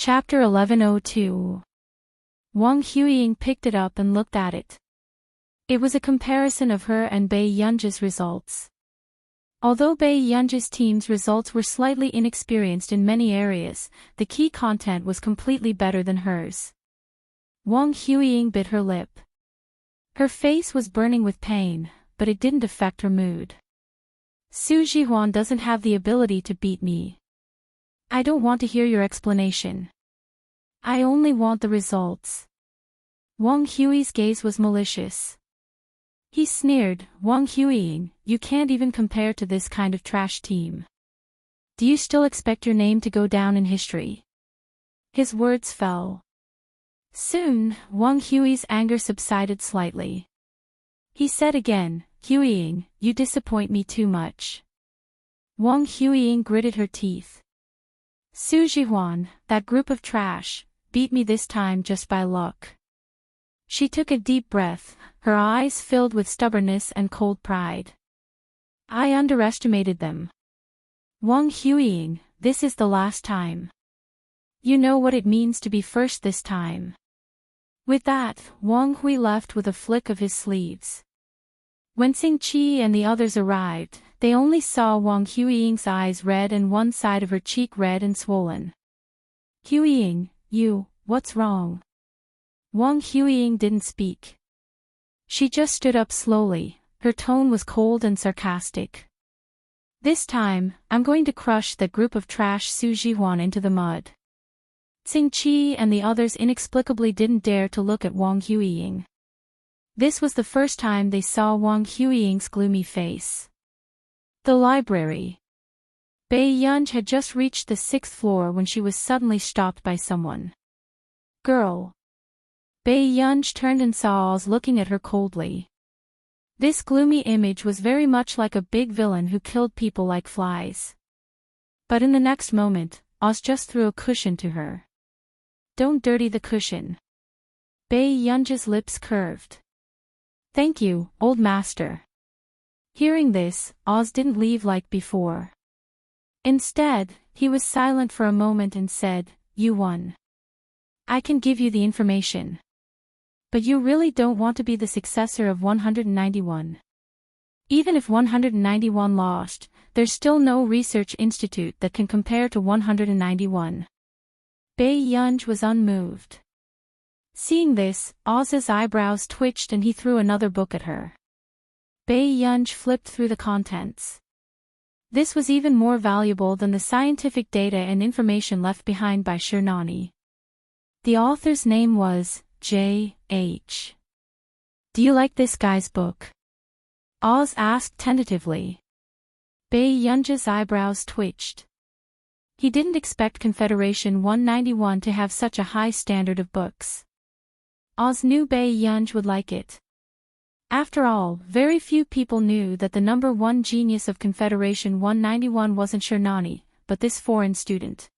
Chapter 1102. Wang Huiying picked it up and looked at it. It was a comparison of her and Bai Yunji's results. Although Bai Yunji's team's results were slightly inexperienced in many areas, the key content was completely better than hers. Wang Huiying bit her lip. Her face was burning with pain, but it didn't affect her mood. Su Jihuan doesn't have the ability to beat me. I don't want to hear your explanation. I only want the results. Wang Hui's gaze was malicious. He sneered, Wang Huiying, you can't even compare to this kind of trash team. Do you still expect your name to go down in history? His words fell. Soon, Wang Hui's anger subsided slightly. He said again, Huiying, you disappoint me too much. Wang Huiying gritted her teeth. Su Jihuan, that group of trash, beat me this time just by luck. She took a deep breath, her eyes filled with stubbornness and cold pride. I underestimated them. Wang Huiying, this is the last time. You know what it means to be first this time. With that, Wang Hui left with a flick of his sleeves. When Xing Qi and the others arrived, they only saw Wang Huiying's eyes red and one side of her cheek red and swollen. Huiying, what's wrong? Wang Huiying didn't speak. She just stood up slowly, her tone was cold and sarcastic. This time, I'm going to crush that group of trash Su Jihuan into the mud. Xing Qi and the others inexplicably didn't dare to look at Wang Huiying. This was the first time they saw Wang Huiying's gloomy face. The library. Bai Yunji had just reached the 6th floor when she was suddenly stopped by someone. Girl. Bai Yunji turned and saw Oz looking at her coldly. This gloomy image was very much like a big villain who killed people like flies. But in the next moment, Oz just threw a cushion to her. Don't dirty the cushion. Bai Yunji's lips curved. Thank you, old master. Hearing this, Oz didn't leave like before. Instead, he was silent for a moment and said, You won. I can give you the information. But you really don't want to be the successor of 191. Even if 191 lost, there's still no research institute that can compare to 191. Bai Yunji was unmoved. Seeing this, Oz's eyebrows twitched and he threw another book at her. Bai Yunji flipped through the contents. This was even more valuable than the scientific data and information left behind by Shernani. The author's name was J.H. Do you like this guy's book? Oz asked tentatively. Bai Yunji's eyebrows twitched. He didn't expect Confederation 191 to have such a high standard of books. Oz knew Bai Yunji would like it. After all, very few people knew that the number one genius of Confederation 191 wasn't Shernani, but this foreign student.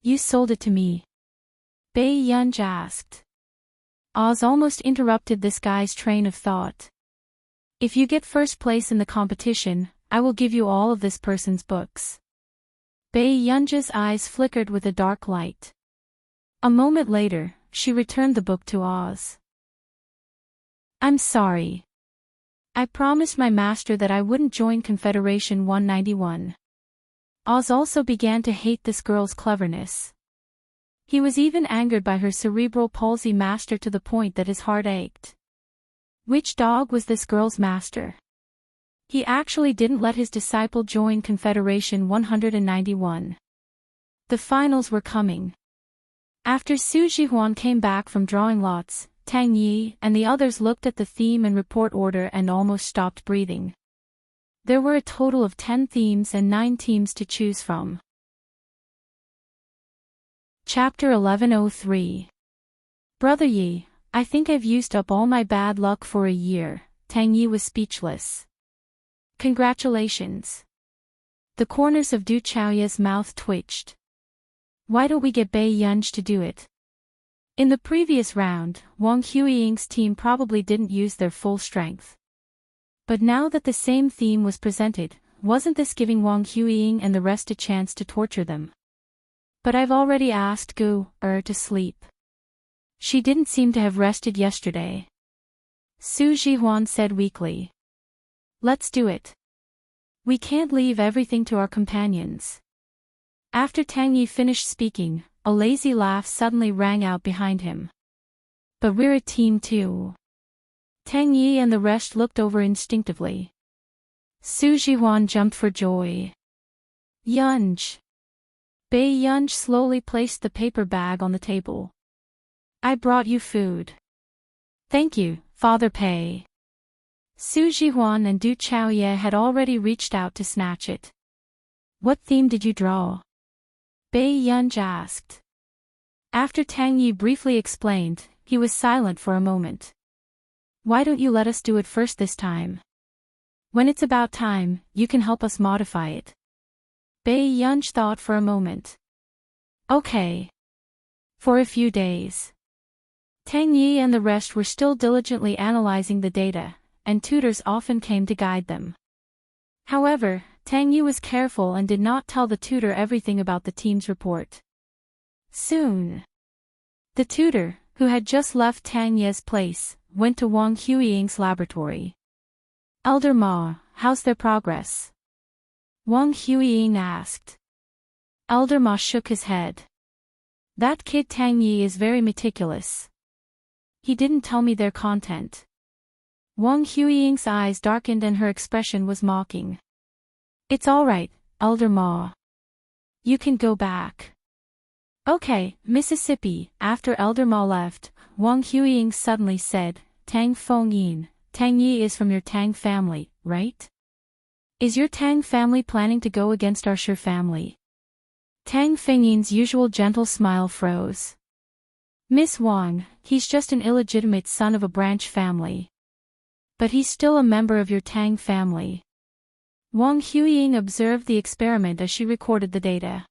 You sold it to me? Bai Yunji asked. Oz almost interrupted this guy's train of thought. If you get first place in the competition, I will give you all of this person's books. Bai Yunji's eyes flickered with a dark light. A moment later, she returned the book to Oz. I'm sorry. I promised my master that I wouldn't join Confederation 191. Oz also began to hate this girl's cleverness. He was even angered by her cerebral palsy master to the point that his heart ached. Which dog was this girl's master? He actually didn't let his disciple join Confederation 191. The finals were coming. After Su Jihuan came back from drawing lots, Tang Yi and the others looked at the theme and report order and almost stopped breathing. There were a total of 10 themes and 9 teams to choose from. Chapter 1103. Brother Yi, I think I've used up all my bad luck for a year. Tang Yi was speechless. Congratulations. The corners of Du Chaoya's mouth twitched. Why don't we get Bai Yunji to do it? In the previous round, Wang Huiying's team probably didn't use their full strength. But now that the same theme was presented, wasn't this giving Wang Huiying and the rest a chance to torture them? But I've already asked to sleep. She didn't seem to have rested yesterday. Su Jihuan said weakly. Let's do it. We can't leave everything to our companions. After Tang Yi finished speaking, a lazy laugh suddenly rang out behind him. But we're a team too. Tang Yi and the rest looked over instinctively. Su Jihuan jumped for joy. Yunj. Bei Yunj slowly placed the paper bag on the table. I brought you food. Thank you, Father Pei. Su Jihuan and Du Chaoye had already reached out to snatch it. What theme did you draw? Bei Yunj asked. After Tang Yi briefly explained, he was silent for a moment. Why don't you let us do it first this time? When it's about time, you can help us modify it. Bei Yunj thought for a moment. Okay. For a few days. Tang Yi and the rest were still diligently analyzing the data, and tutors often came to guide them. However, Tang Yi was careful and did not tell the tutor everything about the team's report. Soon. The tutor, who had just left Tang Ye's place, went to Wang Huiying's laboratory. Elder Ma, how's their progress? Wang Huiying asked. Elder Ma shook his head. That kid Tang Yi is very meticulous. He didn't tell me their content. Wang Huiying's eyes darkened and her expression was mocking. It's all right, Elder Ma. You can go back. Okay, Mississippi. After Elder Ma left, Wang Huiying suddenly said, Tang Fengyin, Tang Yi is from your Tang family, right? Is your Tang family planning to go against our Shi family? Tang Fengyin's usual gentle smile froze. Miss Wang, he's just an illegitimate son of a branch family. But he's still a member of your Tang family. Wang Huiying observed the experiment as she recorded the data.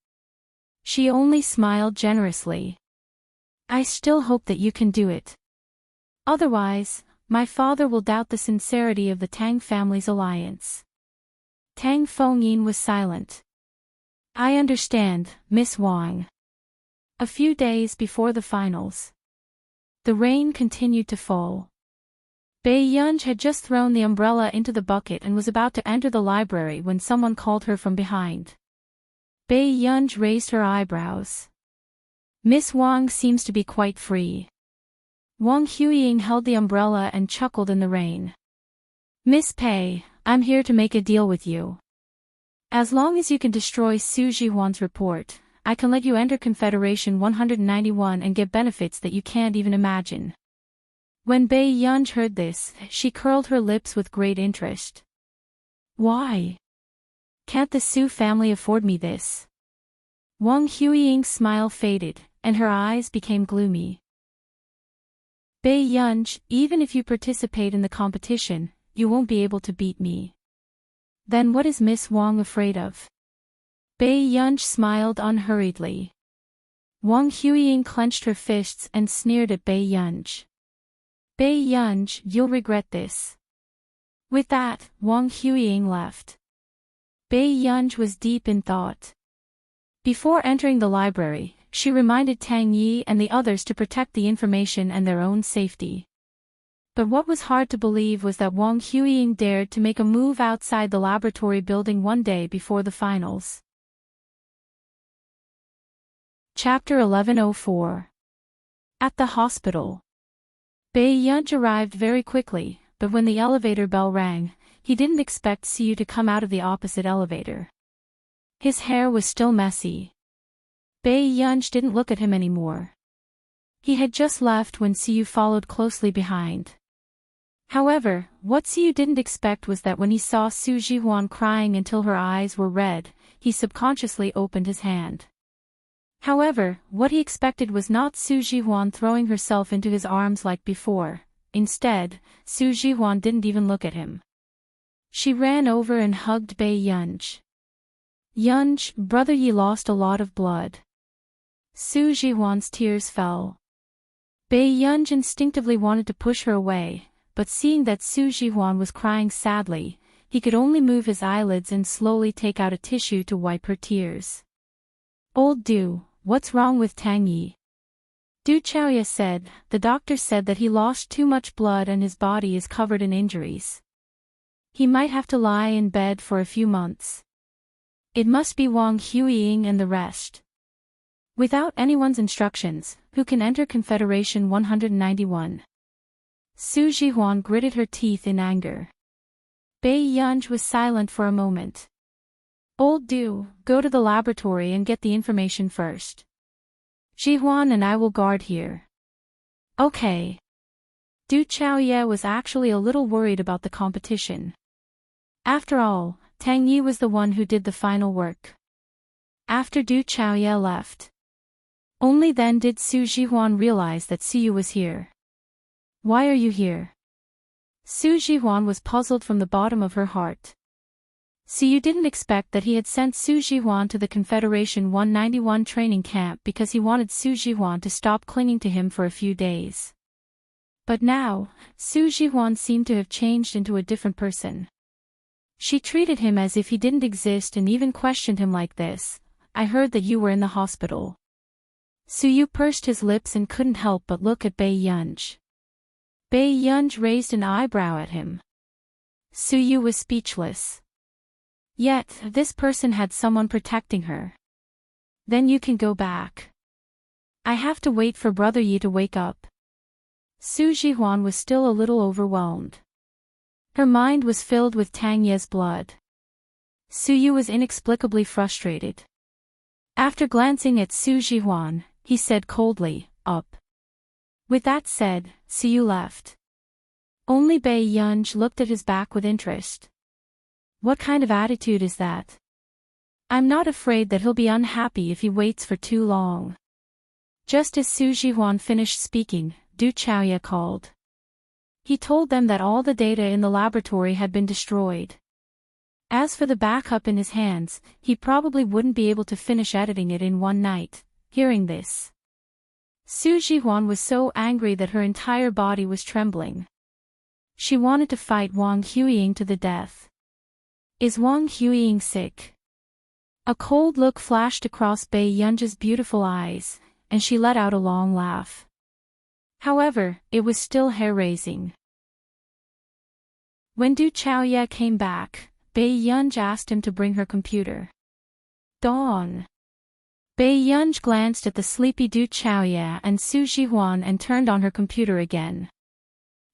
She only smiled generously. I still hope that you can do it. Otherwise, my father will doubt the sincerity of the Tang family's alliance. Tang Fengyin was silent. I understand, Miss Wang. A few days before the finals. The rain continued to fall. Bei Yunj had just thrown the umbrella into the bucket and was about to enter the library when someone called her from behind. Bei Yunj raised her eyebrows. Miss Wang seems to be quite free. Wang Huiying held the umbrella and chuckled in the rain. Miss Pei, I'm here to make a deal with you. As long as you can destroy Su Jihuan's report, I can let you enter Confederation 191 and get benefits that you can't even imagine. When Bei Yunj heard this, she curled her lips with great interest. Why? Can't the Su family afford me this? Wang Huiying's smile faded, and her eyes became gloomy. Bei Yunj, even if you participate in the competition, you won't be able to beat me. Then what is Miss Wang afraid of? Bei Yunj smiled unhurriedly. Wang Huiying clenched her fists and sneered at Bei Yunj. Bei Yunj, you'll regret this. With that, Wang Huiying left. Bei Yunj was deep in thought. Before entering the library, she reminded Tang Yi and the others to protect the information and their own safety. But what was hard to believe was that Wang Huiying dared to make a move outside the laboratory building one day before the finals. Chapter 1104. At the hospital. Bei Yunj arrived very quickly, but when the elevator bell rang, he didn't expect Siyu to come out of the opposite elevator. His hair was still messy. Bei Yunj didn't look at him anymore. He had just left when Siyu followed closely behind. However, what Siyu didn't expect was that when he saw Su Jihuan crying until her eyes were red, he subconsciously opened his hand. However, what he expected was not Su Jihuan throwing herself into his arms like before. Instead, Su Jihuan didn't even look at him. She ran over and hugged Bei Yunj. Yunj, brother, you lost a lot of blood. Su Jihuan's tears fell. Bei Yunj instinctively wanted to push her away, but seeing that Su Jihuan was crying sadly, he could only move his eyelids and slowly take out a tissue to wipe her tears. Old Du, what's wrong with Tang Yi? Du Chaoye said, the doctor said that he lost too much blood and his body is covered in injuries. He might have to lie in bed for a few months. It must be Wang Huiying and the rest. Without anyone's instructions, who can enter Confederation 191? Su Jihuan gritted her teeth in anger. Bai Yunj was silent for a moment. Old Du, go to the laboratory and get the information first. Jihuan and I will guard here. Okay. Du Chaoye was actually a little worried about the competition. After all, Tang Yi was the one who did the final work. After Du Chaoye left. Only then did Su Jihuan realize that Su Yu was here. Why are you here? Su Jihuan was puzzled from the bottom of her heart. Su Yu didn't expect that he had sent Su Jihuan to the Confederation 191 training camp because he wanted Su Jihuan to stop clinging to him for a few days. But now, Su Jihuan seemed to have changed into a different person. She treated him as if he didn't exist and even questioned him like this. I heard that you were in the hospital. Su Yu pursed his lips and couldn't help but look at Bai Yunj. Bai Yunj raised an eyebrow at him. Su Yu was speechless. Yet, this person had someone protecting her. Then you can go back. I have to wait for Brother Yi to wake up. Su Jihuan was still a little overwhelmed. Her mind was filled with Tang Ye's blood. Su Yu was inexplicably frustrated. After glancing at Su Jihuan, he said coldly, up. With that said, Su Yu left. Only Bai Yunj looked at his back with interest. What kind of attitude is that? I'm not afraid that he'll be unhappy if he waits for too long. Just as Su Jihuan finished speaking, Du Chaoye called. He told them that all the data in the laboratory had been destroyed. As for the backup in his hands, he probably wouldn't be able to finish editing it in one night. Hearing this, Su Jihuan was so angry that her entire body was trembling. She wanted to fight Wang Huiying to the death. Is Wang Huiying sick? A cold look flashed across Bai Yunj's beautiful eyes, and she let out a long laugh. However, it was still hair-raising. When Du Chaoye came back, Bai Yunj asked him to bring her computer. Dawn. Bai Yunj glanced at the sleepy Du Chaoye and Su Jihuan and turned on her computer again.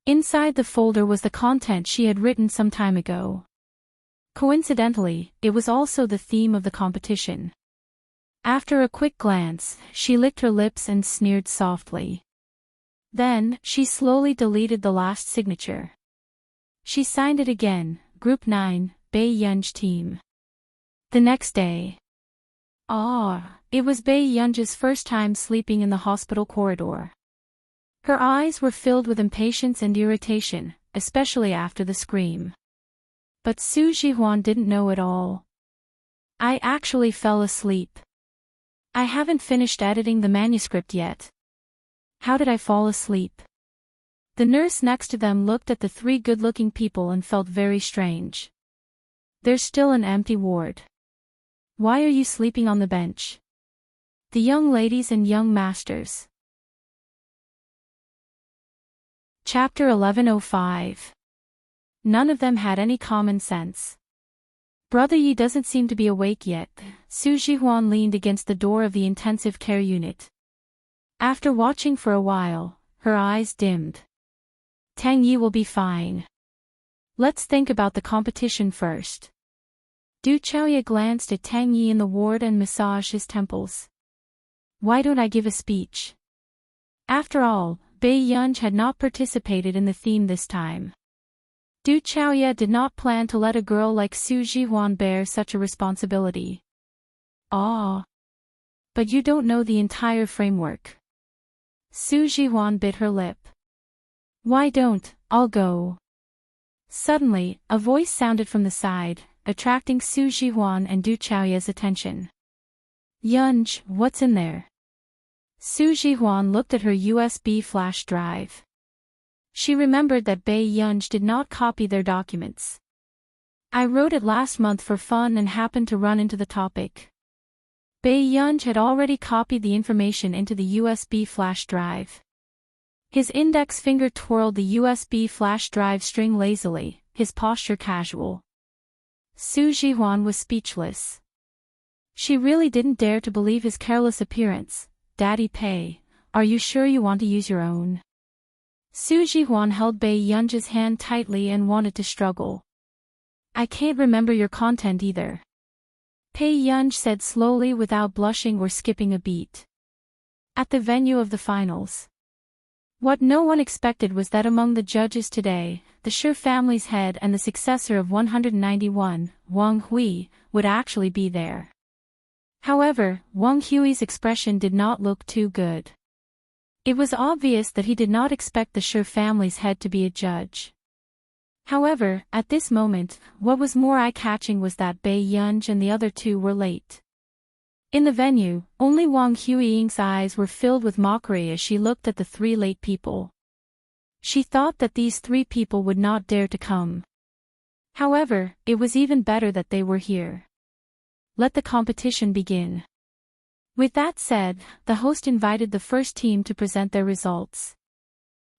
Inside the folder was the content she had written some time ago. Coincidentally, it was also the theme of the competition. After a quick glance, she licked her lips and sneered softly. Then, she slowly deleted the last signature. She signed it again, Group 9, Bai Yunj team. The next day. It was Bai Yunj's first time sleeping in the hospital corridor. Her eyes were filled with impatience and irritation, especially after the scream. But Su Jihuan didn't know it all. I actually fell asleep. I haven't finished editing the manuscript yet. How did I fall asleep? The nurse next to them looked at the three good-looking people and felt very strange. There's still an empty ward. Why are you sleeping on the bench? The young ladies and young masters. Chapter 1105. None of them had any common sense. Brother Yi doesn't seem to be awake yet. Su Jihuan leaned against the door of the intensive care unit. After watching for a while, her eyes dimmed. Tang Yi will be fine. Let's think about the competition first. Du Chaoye glanced at Tang Yi in the ward and massaged his temples. Why don't I give a speech? After all, Bai Yunj had not participated in the theme this time. Du Chaoye did not plan to let a girl like Su Jihuan bear such a responsibility. But you don't know the entire framework. Su Jihuan bit her lip. Why don't, I'll go. Suddenly, a voice sounded from the side, attracting Su Jihuan and Du Chaoye's attention. Yunj, what's in there? Su Jihuan looked at her USB flash drive. She remembered that Bai Yunj did not copy their documents. I wrote it last month for fun and happened to run into the topic. Bae Yunj had already copied the information into the USB flash drive. His index finger twirled the USB flash drive string lazily, his posture casual. Su Jihuan was speechless. She really didn't dare to believe his careless appearance. Daddy Pei, are you sure you want to use your own? Su Jihuan held Bae Yunj's hand tightly and wanted to struggle. I can't remember your content either. Bae Yunj said slowly without blushing or skipping a beat. At the venue of the finals. What no one expected was that among the judges today, the Shi family's head and the successor of 191, Wang Hui, would actually be there. However, Wang Hui's expression did not look too good. It was obvious that he did not expect the Shi family's head to be a judge. However, at this moment, what was more eye-catching was that Bae Yunj and the other two were late. In the venue, only Wang Huiying's eyes were filled with mockery as she looked at the three late people. She thought that these three people would not dare to come. However, it was even better that they were here. Let the competition begin. With that said, the host invited the first team to present their results.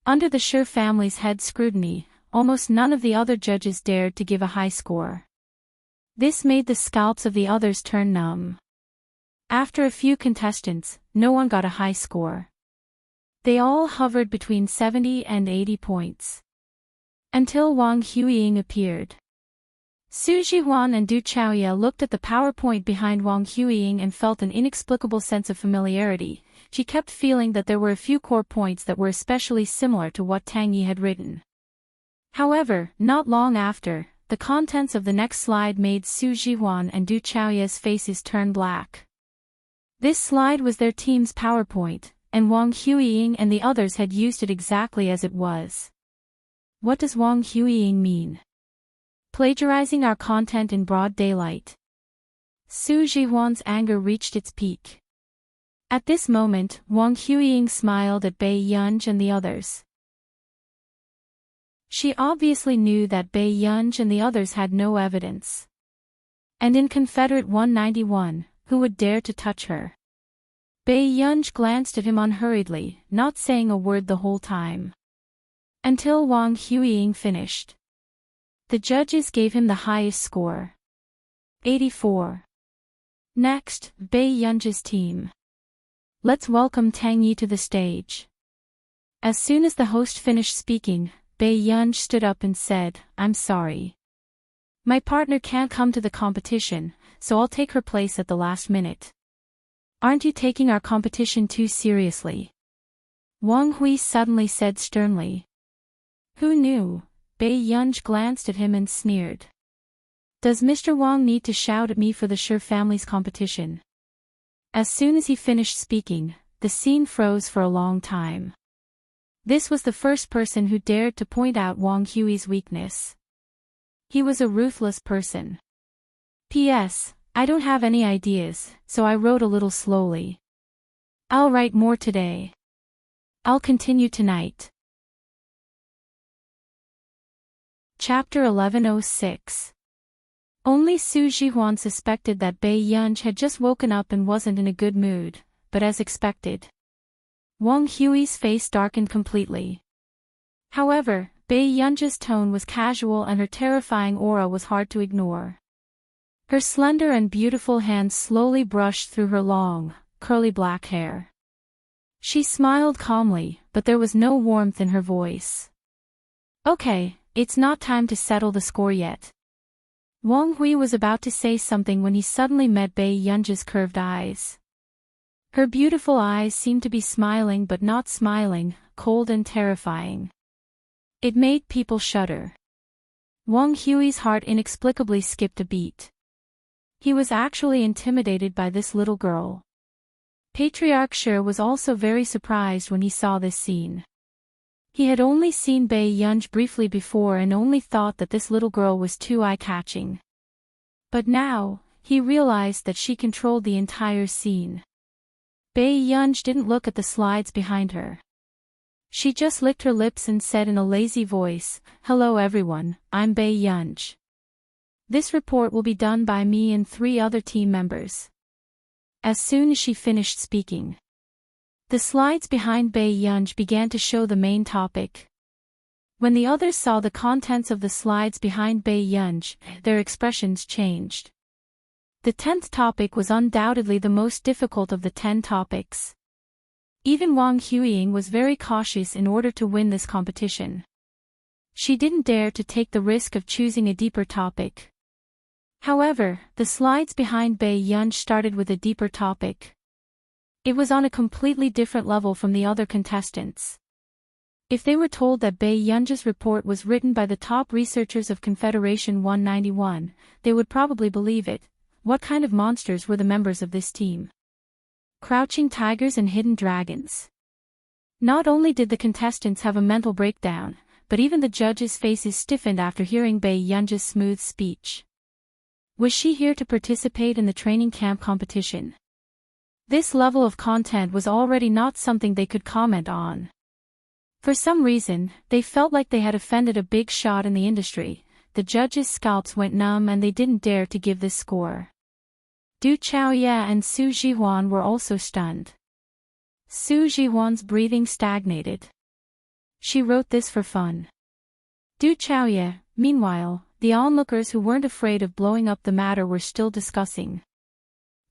Under the Shi family's head scrutiny, almost none of the other judges dared to give a high score. This made the scalps of the others turn numb. After a few contestants, no one got a high score. They all hovered between 70 and 80 points. Until Wang Huiying appeared. Su Jihuan and Du Chaoya looked at the PowerPoint behind Wang Huiying and felt an inexplicable sense of familiarity. She kept feeling that there were a few core points that were especially similar to what Tang Yi had written. However, not long after, the contents of the next slide made Su Jihuan and Du Chaoya's faces turn black. This slide was their team's PowerPoint, and Wang Huiying and the others had used it exactly as it was. What does Wang Huiying mean? Plagiarizing our content in broad daylight. Su Jihuan's anger reached its peak. At this moment, Wang Huiying smiled at Bae Yunj and the others. She obviously knew that Bae Yunj and the others had no evidence. And in Confederate 191, who would dare to touch her? Bae Yunj glanced at him unhurriedly, not saying a word the whole time. Until Wang Huiying finished. The judges gave him the highest score. 84. Next, Bae Yunj's team. Let's welcome Tang Yi to the stage. As soon as the host finished speaking, Bae Yunj stood up and said, I'm sorry. My partner can't come to the competition, so I'll take her place at the last minute. Aren't you taking our competition too seriously? Wang Hui suddenly said sternly. Who knew? Bae Yunj glanced at him and sneered. Does Mr. Wang need to shout at me for the Shi family's competition? As soon as he finished speaking, the scene froze for a long time. This was the first person who dared to point out Wang Hui's weakness. He was a ruthless person. P.S. I don't have any ideas, so I wrote a little slowly. I'll write more today. I'll continue tonight. Chapter 1106. Only Su Jihuan suspected that Bae Yunj had just woken up and wasn't in a good mood, but as expected. Wang Hui's face darkened completely. However, Bae Yunj's tone was casual and her terrifying aura was hard to ignore. Her slender and beautiful hands slowly brushed through her long, curly black hair. She smiled calmly, but there was no warmth in her voice. Okay, it's not time to settle the score yet. Wang Hui was about to say something when he suddenly met Bae Yunj's curved eyes. Her beautiful eyes seemed to be smiling but not smiling, cold and terrifying. It made people shudder. Wang Hui's heart inexplicably skipped a beat. He was actually intimidated by this little girl. Patriarch Shi was also very surprised when he saw this scene. He had only seen Bae Yunj briefly before and only thought that this little girl was too eye-catching. But now, he realized that she controlled the entire scene. Bae Yunj didn't look at the slides behind her. She just licked her lips and said in a lazy voice, Hello everyone, I'm Bae Yunj. This report will be done by me and 3 other team members. as soon as she finished speaking. The slides behind Bei Yunj began to show the main topic. When the others saw the contents of the slides behind Bei Yunj, their expressions changed. The 10th topic was undoubtedly the most difficult of the 10 topics. Even Wang Huiying was very cautious in order to win this competition. She didn't dare to take the risk of choosing a deeper topic. However, the slides behind Bei Yunj started with a deeper topic. It was on a completely different level from the other contestants. If they were told that Bei Yunj's report was written by the top researchers of Confederation 191, they would probably believe it. What kind of monsters were the members of this team? Crouching tigers and hidden dragons. Not only did the contestants have a mental breakdown, but even the judges' faces stiffened after hearing Bei Yunj's smooth speech. Was she here to participate in the training camp competition? This level of content was already not something they could comment on. For some reason, they felt like they had offended a big shot in the industry. The judges' scalps went numb and they didn't dare to give this score. Du Chaoye and Su Jihuan were also stunned. Su Jihuan's breathing stagnated. She wrote this for fun. Du Chaoye, meanwhile, the onlookers who weren't afraid of blowing up the matter were still discussing.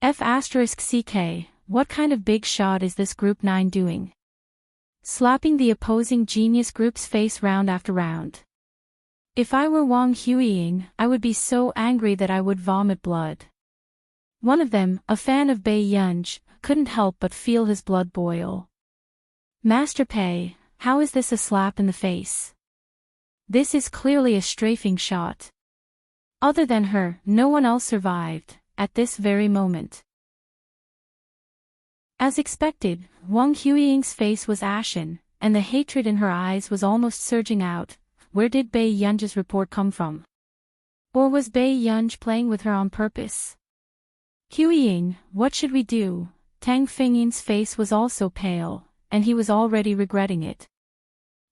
F***CK, what kind of big shot is this Group 9 doing? Slapping the opposing genius group's face round after round. If I were Wang Huiying, I would be so angry that I would vomit blood. One of them, a fan of Bei Yunj, couldn't help but feel his blood boil. Master Pei, how is this a slap in the face? This is clearly a strafing shot. Other than her, no one else survived, at this very moment. As expected, Wang Huiying's face was ashen, and the hatred in her eyes was almost surging out. Where did Bei Yunj's report come from? Or was Bei Yunj playing with her on purpose? Huiying, what should we do? Tang Fingyin's face was also pale, and he was already regretting it.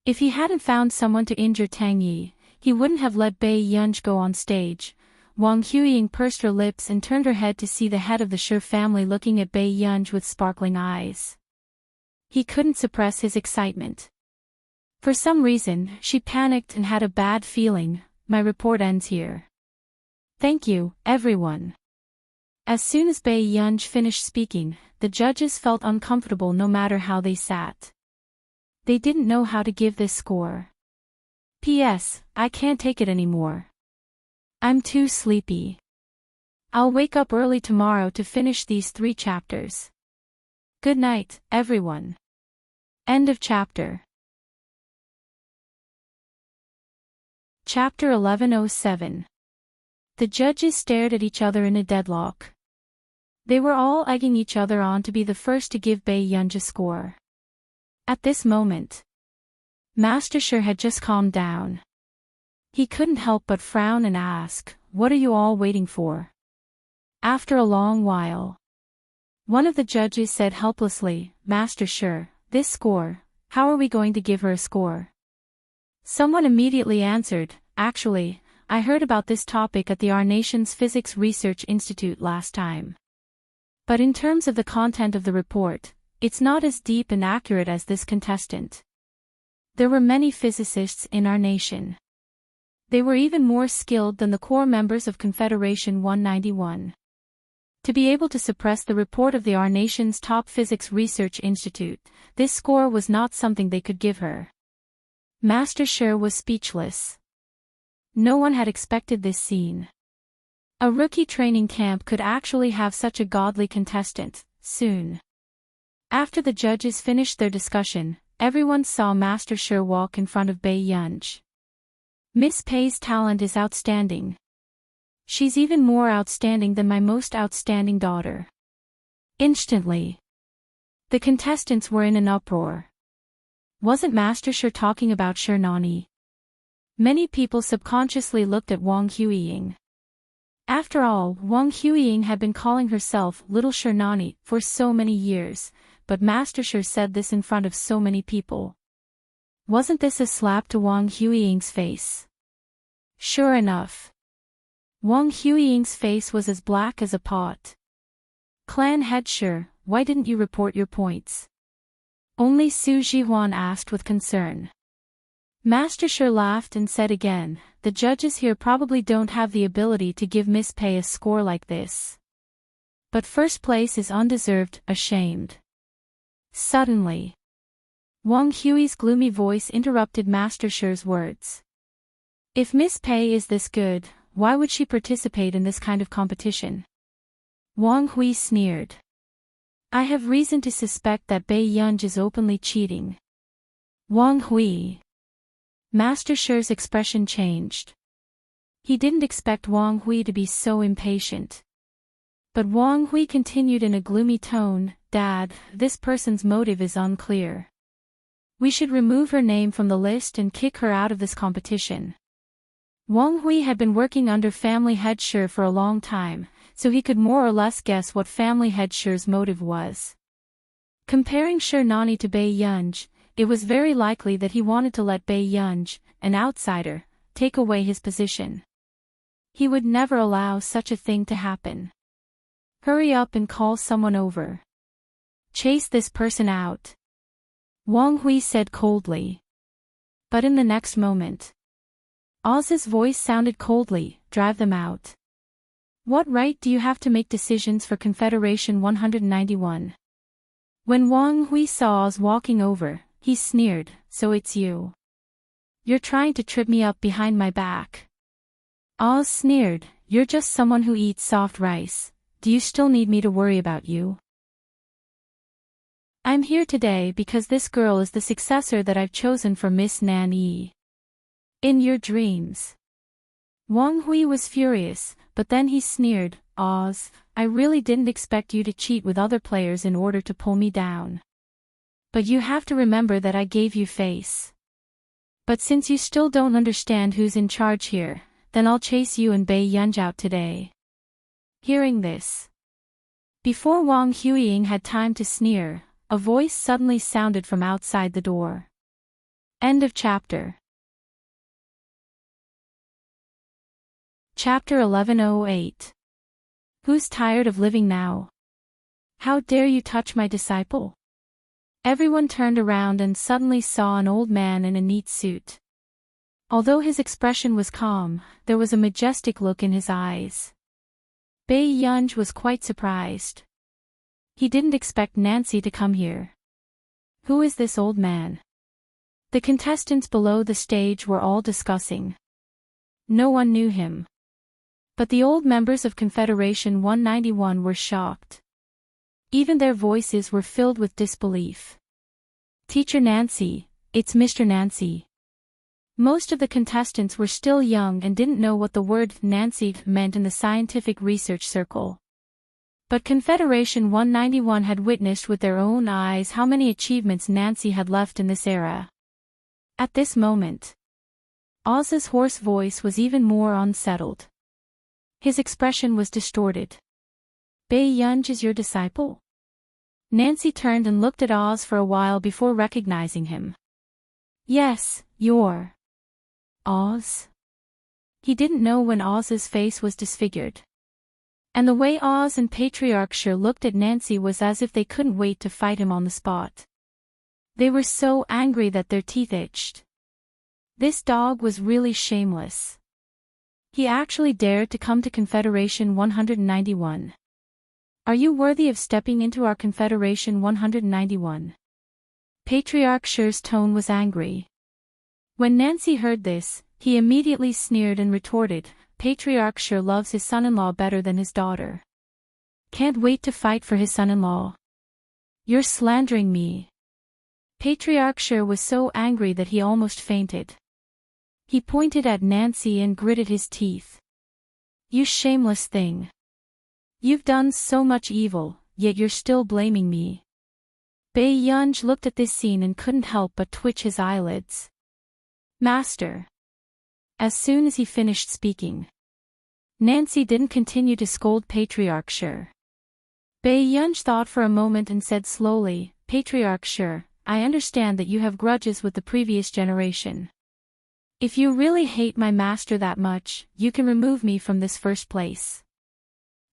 If he hadn't found someone to injure Tang Yi, he wouldn't have let Bei Yunj go on stage. Wang Huiying pursed her lips and turned her head to see the head of the Shi family looking at Bei Yunj with sparkling eyes. He couldn't suppress his excitement. For some reason, she panicked and had a bad feeling. My report ends here. Thank you, everyone. As soon as Bei Yunj finished speaking, the judges felt uncomfortable no matter how they sat. They didn't know how to give this score. P.S. I can't take it anymore. I'm too sleepy. I'll wake up early tomorrow to finish these 3 chapters. Good night, everyone. End of chapter. Chapter 1107. The judges stared at each other in a deadlock. They were all egging each other on to be the first to give Bei Yunj a score. At this moment, Master Shi had just calmed down. He couldn't help but frown and ask, "What are you all waiting for?" After a long while, one of the judges said helplessly, "Master Shi, this score, how are we going to give her a score?" Someone immediately answered, "Actually, I heard about this topic at the Our Nation's Physics Research Institute last time. But in terms of the content of the report, it's not as deep and accurate as this contestant. There were many physicists in our nation. They were even more skilled than the core members of Confederation 191. To be able to suppress the report of the Our Nation's top physics research institute, this score was not something they could give her." Master Shi was speechless. No one had expected this scene. A rookie training camp could actually have such a godly contestant, soon. After the judges finished their discussion, everyone saw Master Shi walk in front of Bei Yunj. Miss Pei's talent is outstanding. She's even more outstanding than my most outstanding daughter. Instantly, the contestants were in an uproar. Wasn't Master Shi talking about Shi Nani? Many people subconsciously looked at Wang Huiying. After all, Wang Huiying had been calling herself Little Shi Nani for so many years, but Master Shi said this in front of so many people. Wasn't this a slap to Wang Huiying's face? Sure enough, Wang Huiying's face was as black as a pot. Clan head Shi, why didn't you report your points? Only Su Jihuan asked with concern. Master Shi laughed and said again, the judges here probably don't have the ability to give Miss Pei a score like this. But first place is undeserved, ashamed. Suddenly, Wang Hui's gloomy voice interrupted Master Shi's words. If Miss Pei is this good, why would she participate in this kind of competition? Wang Hui sneered. I have reason to suspect that Bai Yunj is openly cheating. Wang Hui. Master Shi's expression changed. He didn't expect Wang Hui to be so impatient. But Wang Hui continued in a gloomy tone, Dad, this person's motive is unclear. We should remove her name from the list and kick her out of this competition. Wang Hui had been working under family head Shi for a long time, so he could more or less guess what family head Shi's motive was. Comparing Shi Nani to Bai Yunj, it was very likely that he wanted to let Bai Yunj, an outsider, take away his position. He would never allow such a thing to happen. Hurry up and call someone over. Chase this person out. Wang Hui said coldly. But in the next moment, Oz's voice sounded coldly, drive them out. What right do you have to make decisions for Confederation 191? When Wang Hui saw Oz walking over, he sneered, so it's you. You're trying to trip me up behind my back. Oz sneered, you're just someone who eats soft rice. Do you still need me to worry about you? I'm here today because this girl is the successor that I've chosen for Miss Nan Yi. In your dreams. Wang Hui was furious, but then he sneered, Oz, I really didn't expect you to cheat with other players in order to pull me down. But you have to remember that I gave you face. But since you still don't understand who's in charge here, then I'll chase you and Bai Yunj out today. Hearing this, before Wang Huiying had time to sneer, a voice suddenly sounded from outside the door. End of chapter. Chapter 1108. Who's tired of living now? How dare you touch my disciple? Everyone turned around and suddenly saw an old man in a neat suit. Although his expression was calm, there was a majestic look in his eyes. Bai Yunj was quite surprised. He didn't expect Nancy to come here. Who is this old man? The contestants below the stage were all discussing. No one knew him. But the old members of Confederation 191 were shocked. Even their voices were filled with disbelief. Teacher Nancy, it's Mr. Nancy. Most of the contestants were still young and didn't know what the word Nancy meant in the scientific research circle. But Confederation 191 had witnessed with their own eyes how many achievements Nancy had left in this era. At this moment, Oz's hoarse voice was even more unsettled. His expression was distorted. Bai Yunj is your disciple? Nancy turned and looked at Oz for a while before recognizing him. Yes, you're Oz? He didn't know when Oz's face was disfigured. And the way Oz and Patriarch Shi looked at Nancy was as if they couldn't wait to fight him on the spot. They were so angry that their teeth itched. This dog was really shameless. He actually dared to come to Confederation 191. Are you worthy of stepping into our Confederation 191? Patriarch Shi's tone was angry. When Nancy heard this, he immediately sneered and retorted, Patriarch Shi loves his son-in-law better than his daughter. Can't wait to fight for his son-in-law. You're slandering me. Patriarch Shi was so angry that he almost fainted. He pointed at Nancy and gritted his teeth. You shameless thing. You've done so much evil, yet you're still blaming me. Bai Yunj looked at this scene and couldn't help but twitch his eyelids. Master. As soon as he finished speaking, Nancy didn't continue to scold Patriarch Shi. Bai Yunj thought for a moment and said slowly, Patriarch Shi, I understand that you have grudges with the previous generation. If you really hate my master that much, you can remove me from this first place.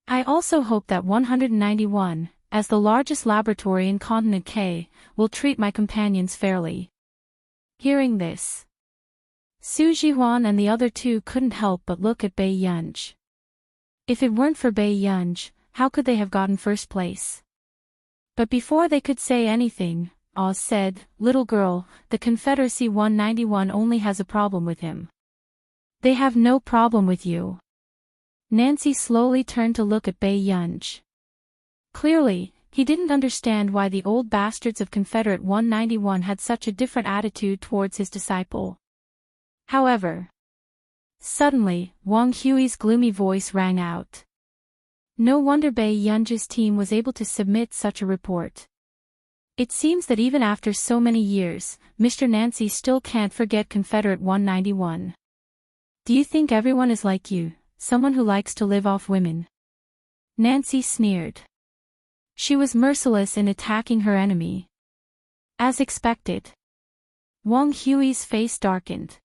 I also hope that 191, as the largest laboratory in Continent K, will treat my companions fairly. Hearing this, Su Jihuan and the other two couldn't help but look at Bai Yunj. If it weren't for Bai Yunj, how could they have gotten first place? But before they could say anything, Oz said, "Little girl, the Confederacy 191 only has a problem with him. They have no problem with you." Nancy slowly turned to look at Bai Yunj. Clearly, he didn't understand why the old bastards of Confederate 191 had such a different attitude towards his disciple. However, suddenly, Wang Hui's gloomy voice rang out. No wonder Bai Yunj's team was able to submit such a report. It seems that even after so many years, Mr. Nancy still can't forget Confederate 191. Do you think everyone is like you, someone who likes to live off women? Nancy sneered. She was merciless in attacking her enemy. As expected, Wang Hui's face darkened.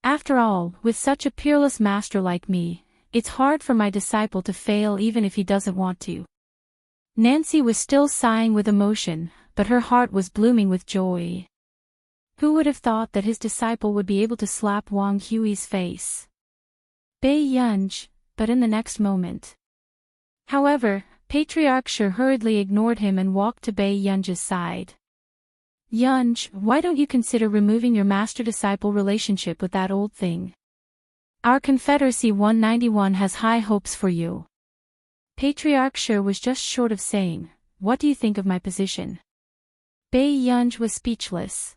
After all, with such a peerless master like me, it's hard for my disciple to fail even if he doesn't want to. Nancy was still sighing with emotion, but her heart was blooming with joy. Who would have thought that his disciple would be able to slap Wang Hui's face? Bai Yunj, but in the next moment. However, Patriarch Shi hurriedly ignored him and walked to Bai Yunj's side. "Yunj, why don't you consider removing your master-disciple relationship with that old thing? Our Confederacy 191 has high hopes for you." Patriarch Shi was just short of saying, "What do you think of my position?" Bai Yunj was speechless.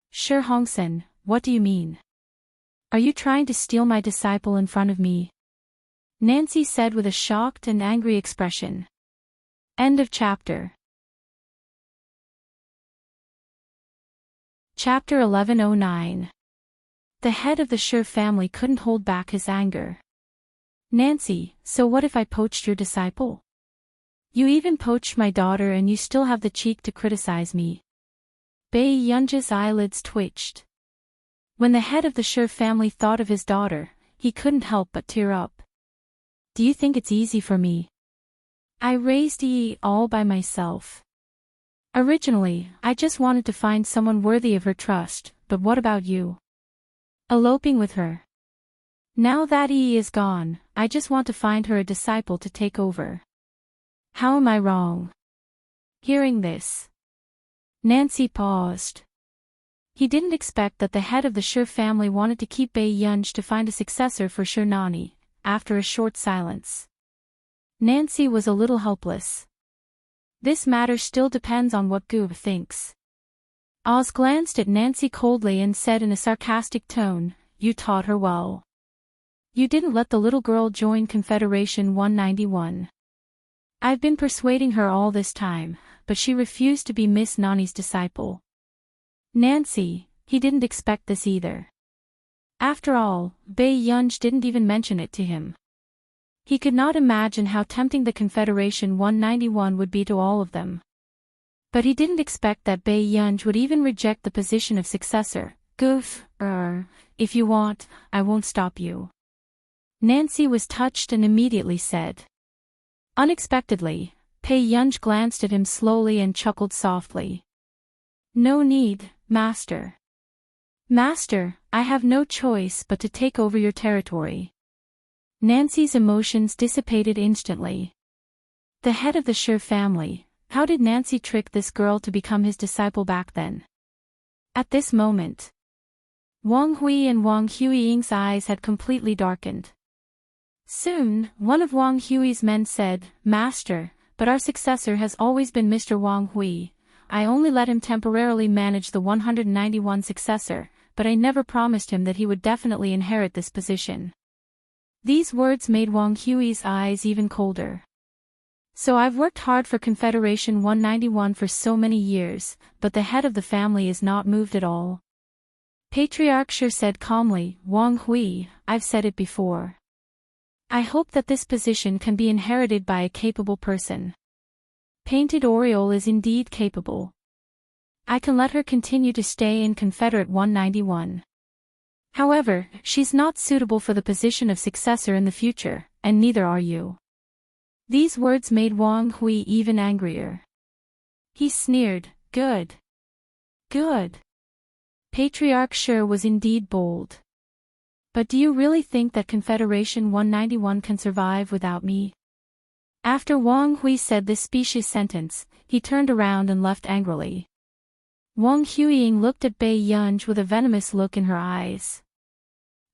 "Shi Hongsen, what do you mean? Are you trying to steal my disciple in front of me?" Nancy said with a shocked and angry expression. End of chapter. Chapter 1109. The head of the Shi family couldn't hold back his anger. "Nancy, so what if I poached your disciple? You even poached my daughter and you still have the cheek to criticize me." Bai Yunj's eyelids twitched. When the head of the Shi family thought of his daughter, he couldn't help but tear up. "Do you think it's easy for me? I raised Yi all by myself. Originally, I just wanted to find someone worthy of her trust, but what about you? Eloping with her? Now that Yi is gone, I just want to find her a disciple to take over. How am I wrong?" Hearing this, Nancy paused. He didn't expect that the head of the Shi family wanted to keep Bai Yunj to find a successor for Shi Nani, after a short silence. Nancy was a little helpless. This matter still depends on what Gu thinks. Oz glanced at Nancy coldly and said in a sarcastic tone, "You taught her well. You didn't let the little girl join Confederation 191. I've been persuading her all this time, but she refused to be Miss Nani's disciple." Nancy, he didn't expect this either. After all, Bai Yunj didn't even mention it to him. He could not imagine how tempting the Confederation 191 would be to all of them. But he didn't expect that Bai Yunj would even reject the position of successor. "Goof, if you want, I won't stop you." Nancy was touched and immediately said. Unexpectedly, Bai Yunj glanced at him slowly and chuckled softly. "No need, Master. Master, I have no choice but to take over your territory." Nancy's emotions dissipated instantly. The head of the Shi family, how did Nancy trick this girl to become his disciple back then? At this moment, Wang Hui and Wang Huiying's eyes had completely darkened. Soon, one of Wang Hui's men said, "Master, but our successor has always been Mr. Wang Hui. I only let him temporarily manage the 191 successor, but I never promised him that he would definitely inherit this position." These words made Wang Hui's eyes even colder. "So I've worked hard for Confederation 191 for so many years, but the head of the family is not moved at all." Patriarch Shi said calmly, "Wang Hui, I've said it before. I hope that this position can be inherited by a capable person. Painted Oriole is indeed capable. I can let her continue to stay in Confederate 191. However, she's not suitable for the position of successor in the future, and neither are you." These words made Wang Hui even angrier. He sneered, "Good. Good." Patriarch Shi was indeed bold. "But do you really think that Confederation 191 can survive without me?" After Wang Hui said this specious sentence, he turned around and left angrily. Wang Huiying looked at Bai Yunj with a venomous look in her eyes.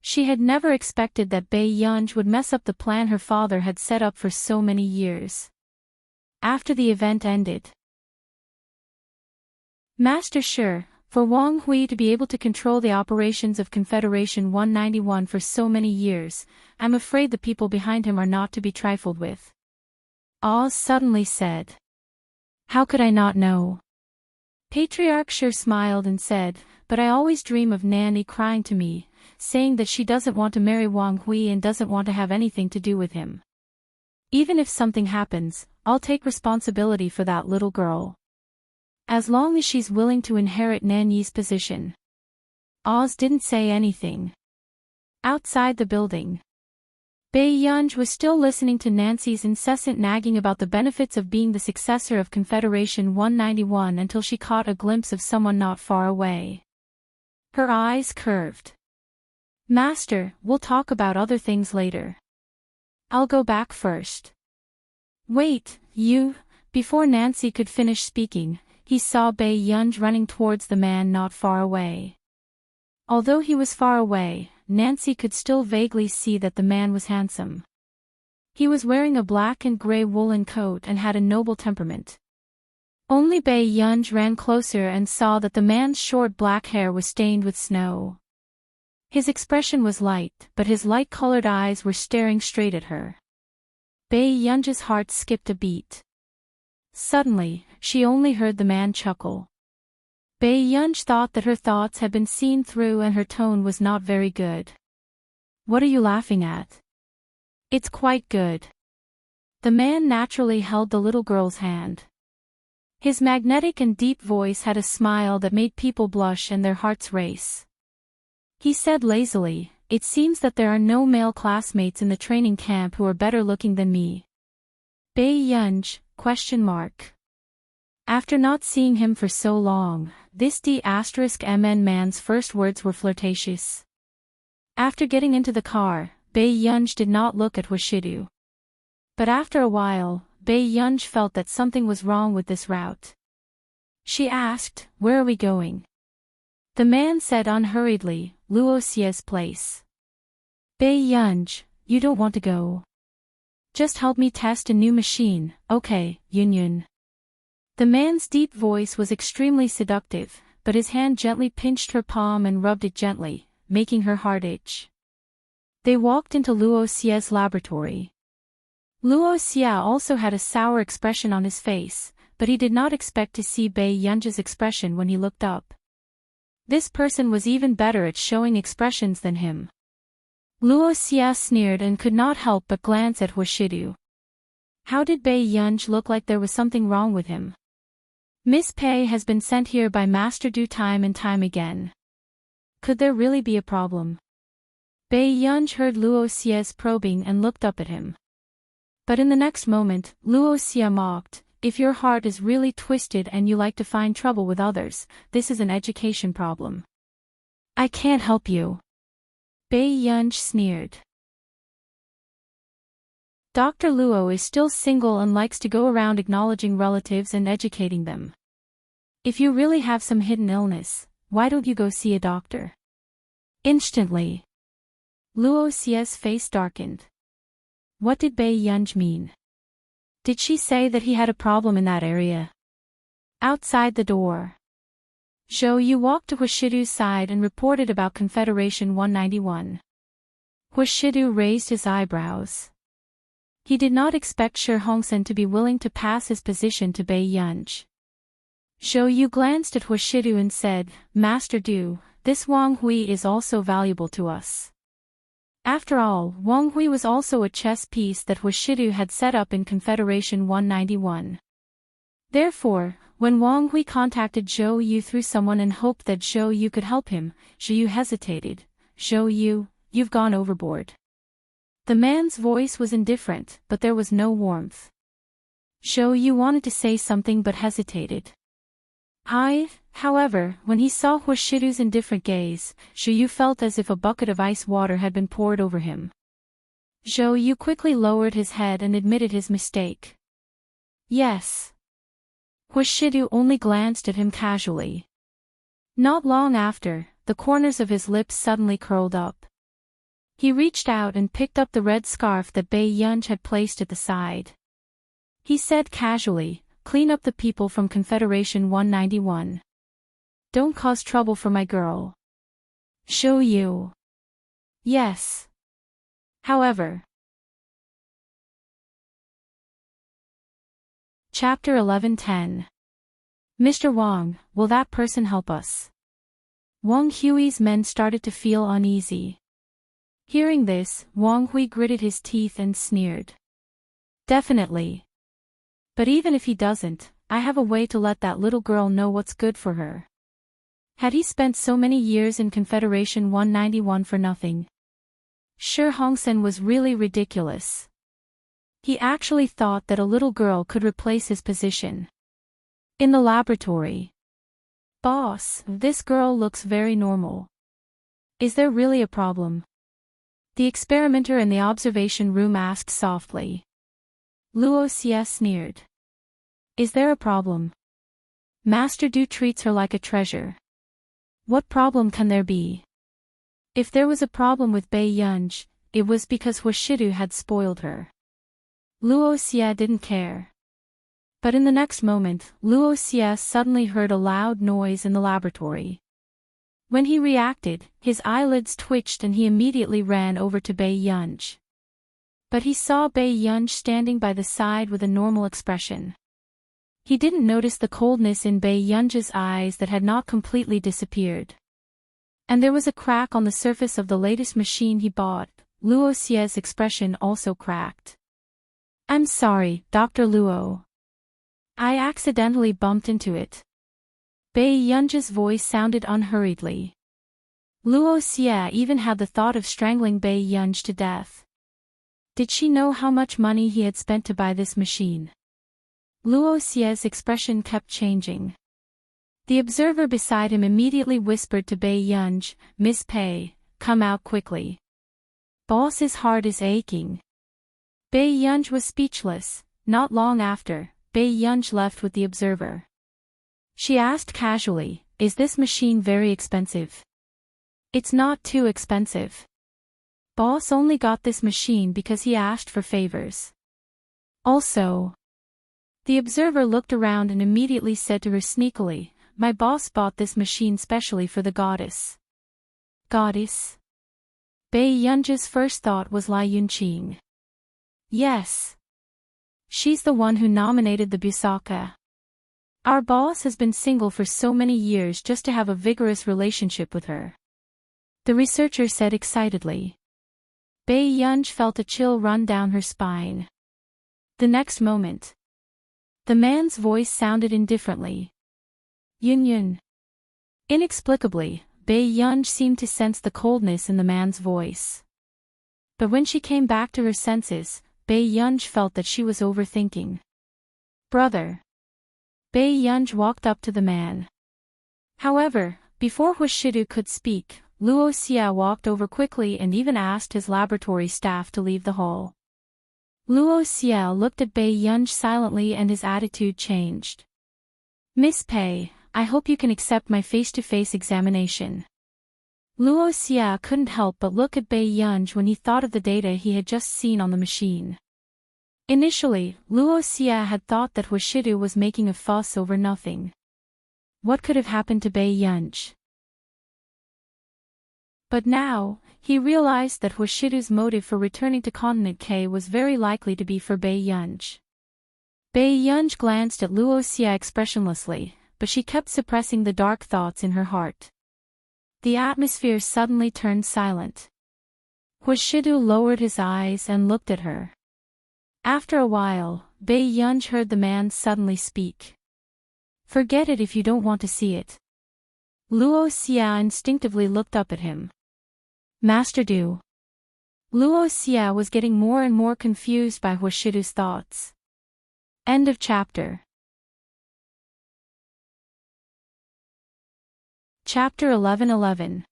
She had never expected that Bai Yunj would mess up the plan her father had set up for so many years. After the event ended, Master Shi, for Wang Hui to be able to control the operations of Confederation 191 for so many years, I'm afraid the people behind him are not to be trifled with. Oz suddenly said. How could I not know? Patriarch Shi smiled and said, but I always dream of Nanny crying to me, saying that she doesn't want to marry Wang Hui and doesn't want to have anything to do with him. Even if something happens, I'll take responsibility for that little girl. As long as she's willing to inherit Nanyi's position. Oz didn't say anything. Outside the building, Bai Yunj was still listening to Nancy's incessant nagging about the benefits of being the successor of Confederation 191 until she caught a glimpse of someone not far away. Her eyes curved. Master, we'll talk about other things later. I'll go back first. Wait, you. Before Nancy could finish speaking, he saw Bai Yunj running towards the man not far away. Although he was far away, Nancy could still vaguely see that the man was handsome. He was wearing a black and gray woolen coat and had a noble temperament. Only Bai Yunj ran closer and saw that the man's short black hair was stained with snow. His expression was light, but his light-colored eyes were staring straight at her. Bai Yunj's heart skipped a beat. Suddenly, she only heard the man chuckle. Bai Yunj thought that her thoughts had been seen through and her tone was not very good. What are you laughing at? It's quite good. The man naturally held the little girl's hand. His magnetic and deep voice had a smile that made people blush and their hearts race. He said lazily, it seems that there are no male classmates in the training camp who are better looking than me. Bai Yunj, ? After not seeing him for so long, this D*MN man's first words were flirtatious. After getting into the car, Bai Yunj did not look at Washidu. But after a while, Bai Yunj felt that something was wrong with this route. She asked, where are we going? The man said unhurriedly, Luocia's place. Bai Yunj, you don't want to go. Just help me test a new machine, okay, Yunyun. The man's deep voice was extremely seductive, but his hand gently pinched her palm and rubbed it gently, making her heart itch. They walked into Luocia's laboratory. Luocia also had a sour expression on his face, but he did not expect to see Bai Yunj's expression when he looked up. This person was even better at showing expressions than him. Luocia sneered and could not help but glance at Washidu. How did Bai Yunj look like there was something wrong with him? Miss Pei has been sent here by Master Du time and time again. Could there really be a problem? Bai Yunj heard Luocia's probing and looked up at him. But in the next moment, Luocia mocked, if your heart is really twisted and you like to find trouble with others, this is an education problem. I can't help you. Bai Yunj sneered. Dr. Luo is still single and likes to go around acknowledging relatives and educating them. If you really have some hidden illness, why don't you go see a doctor? Instantly, Luocia's face darkened. What did Bai Yunj mean? Did she say that he had a problem in that area? Outside the door, Zhou Yu walked to Washidu's side and reported about Confederation 191. Washidu raised his eyebrows. He did not expect Shi Hongsen to be willing to pass his position to Bai Yunj. Zhou Yu glanced at Washidu and said, Master Du, this Wang Hui is also valuable to us. After all, Wang Hui was also a chess piece that Washidu had set up in Confederation 191. Therefore, when Wang Hui contacted Zhou Yu through someone and hoped that Zhou Yu could help him, Zhou Yu hesitated. Zhou Yu, you've gone overboard. The man's voice was indifferent, but there was no warmth. Zhou Yu wanted to say something but hesitated. However, when he saw Huashidu's indifferent gaze, Zhou Yu felt as if a bucket of ice water had been poured over him. Zhou Yu quickly lowered his head and admitted his mistake. Yes. Huashidu only glanced at him casually. Not long after, the corners of his lips suddenly curled up. He reached out and picked up the red scarf that Bai Yunj had placed at the side. He said casually, "Clean up the people from Confederation 191. Don't cause trouble for my girl." Zhou Yu. Yes. However. Chapter 11:10. Mr. Wang, will that person help us? Wang Hui's men started to feel uneasy. Hearing this, Wang Hui gritted his teeth and sneered. Definitely. But even if he doesn't, I have a way to let that little girl know what's good for her. Had he spent so many years in Confederation 191 for nothing? Shi Hongsen was really ridiculous. He actually thought that a little girl could replace his position. In the laboratory. Boss, this girl looks very normal. Is there really a problem? The experimenter in the observation room asked softly. Luo Xie sneered. Is there a problem? Master Du treats her like a treasure. What problem can there be? If there was a problem with Bai Yunj, it was because Huashidu had spoiled her. Luo Xie didn't care. But in the next moment, Luo Xie suddenly heard a loud noise in the laboratory. When he reacted, his eyelids twitched and he immediately ran over to Bai Yunj. But he saw Bai Yunj standing by the side with a normal expression. He didn't notice the coldness in Bai Yunj's eyes that had not completely disappeared. And there was a crack on the surface of the latest machine he bought. Luo Xie's expression also cracked. I'm sorry, Dr. Luo. I accidentally bumped into it. Bai Yunj's voice sounded unhurriedly. Luo Xie even had the thought of strangling Bai Yunj to death. Did she know how much money he had spent to buy this machine? Luo Xie's expression kept changing. The observer beside him immediately whispered to Bai Yunj, Miss Pei, come out quickly. Boss's heart is aching. Bai Yunj was speechless. Not long after, Bai Yunj left with the observer. She asked casually, is this machine very expensive? It's not too expensive. Boss only got this machine because he asked for favors. Also. The observer looked around and immediately said to her sneakily, my boss bought this machine specially for the goddess. Goddess? Bai Yunj's first thought was Lai Yunqing. Yes. She's the one who nominated the Busaka. Our boss has been single for so many years just to have a vigorous relationship with her. The researcher said excitedly. Bai Yunj felt a chill run down her spine. The next moment. The man's voice sounded indifferently. Yun. Inexplicably, Bai Yunj seemed to sense the coldness in the man's voice. But when she came back to her senses, Bai Yunj felt that she was overthinking. Brother. Bai Yunj walked up to the man. However, before Huashidu could speak, Luo Xie walked over quickly and even asked his laboratory staff to leave the hall. Luo Xie looked at Bai Yunj silently and his attitude changed. Miss Pei, I hope you can accept my face-to-face examination. Luo Xie couldn't help but look at Bai Yunj when he thought of the data he had just seen on the machine. Initially, Luo Xie had thought that Huashidu was making a fuss over nothing. What could have happened to Bai Yunj? But now, he realized that Huashidu's motive for returning to Continent K was very likely to be for Bai Yunj. Bai Yunj glanced at Luo Xie expressionlessly, but she kept suppressing the dark thoughts in her heart. The atmosphere suddenly turned silent. Huashidu lowered his eyes and looked at her. After a while, Bai Yunj heard the man suddenly speak. Forget it if you don't want to see it. Luo Xie instinctively looked up at him. Master Du. Luo Xia was getting more and more confused by Huashidu's thoughts. End of chapter. Chapter 11:11.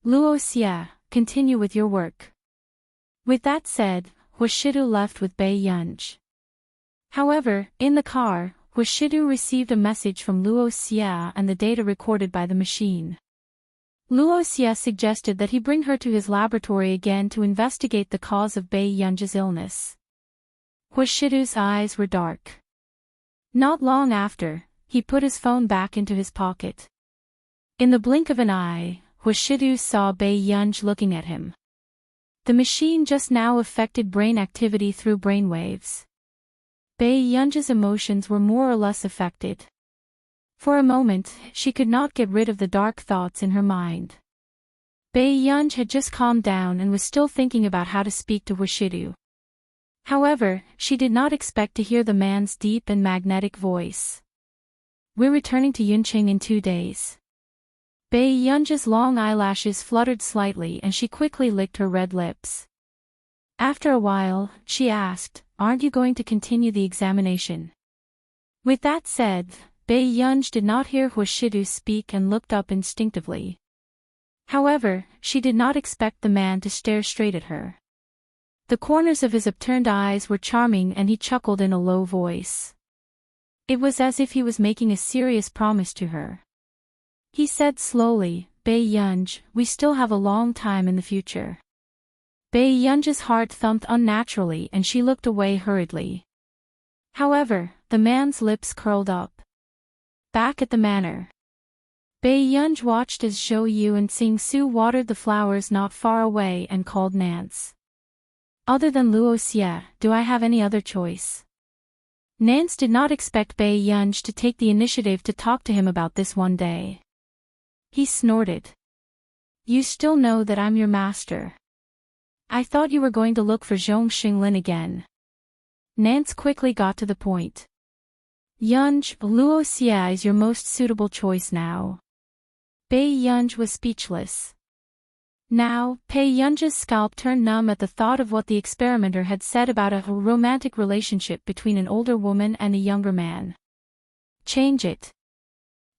Luo Xia, continue with your work. With that said, Huashidu left with Bei Yunj. However, in the car, Huashidu received a message from Luo Xia and the data recorded by the machine. Luo Xia suggested that he bring her to his laboratory again to investigate the cause of Bei Yunj's illness. Huashidu's eyes were dark. Not long after, he put his phone back into his pocket. In the blink of an eye, Huashidu saw Bei Yunj looking at him. The machine just now affected brain activity through brainwaves. Bei Yunj's emotions were more or less affected. For a moment, she could not get rid of the dark thoughts in her mind. Bei Yunj had just calmed down and was still thinking about how to speak to Huashidu. However, she did not expect to hear the man's deep and magnetic voice. We're returning to Yunqing in 2 days. Bei Yunj's long eyelashes fluttered slightly and she quickly licked her red lips. After a while, she asked, aren't you going to continue the examination? With that said, Bei Yunj did not hear Huashidu speak and looked up instinctively. However, she did not expect the man to stare straight at her. The corners of his upturned eyes were charming and he chuckled in a low voice. It was as if he was making a serious promise to her. He said slowly, Bei Yunj, we still have a long time in the future. Bei Yunj's heart thumped unnaturally and she looked away hurriedly. However, the man's lips curled up. Back at the manor. Bei Yunj watched as Zhou Yu and Xing Su watered the flowers not far away and called Nance. Other than Luo Xia, do I have any other choice? Nance did not expect Bei Yunj to take the initiative to talk to him about this one day. He snorted. You still know that I'm your master. I thought you were going to look for Zhong Xinglin again. Nance quickly got to the point. Yunj, Luo Xia is your most suitable choice now. Bei Yunj was speechless. Now, Bei Yunj's scalp turned numb at the thought of what the experimenter had said about a romantic relationship between an older woman and a younger man. Change it.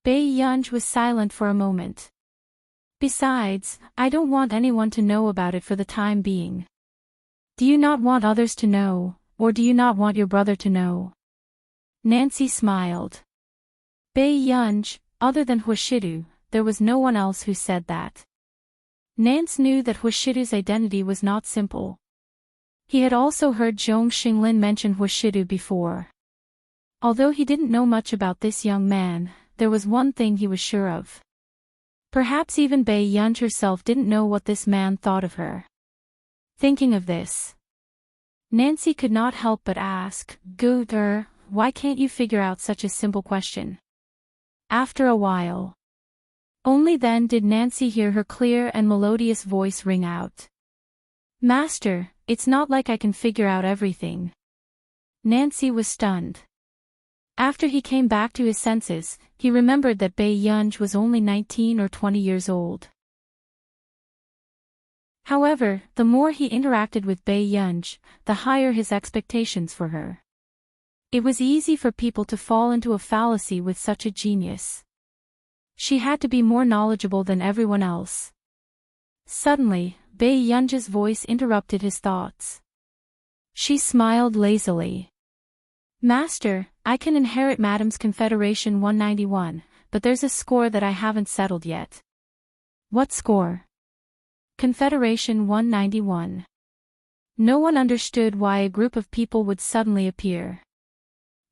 Bei Yunj was silent for a moment. Besides, I don't want anyone to know about it for the time being. Do you not want others to know, or do you not want your brother to know? Nancy smiled. Bei Yunj, other than Huashidu, there was no one else who said that. Nance knew that Huashidu's identity was not simple. He had also heard Zhong Xinglin mention Huashidu before. Although he didn't know much about this young man, there was one thing he was sure of. Perhaps even Bei Yunj herself didn't know what this man thought of her. Thinking of this, Nancy could not help but ask, Gu-er, why can't you figure out such a simple question? After a while. Only then did Nancy hear her clear and melodious voice ring out. Master, it's not like I can figure out everything. Nancy was stunned. After he came back to his senses, he remembered that Bei Yunj was only 19 or 20 years old. However, the more he interacted with Bei Yunj, the higher his expectations for her. It was easy for people to fall into a fallacy with such a genius. She had to be more knowledgeable than everyone else. Suddenly, Bei Yunj's voice interrupted his thoughts. She smiled lazily. Master, I can inherit Madam's Confederation 191, but there's a score that I haven't settled yet. What score? Confederation 191. No one understood why a group of people would suddenly appear.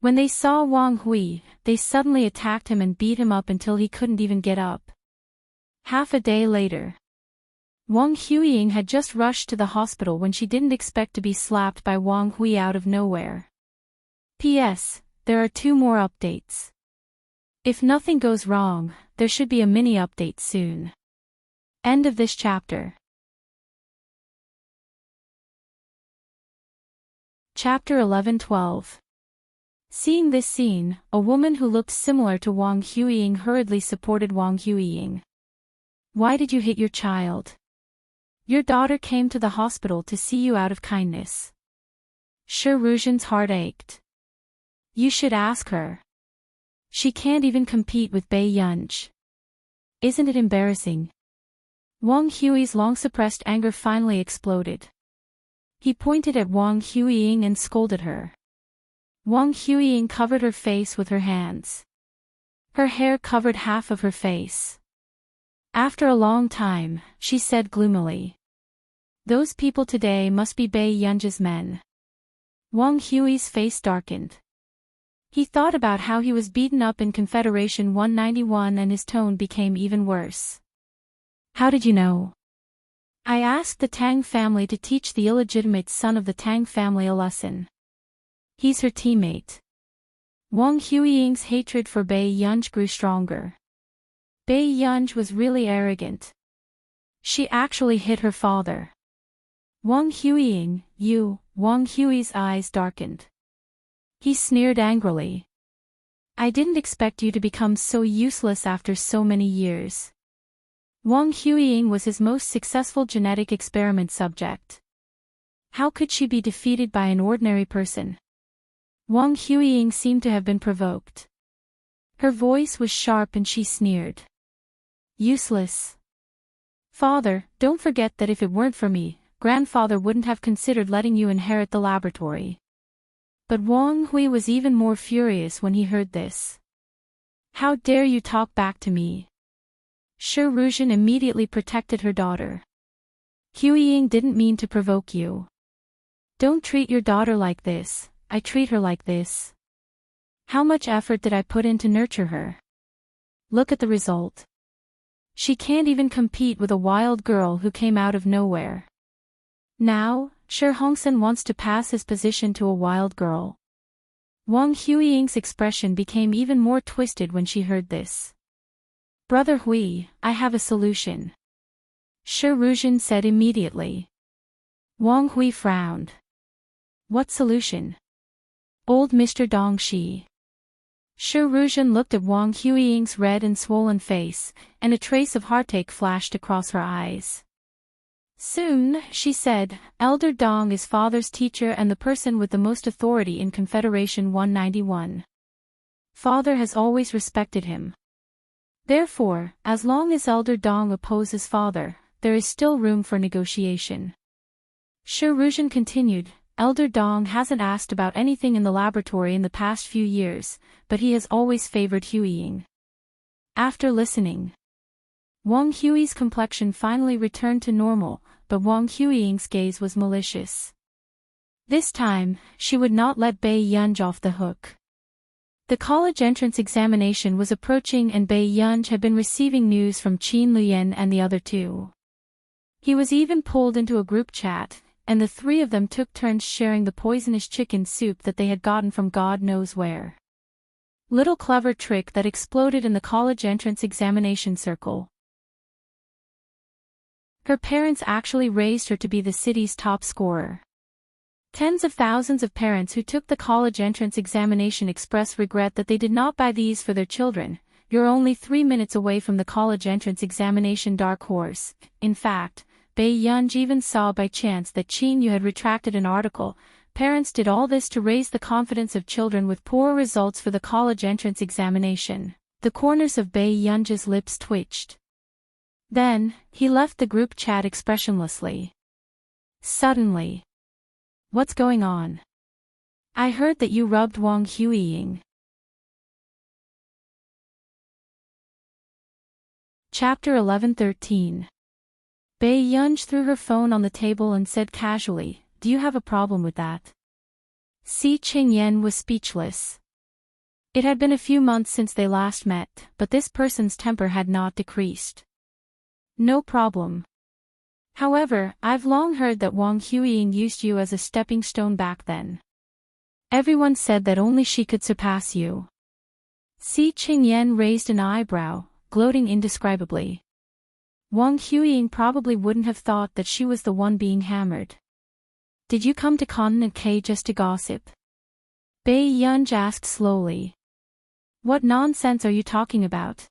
When they saw Wang Hui, they suddenly attacked him and beat him up until he couldn't even get up. Half a day later. Wang Huiying had just rushed to the hospital when she didn't expect to be slapped by Wang Hui out of nowhere. P.S. There are 2 more updates. If nothing goes wrong, there should be a mini update soon. End of this chapter. Chapter 11:12. Seeing this scene, a woman who looked similar to Wang Huiying hurriedly supported Wang Huiying. Why did you hit your child? Your daughter came to the hospital to see you out of kindness. Cherished heart ached. You should ask her. She can't even compete with Bei Yunj. Isn't it embarrassing? Wang Hui's long-suppressed anger finally exploded. He pointed at Wang Huiying and scolded her. Wang Huiying covered her face with her hands. Her hair covered half of her face. After a long time, she said gloomily. Those people today must be Bei Yunj's men. Wang Hui's face darkened. He thought about how he was beaten up in Confederation 191 and his tone became even worse. How did you know? I asked the Tang family to teach the illegitimate son of the Tang family a lesson. He's her teammate. Wang Huiying's hatred for Bei Yunj grew stronger. Bei Yunj was really arrogant. She actually hit her father. Wang Huiying, you, Wang Hui's eyes darkened. He sneered angrily. I didn't expect you to become so useless after so many years. Wang Huiying was his most successful genetic experiment subject. How could she be defeated by an ordinary person? Wang Huiying seemed to have been provoked. Her voice was sharp and she sneered. Useless. Father, don't forget that if it weren't for me, grandfather wouldn't have considered letting you inherit the laboratory. But Wang Hui was even more furious when he heard this. How dare you talk back to me? Cherished immediately protected her daughter. Huiying didn't mean to provoke you. Don't treat your daughter like this, I treat her like this. How much effort did I put in to nurture her? Look at the result. She can't even compete with a wild girl who came out of nowhere. Now, Shi Hongsen wants to pass his position to a wild girl. Wang Huiying's expression became even more twisted when she heard this. Brother Hui, I have a solution. Cherished said immediately. Wang Hui frowned. What solution? Old Mr. Dong Shi. Cherished looked at Wang Huiying's red and swollen face, and a trace of heartache flashed across her eyes. Soon, she said, Elder Dong is father's teacher and the person with the most authority in Confederation 191. Father has always respected him. Therefore, as long as Elder Dong opposes father, there is still room for negotiation. Cherished continued, Elder Dong hasn't asked about anything in the laboratory in the past few years, but he has always favored Huiying. After listening, Wang Hui's complexion finally returned to normal, but Wang Huiying's gaze was malicious. This time, she would not let Bei Yunj off the hook. The college entrance examination was approaching and Bei Yunj had been receiving news from Qin Luyan and the other two. He was even pulled into a group chat, and the three of them took turns sharing the poisonous chicken soup that they had gotten from God knows where. Little clever trick that exploded in the college entrance examination circle. Her parents actually raised her to be the city's top scorer. Tens of thousands of parents who took the college entrance examination express regret that they did not buy these for their children. You're only 3 minutes away from the college entrance examination dark horse. In fact, Bei Yunj even saw by chance that Qin Yu had retracted an article. Parents did all this to raise the confidence of children with poor results for the college entrance examination. The corners of Bei Yunj's lips twitched. Then, he left the group chat expressionlessly. Suddenly. What's going on? I heard that you rubbed Wang Huiying. Chapter 11-13. Bei Yunj threw her phone on the table and said casually, Do you have a problem with that? Si Qingyan was speechless. It had been a few months since they last met, but this person's temper had not decreased. No problem. However, I've long heard that Wang Huiying used you as a stepping stone back then. Everyone said that only she could surpass you. Si Qingyan raised an eyebrow, gloating indescribably. Wang Huiying probably wouldn't have thought that she was the one being hammered. Did you come to Continent K just to gossip? Bei Yunj asked slowly. What nonsense are you talking about?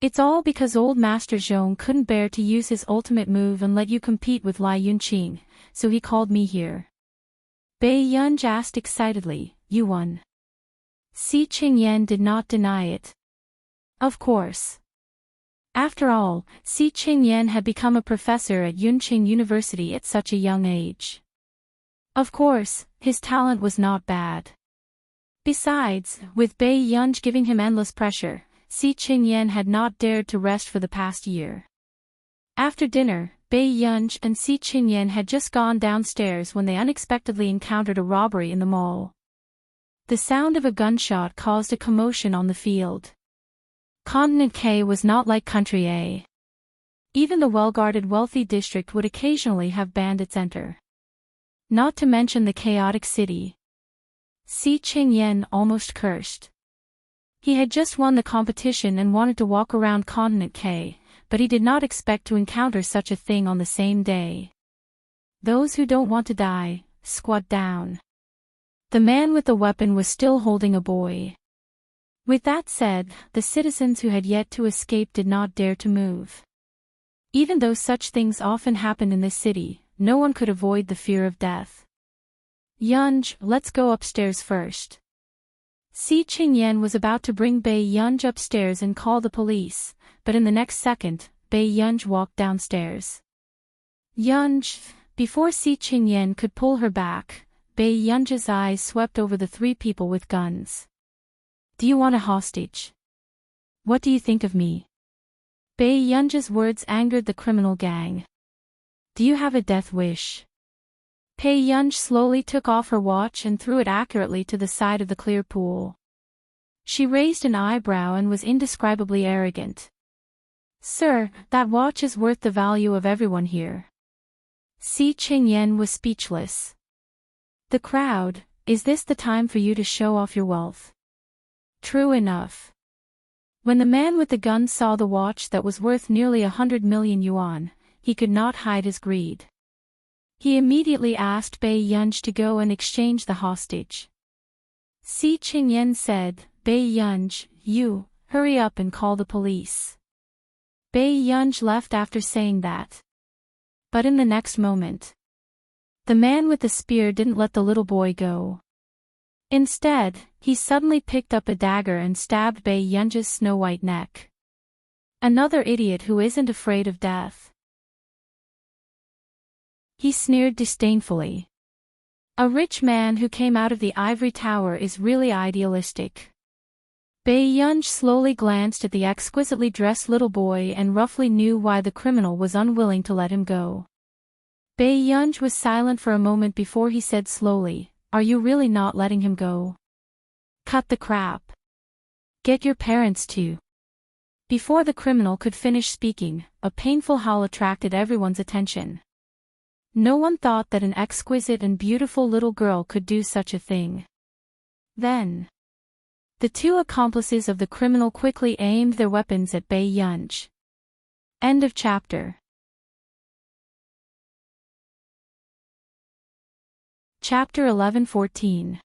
It's all because old Master Zhong couldn't bear to use his ultimate move and let you compete with Lai Yunqing, so he called me here. Bei Yunj asked excitedly, you won. Si Qingyan did not deny it. Of course. After all, Si Qingyan had become a professor at Yunqing University at such a young age. Of course, his talent was not bad. Besides, with Bei Yunj giving him endless pressure, Si Qingyan had not dared to rest for the past year. After dinner, Bei Yunj and Si Qingyan had just gone downstairs when they unexpectedly encountered a robbery in the mall. The sound of a gunshot caused a commotion on the field. Continent K was not like Country A. Even the well-guarded wealthy district would occasionally have bandits enter. Not to mention the chaotic city. Si Qingyan almost cursed. He had just won the competition and wanted to walk around Continent K, but he did not expect to encounter such a thing on the same day. Those who don't want to die, squat down. The man with the weapon was still holding a boy. With that said, the citizens who had yet to escape did not dare to move. Even though such things often happened in this city, no one could avoid the fear of death. Yunj, let's go upstairs first. Si Qingyan was about to bring Bei Yunj upstairs and call the police, but in the next second, Bei Yunj walked downstairs. Yunj, before Si Qingyan could pull her back, Bei Yunj's eyes swept over the three people with guns. Do you want a hostage? What do you think of me? Bei Yunj's words angered the criminal gang. Do you have a death wish? Bei Yunj slowly took off her watch and threw it accurately to the side of the clear pool. She raised an eyebrow and was indescribably arrogant. Sir, that watch is worth the value of everyone here. Si Qingyan was speechless. The crowd, is this the time for you to show off your wealth? True enough. When the man with the gun saw the watch that was worth nearly 100 million yuan, he could not hide his greed. He immediately asked Bei Yunj to go and exchange the hostage. Si Qingyan said, Bei Yunj, you, hurry up and call the police. Bei Yunj left after saying that. But in the next moment, the man with the spear didn't let the little boy go. Instead, he suddenly picked up a dagger and stabbed Bei Yunj's snow-white neck. Another idiot who isn't afraid of death. He sneered disdainfully. A rich man who came out of the ivory tower is really idealistic. Bei Yunj slowly glanced at the exquisitely dressed little boy and roughly knew why the criminal was unwilling to let him go. Bei Yunj was silent for a moment before he said slowly, Are you really not letting him go? Cut the crap. Get your parents too. Before the criminal could finish speaking, a painful howl attracted everyone's attention. No one thought that an exquisite and beautiful little girl could do such a thing. Then, the two accomplices of the criminal quickly aimed their weapons at Bei Yunj. End of chapter. Chapter 11-14.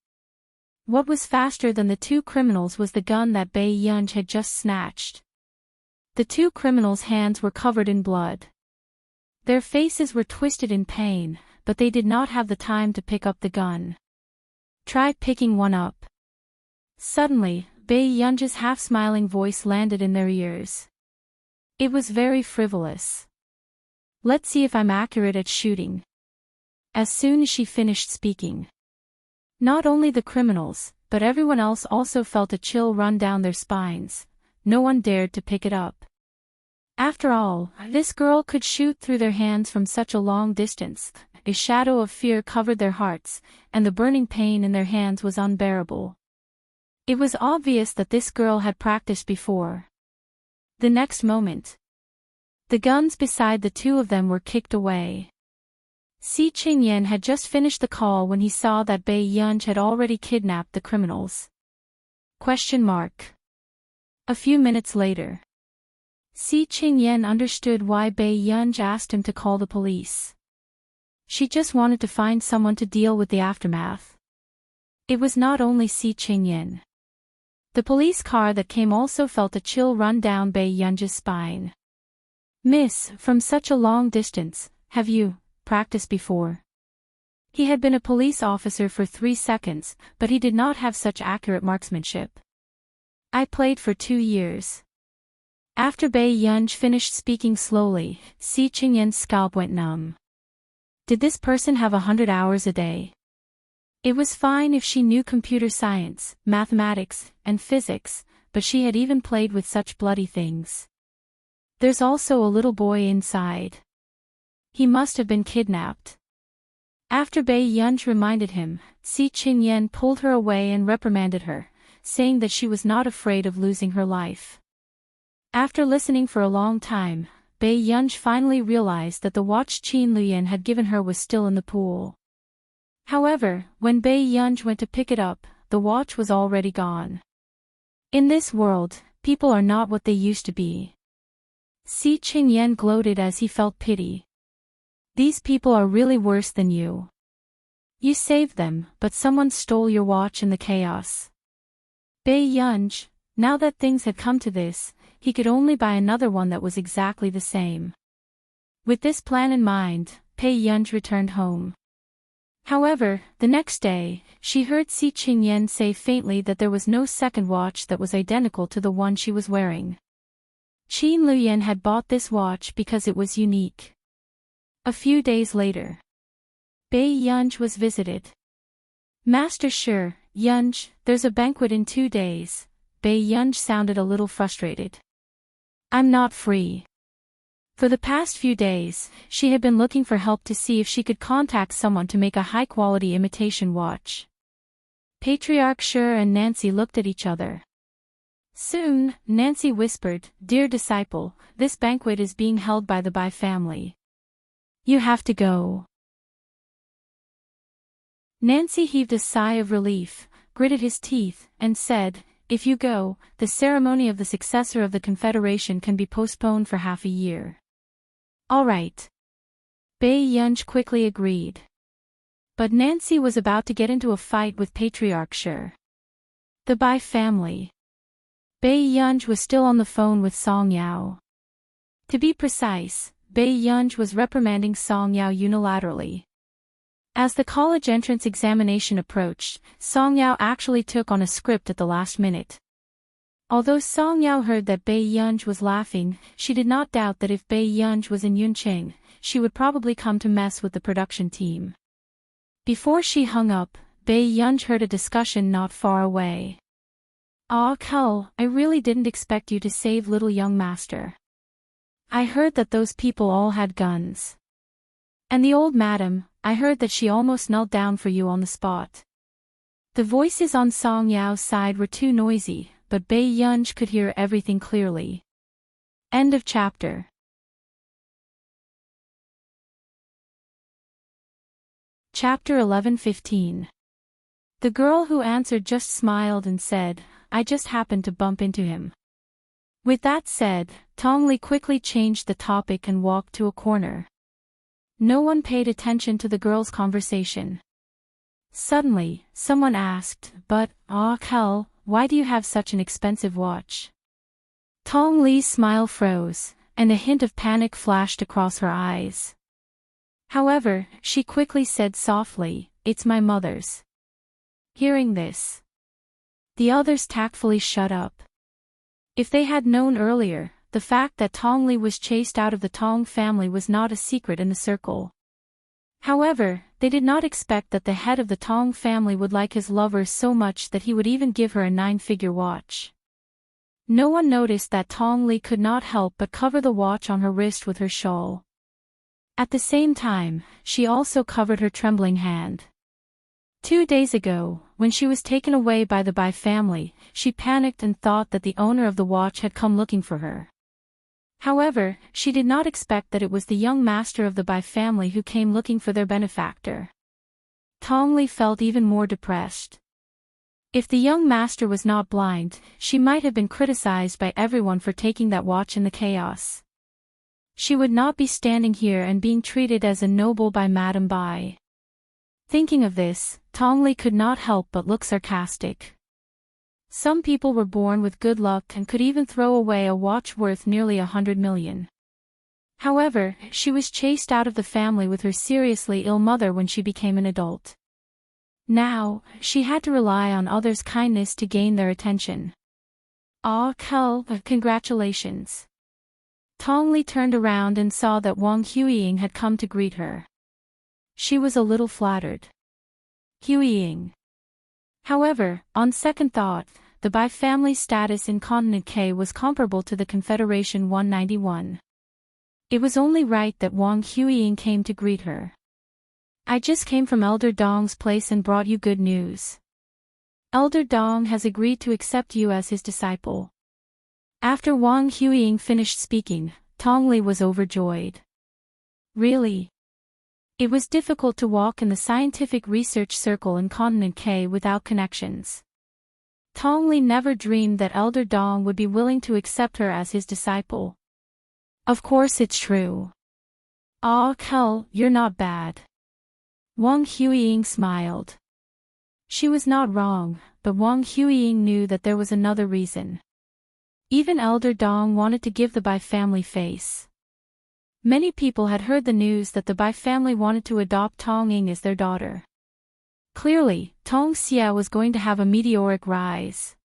What was faster than the two criminals was the gun that Bei Yunj had just snatched. The two criminals' hands were covered in blood. Their faces were twisted in pain, but they did not have the time to pick up the gun. Try picking one up. Suddenly, Bei Yunj's half-smiling voice landed in their ears. It was very frivolous. Let's see if I'm accurate at shooting. As soon as she finished speaking, not only the criminals, but everyone else also felt a chill run down their spines. No one dared to pick it up. After all, this girl could shoot through their hands from such a long distance. A shadow of fear covered their hearts, and the burning pain in their hands was unbearable. It was obvious that this girl had practiced before. The next moment, the guns beside the two of them were kicked away. Si Qingyan had just finished the call when he saw that Bei Yunj had already kidnapped the criminals. A few minutes later, Si Qingyan understood why Bei Yunj asked him to call the police. She just wanted to find someone to deal with the aftermath. It was not only Si Qingyan. The police car that came also felt a chill run down Bai Yunji's spine. "Miss, from such a long distance, have you practiced before?" He had been a police officer for 3 seconds, but he did not have such accurate marksmanship. "I played for 2 years. After Bai Yunj finished speaking slowly, Si Qingyan's scalp went numb. Did this person have 100 hours a day? It was fine if she knew computer science, mathematics, and physics, but she had even played with such bloody things. There's also a little boy inside. He must have been kidnapped. After Bai Yunj reminded him, Si Qingyan pulled her away and reprimanded her, saying that she was not afraid of losing her life. After listening for a long time, Bai Yunj finally realized that the watch Qin Luyan had given her was still in the pool. However, when Bai Yunj went to pick it up, the watch was already gone. In this world, people are not what they used to be. Si Qingyan gloated as he felt pity. These people are really worse than you. You saved them, but someone stole your watch in the chaos. Bai Yunj, now that things had come to this, he could only buy another one that was exactly the same. With this plan in mind, Bai Yunj returned home. However, the next day, she heard Si Qingyan say faintly that there was no second watch that was identical to the one she was wearing. Qin Luyan had bought this watch because it was unique. A few days later, Bai Yunj was visited. "Master Shi, Yunj, there's a banquet in 2 days. Bai Yunj sounded a little frustrated. "I'm not free." For the past few days, she had been looking for help to see if she could contact someone to make a high-quality imitation watch. Patriarch Shi and Nancy looked at each other. Soon, Nancy whispered, "Dear disciple, this banquet is being held by the Bai family. You have to go." Nancy heaved a sigh of relief, gritted his teeth, and said, "If you go, the ceremony of the successor of the Confederation can be postponed for half a year." "All right." Bai Yunj quickly agreed. But Nancy was about to get into a fight with Patriarch Shi. The Bai family. Bai Yunj was still on the phone with Song Yao. To be precise, Bai Yunj was reprimanding Song Yao unilaterally. As the college entrance examination approached, Song Yao actually took on a script at the last minute. Although Song Yao heard that Bai Yunj was laughing, she did not doubt that if Bai Yunj was in Yuncheng, she would probably come to mess with the production team. Before she hung up, Bai Yunj heard a discussion not far away. "Ah, Cull, I really didn't expect you to save little young master. I heard that those people all had guns. And the old madam, I heard that she almost knelt down for you on the spot." The voices on Song Yao's side were too noisy, but Bai Yunj could hear everything clearly. End of chapter. Chapter 11:15. The girl who answered just smiled and said, "I just happened to bump into him." With that said, Tongli quickly changed the topic and walked to a corner. No one paid attention to the girl's conversation. Suddenly, someone asked, "But, Kel, why do you have such an expensive watch?" Tong Li's smile froze, and a hint of panic flashed across her eyes. However, she quickly said softly, "It's my mother's." Hearing this, the others tactfully shut up. If they had known earlier, the fact that Tong Li was chased out of the Tong family was not a secret in the circle. However, they did not expect that the head of the Tong family would like his lover so much that he would even give her a 9-figure watch. No one noticed that Tong Li could not help but cover the watch on her wrist with her shawl. At the same time, she also covered her trembling hand. 2 days ago, when she was taken away by the Bai family, she panicked and thought that the owner of the watch had come looking for her. However, she did not expect that it was the young master of the Bai family who came looking for their benefactor. Tong Li felt even more depressed. If the young master was not blind, she might have been criticized by everyone for taking that watch in the chaos. She would not be standing here and being treated as a noble by Madame Bai. Thinking of this, Tong Li could not help but look sarcastic. Some people were born with good luck and could even throw away a watch worth nearly 100 million. However, she was chased out of the family with her seriously ill mother when she became an adult. Now, she had to rely on others' kindness to gain their attention. "Ah, Kel, congratulations." Tongli turned around and saw that Wang Huiying had come to greet her. She was a little flattered. Huiying. However, on second thought, the Bai family's status in Continent K was comparable to the Confederation 191. It was only right that Wang Huiying came to greet her. "I just came from Elder Dong's place and brought you good news. Elder Dong has agreed to accept you as his disciple." After Wang Huiying finished speaking, Tongli was overjoyed. Really? It was difficult to walk in the scientific research circle in Continent K without connections. Tongli never dreamed that Elder Dong would be willing to accept her as his disciple. "Of course it's true." "Ah, Kel, you're not bad." Wang Huiying smiled. She was not wrong, but Wang Huiying knew that there was another reason. Even Elder Dong wanted to give the Bai family face. Many people had heard the news that the Bai family wanted to adopt Tong Ying as their daughter. Clearly, Tong Xia was going to have a meteoric rise.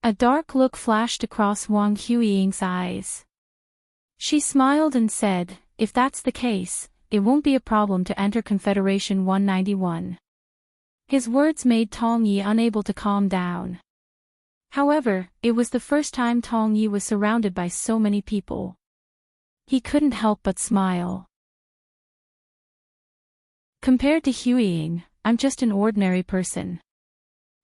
A dark look flashed across Wang Huiying's eyes. She smiled and said, "If that's the case, it won't be a problem to enter Confederation 191. His words made Tong Yi unable to calm down. However, it was the first time Tong Yi was surrounded by so many people. He couldn't help but smile. "Compared to Huiying, I'm just an ordinary person."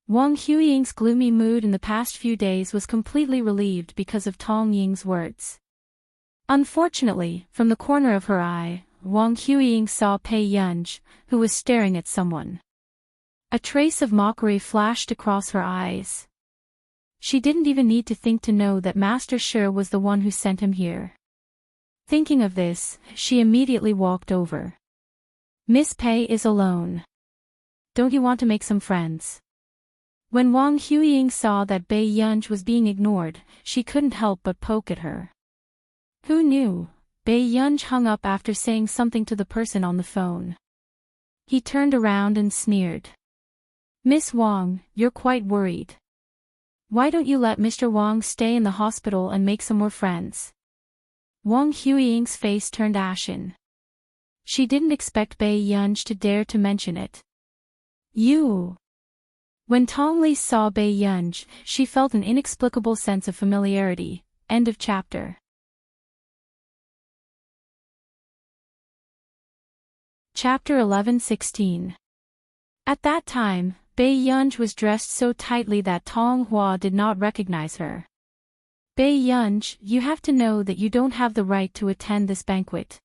Wang Huiying's gloomy mood in the past few days was completely relieved because of Tong Ying's words. Unfortunately, from the corner of her eye, Wang Huiying saw Pei Yunj, who was staring at someone. A trace of mockery flashed across her eyes. She didn't even need to think to know that Master Shi was the one who sent him here. Thinking of this, she immediately walked over. "Miss Pei is alone. Don't you want to make some friends?" When Wang Huiying saw that Pei Yunj was being ignored, she couldn't help but poke at her. Who knew? Pei Yunj hung up after saying something to the person on the phone. He turned around and sneered. "Miss Wang, you're quite worried. Why don't you let Mr. Wang stay in the hospital and make some more friends?" Wang Huiying's face turned ashen. She didn't expect Pei Yunj to dare to mention it. "You." When Tongli saw Pei Yunj, she felt an inexplicable sense of familiarity. End of chapter. Chapter 11-16. At that time, Pei Yunj was dressed so tightly that Tong Hua did not recognize her. "Pei Yunj, you have to know that you don't have the right to attend this banquet."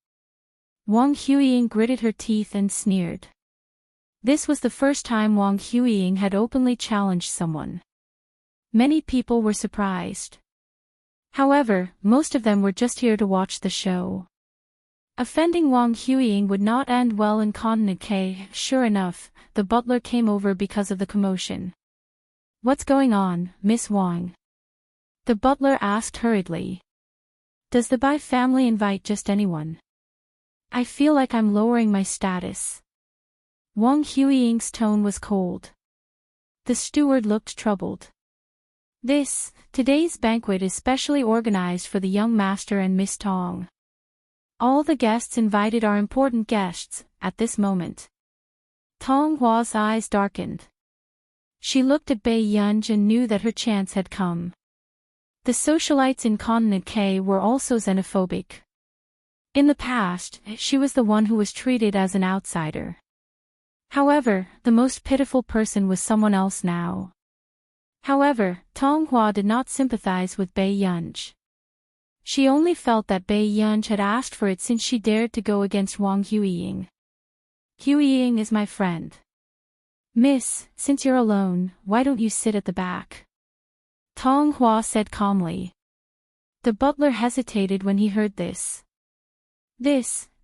Wang Huiying gritted her teeth and sneered. This was the first time Wang Huiying had openly challenged someone. Many people were surprised. However, most of them were just here to watch the show. Offending Wang Huiying would not end well in Continent K. Sure enough, the butler came over because of the commotion. "What's going on, Miss Wang?" The butler asked hurriedly. "Does the Bai family invite just anyone? I feel like I'm lowering my status." Wang Huiying's tone was cold. The steward looked troubled. Today's banquet is specially organized for the young master and Miss Tong. All the guests invited are important guests, at this moment. Tong Hua's eyes darkened. She looked at Pei Yunj and knew that her chance had come. The socialites in Continent K were also xenophobic. In the past, she was the one who was treated as an outsider. However, the most pitiful person was someone else now. However, Tong Hua did not sympathize with Pei Yunj. She only felt that Pei Yunj had asked for it since she dared to go against Wang Huiying. "Huiying is my friend. Miss, since you're alone, why don't you sit at the back?" Tong Hua said calmly. The butler hesitated when he heard this.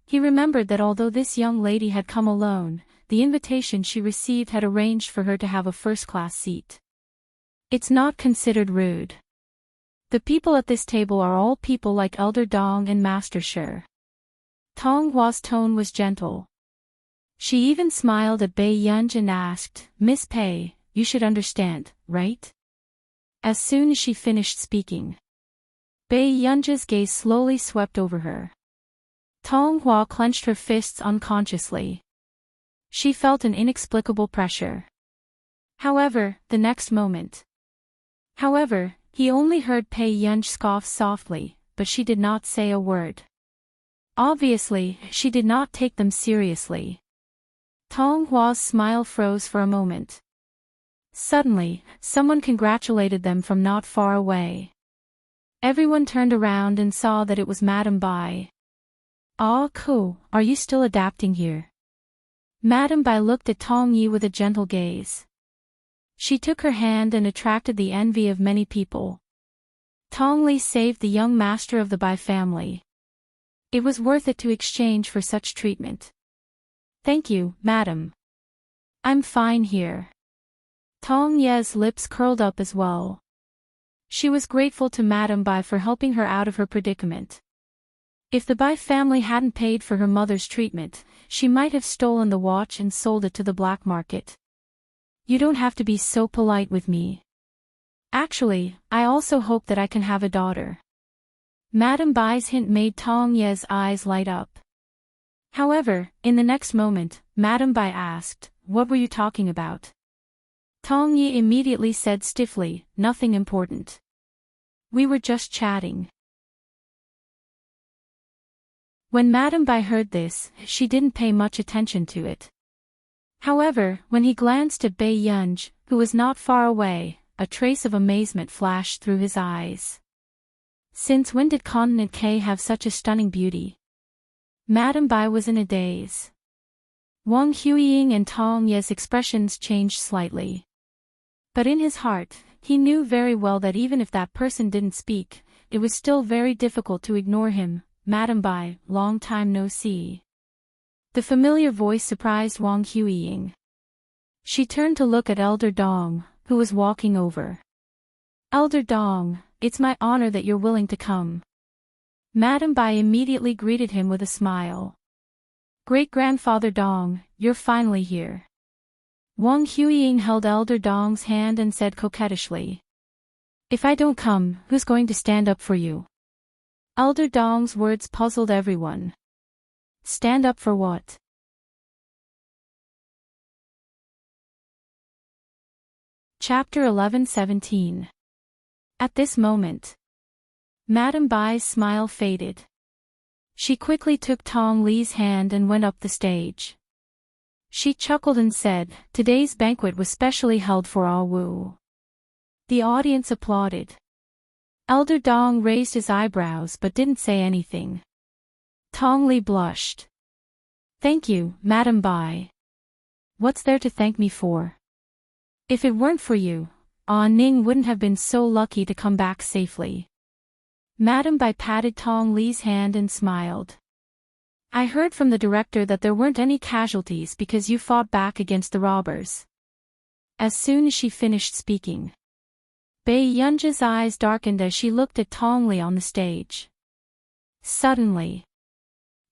He remembered that although this young lady had come alone, the invitation she received had arranged for her to have a first-class seat. It's not considered rude. The people at this table are all people like Elder Dong and Master Shi. Tong Hua's tone was gentle. She even smiled at Bai Yunj and asked, Miss Pei, you should understand, right? As soon as she finished speaking, Bai Yunj's gaze slowly swept over her. Tong Hua clenched her fists unconsciously. She felt an inexplicable pressure. However, the next moment. He only heard Bai Yunj scoff softly, but she did not say a word. Obviously, she did not take them seriously. Tong Hua's smile froze for a moment. Suddenly, someone congratulated them from not far away. Everyone turned around and saw that it was Madame Bai. Ah, Ko, are you still adapting here? Madame Bai looked at Tong Yi with a gentle gaze. She took her hand and attracted the envy of many people. Tong Li saved the young master of the Bai family. It was worth it to exchange for such treatment. Thank you, madam. I'm fine here. Tong Ye's lips curled up as well. She was grateful to Madame Bai for helping her out of her predicament. If the Bai family hadn't paid for her mother's treatment, she might have stolen the watch and sold it to the black market. You don't have to be so polite with me. Actually, I also hope that I can have a daughter. Madame Bai's hint made Tong Ye's eyes light up. However, in the next moment, Madame Bai asked, What were you talking about? Tong Yi immediately said stiffly, Nothing important. We were just chatting. When Madame Bai heard this, she didn't pay much attention to it. However, when he glanced at Bai Yunj, who was not far away, a trace of amazement flashed through his eyes. Since when did Continent K have such a stunning beauty? Madame Bai was in a daze. Wang Huiying and Tong Ye's expressions changed slightly. But in his heart, he knew very well that even if that person didn't speak, it was still very difficult to ignore him. Madame Bai, long time no see. The familiar voice surprised Wang Huiying. She turned to look at Elder Dong, who was walking over. Elder Dong, it's my honor that you're willing to come. Madame Bai immediately greeted him with a smile. Great-grandfather Dong, you're finally here. Wang Huiying held Elder Dong's hand and said coquettishly. If I don't come, who's going to stand up for you? Elder Dong's words puzzled everyone. Stand up for what? Chapter 11:17. At this moment, Madame Bai's smile faded. She quickly took Tong Li's hand and went up the stage. She chuckled and said, Today's banquet was specially held for Ah Wu. The audience applauded. Elder Dong raised his eyebrows but didn't say anything. Tong Li blushed. Thank you, Madame Bai. What's there to thank me for? If it weren't for you, Ah Ning wouldn't have been so lucky to come back safely. Madame Bai patted Tong Li's hand and smiled. I heard from the director that there weren't any casualties because you fought back against the robbers. As soon as she finished speaking, Bai Yunj's eyes darkened as she looked at Tong Li on the stage. Suddenly,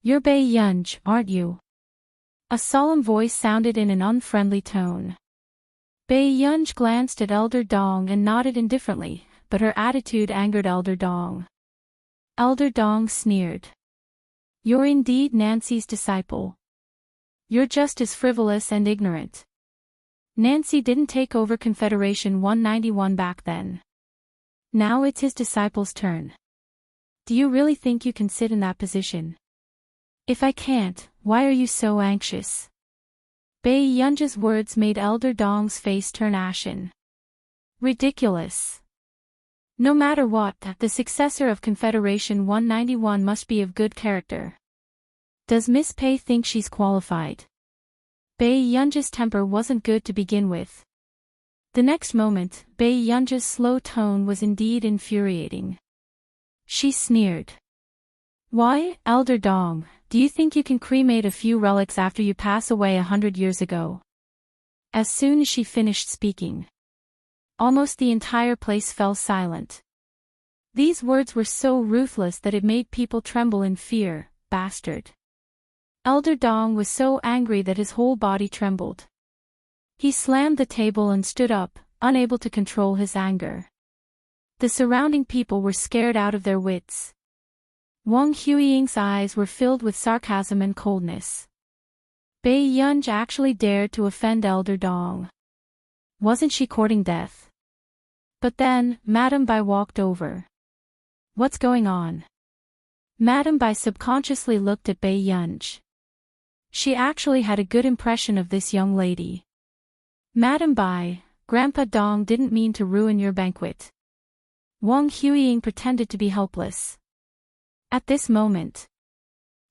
You're Bai Yunj, aren't you? A solemn voice sounded in an unfriendly tone. Bai Yunj glanced at Elder Dong and nodded indifferently, but her attitude angered Elder Dong. Elder Dong sneered. You're indeed Nancy's disciple. You're just as frivolous and ignorant. Nancy didn't take over Confederation 191 back then. Now it's his disciple's turn. Do you really think you can sit in that position? If I can't, why are you so anxious? Bai Yunj's words made Elder Dong's face turn ashen. Ridiculous. No matter what, the successor of Confederation 191 must be of good character. Does Miss Pei think she's qualified? Bai Yunj's temper wasn't good to begin with. The next moment, Bai Yunj's slow tone was indeed infuriating. She sneered. Why, Elder Dong, do you think you can cremate a few relics after you pass away 100 years ago? As soon as she finished speaking, Almost the entire place fell silent. These words were so ruthless that it made people tremble in fear. Bastard. Elder Dong was so angry that his whole body trembled. He slammed the table and stood up, unable to control his anger. The surrounding people were scared out of their wits. Wang Huiying's eyes were filled with sarcasm and coldness. Bai Yunj actually dared to offend Elder Dong. Wasn't she courting death? But then, Madame Bai walked over. What's going on? Madame Bai subconsciously looked at Bai Yunj. She actually had a good impression of this young lady. Madame Bai, Grandpa Dong didn't mean to ruin your banquet. Wang Huiying pretended to be helpless. At this moment,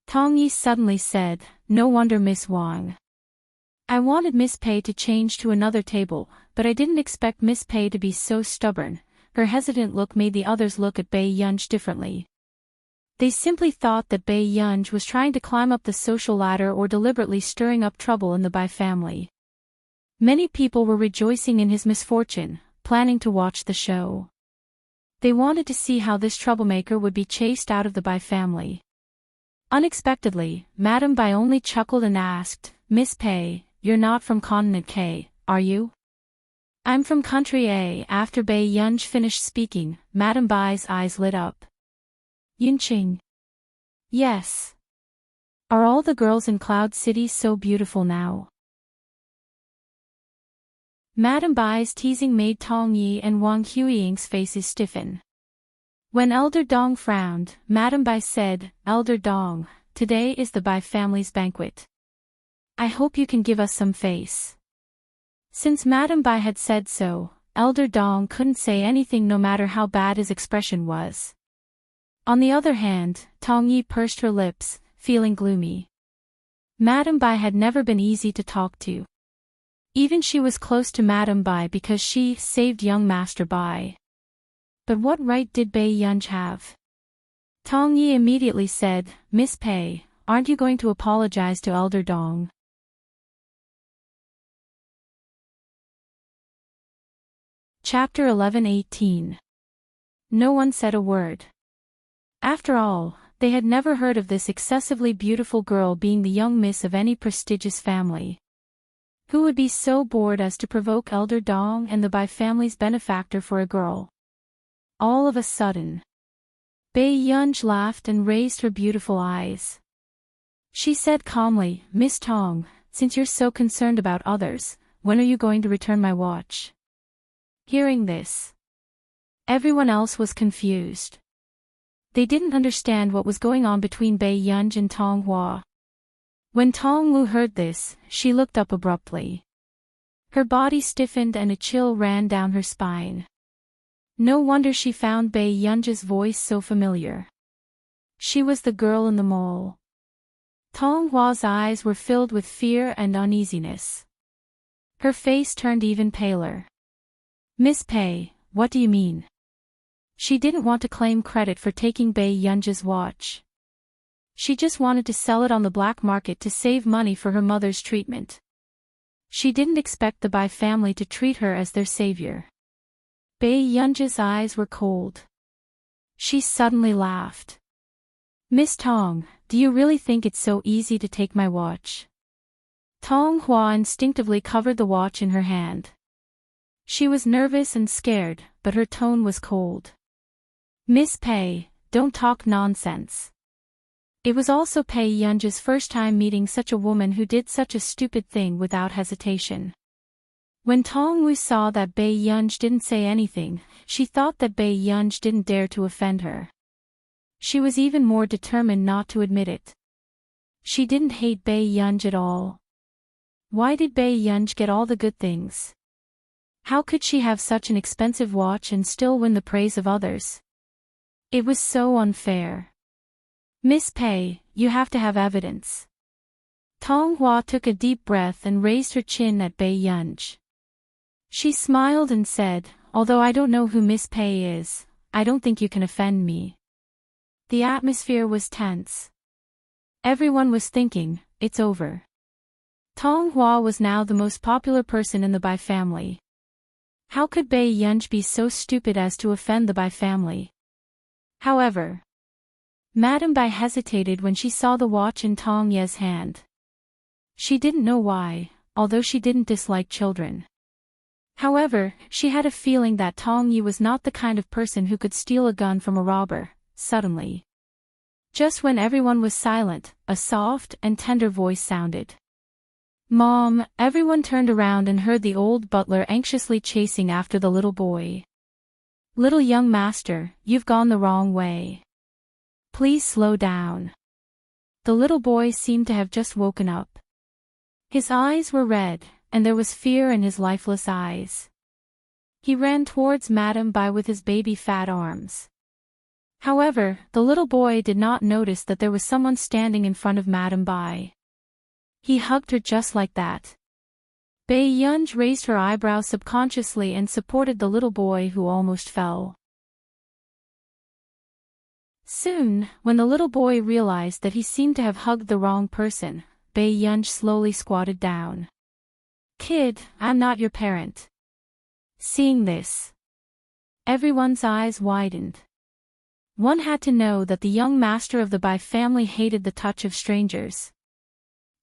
Tong Yi suddenly said, "No wonder Miss Wang. I wanted Miss Pei to change to another table, but I didn't expect Miss Pei to be so stubborn." Her hesitant look made the others look at Bai Yunj differently. They simply thought that Bai Yunj was trying to climb up the social ladder or deliberately stirring up trouble in the Bai family. Many people were rejoicing in his misfortune, planning to watch the show. They wanted to see how this troublemaker would be chased out of the Bai family. Unexpectedly, Madame Bai only chuckled and asked, "Miss Pei, you're not from Continent K, are you?" "I'm from Country A." After Bai Yunj finished speaking, Madame Bai's eyes lit up. "Yunqing." "Yes. Are all the girls in Cloud City so beautiful now?" Madame Bai's teasing made Tong Yi and Wang Huiying's faces stiffen. When Elder Dong frowned, Madame Bai said, "Elder Dong, today is the Bai family's banquet. I hope you can give us some face." Since Madame Bai had said so, Elder Dong couldn't say anything no matter how bad his expression was. On the other hand, Tong Yi pursed her lips, feeling gloomy. Madame Bai had never been easy to talk to. Even she was close to Madame Bai because she saved young Master Bai. But what right did Bai Yunj have? Tong Yi immediately said, "Miss Pei, aren't you going to apologize to Elder Dong?" Chapter 11-18. No one said a word. After all, they had never heard of this excessively beautiful girl being the young miss of any prestigious family. Who would be so bored as to provoke Elder Dong and the Bai family's benefactor for a girl? All of a sudden, Bai Yunj laughed and raised her beautiful eyes. She said calmly, "Miss Tong, since you're so concerned about others, when are you going to return my watch?" Hearing this, everyone else was confused. They didn't understand what was going on between Bai Yunj and Tong Hua. When Tong Wu heard this, she looked up abruptly. Her body stiffened and a chill ran down her spine. No wonder she found Bai Yunj's voice so familiar. She was the girl in the mall. Tong Hua's eyes were filled with fear and uneasiness. Her face turned even paler. "Miss Pei, what do you mean?" She didn't want to claim credit for taking Bai Yunj's watch. She just wanted to sell it on the black market to save money for her mother's treatment. She didn't expect the Bai family to treat her as their savior. Bai Yunj's eyes were cold. She suddenly laughed. "Miss Tong, do you really think it's so easy to take my watch?" Tong Hua instinctively covered the watch in her hand. She was nervous and scared, but her tone was cold. "Miss Pei, don't talk nonsense." It was also Bai Yunj's first time meeting such a woman who did such a stupid thing without hesitation. When Tong Wu saw that Bai Yunj didn't say anything, she thought that Bai Yunj didn't dare to offend her. She was even more determined not to admit it. She didn't hate Bai Yunj at all. Why did Bai Yunj get all the good things? How could she have such an expensive watch and still win the praise of others? It was so unfair. "Miss Pei, you have to have evidence." Tong Hua took a deep breath and raised her chin at Bai Yunj. She smiled and said, "Although I don't know who Miss Pei is, I don't think you can offend me." The atmosphere was tense. Everyone was thinking, it's over. Tong Hua was now the most popular person in the Bai family. How could Bai Yunj be so stupid as to offend the Bai family? However, Madame Bai hesitated when she saw the watch in Tong Ye's hand. She didn't know why, although she didn't dislike children. However, she had a feeling that Tong Yi was not the kind of person who could steal a gun from a robber, suddenly. Just when everyone was silent, a soft and tender voice sounded. "Mom!" Everyone turned around and heard the old butler anxiously chasing after the little boy. "Little young master, you've gone the wrong way. Please slow down." The little boy seemed to have just woken up. His eyes were red, and there was fear in his lifeless eyes. He ran towards Madame Bai with his baby fat arms. However, the little boy did not notice that there was someone standing in front of Madame Bai. He hugged her just like that. Bai Yunj raised her eyebrows subconsciously and supported the little boy who almost fell. Soon, when the little boy realized that he seemed to have hugged the wrong person, Bai Yunj slowly squatted down. "Kid, I'm not your parent." Seeing this, everyone's eyes widened. One had to know that the young master of the Bai family hated the touch of strangers.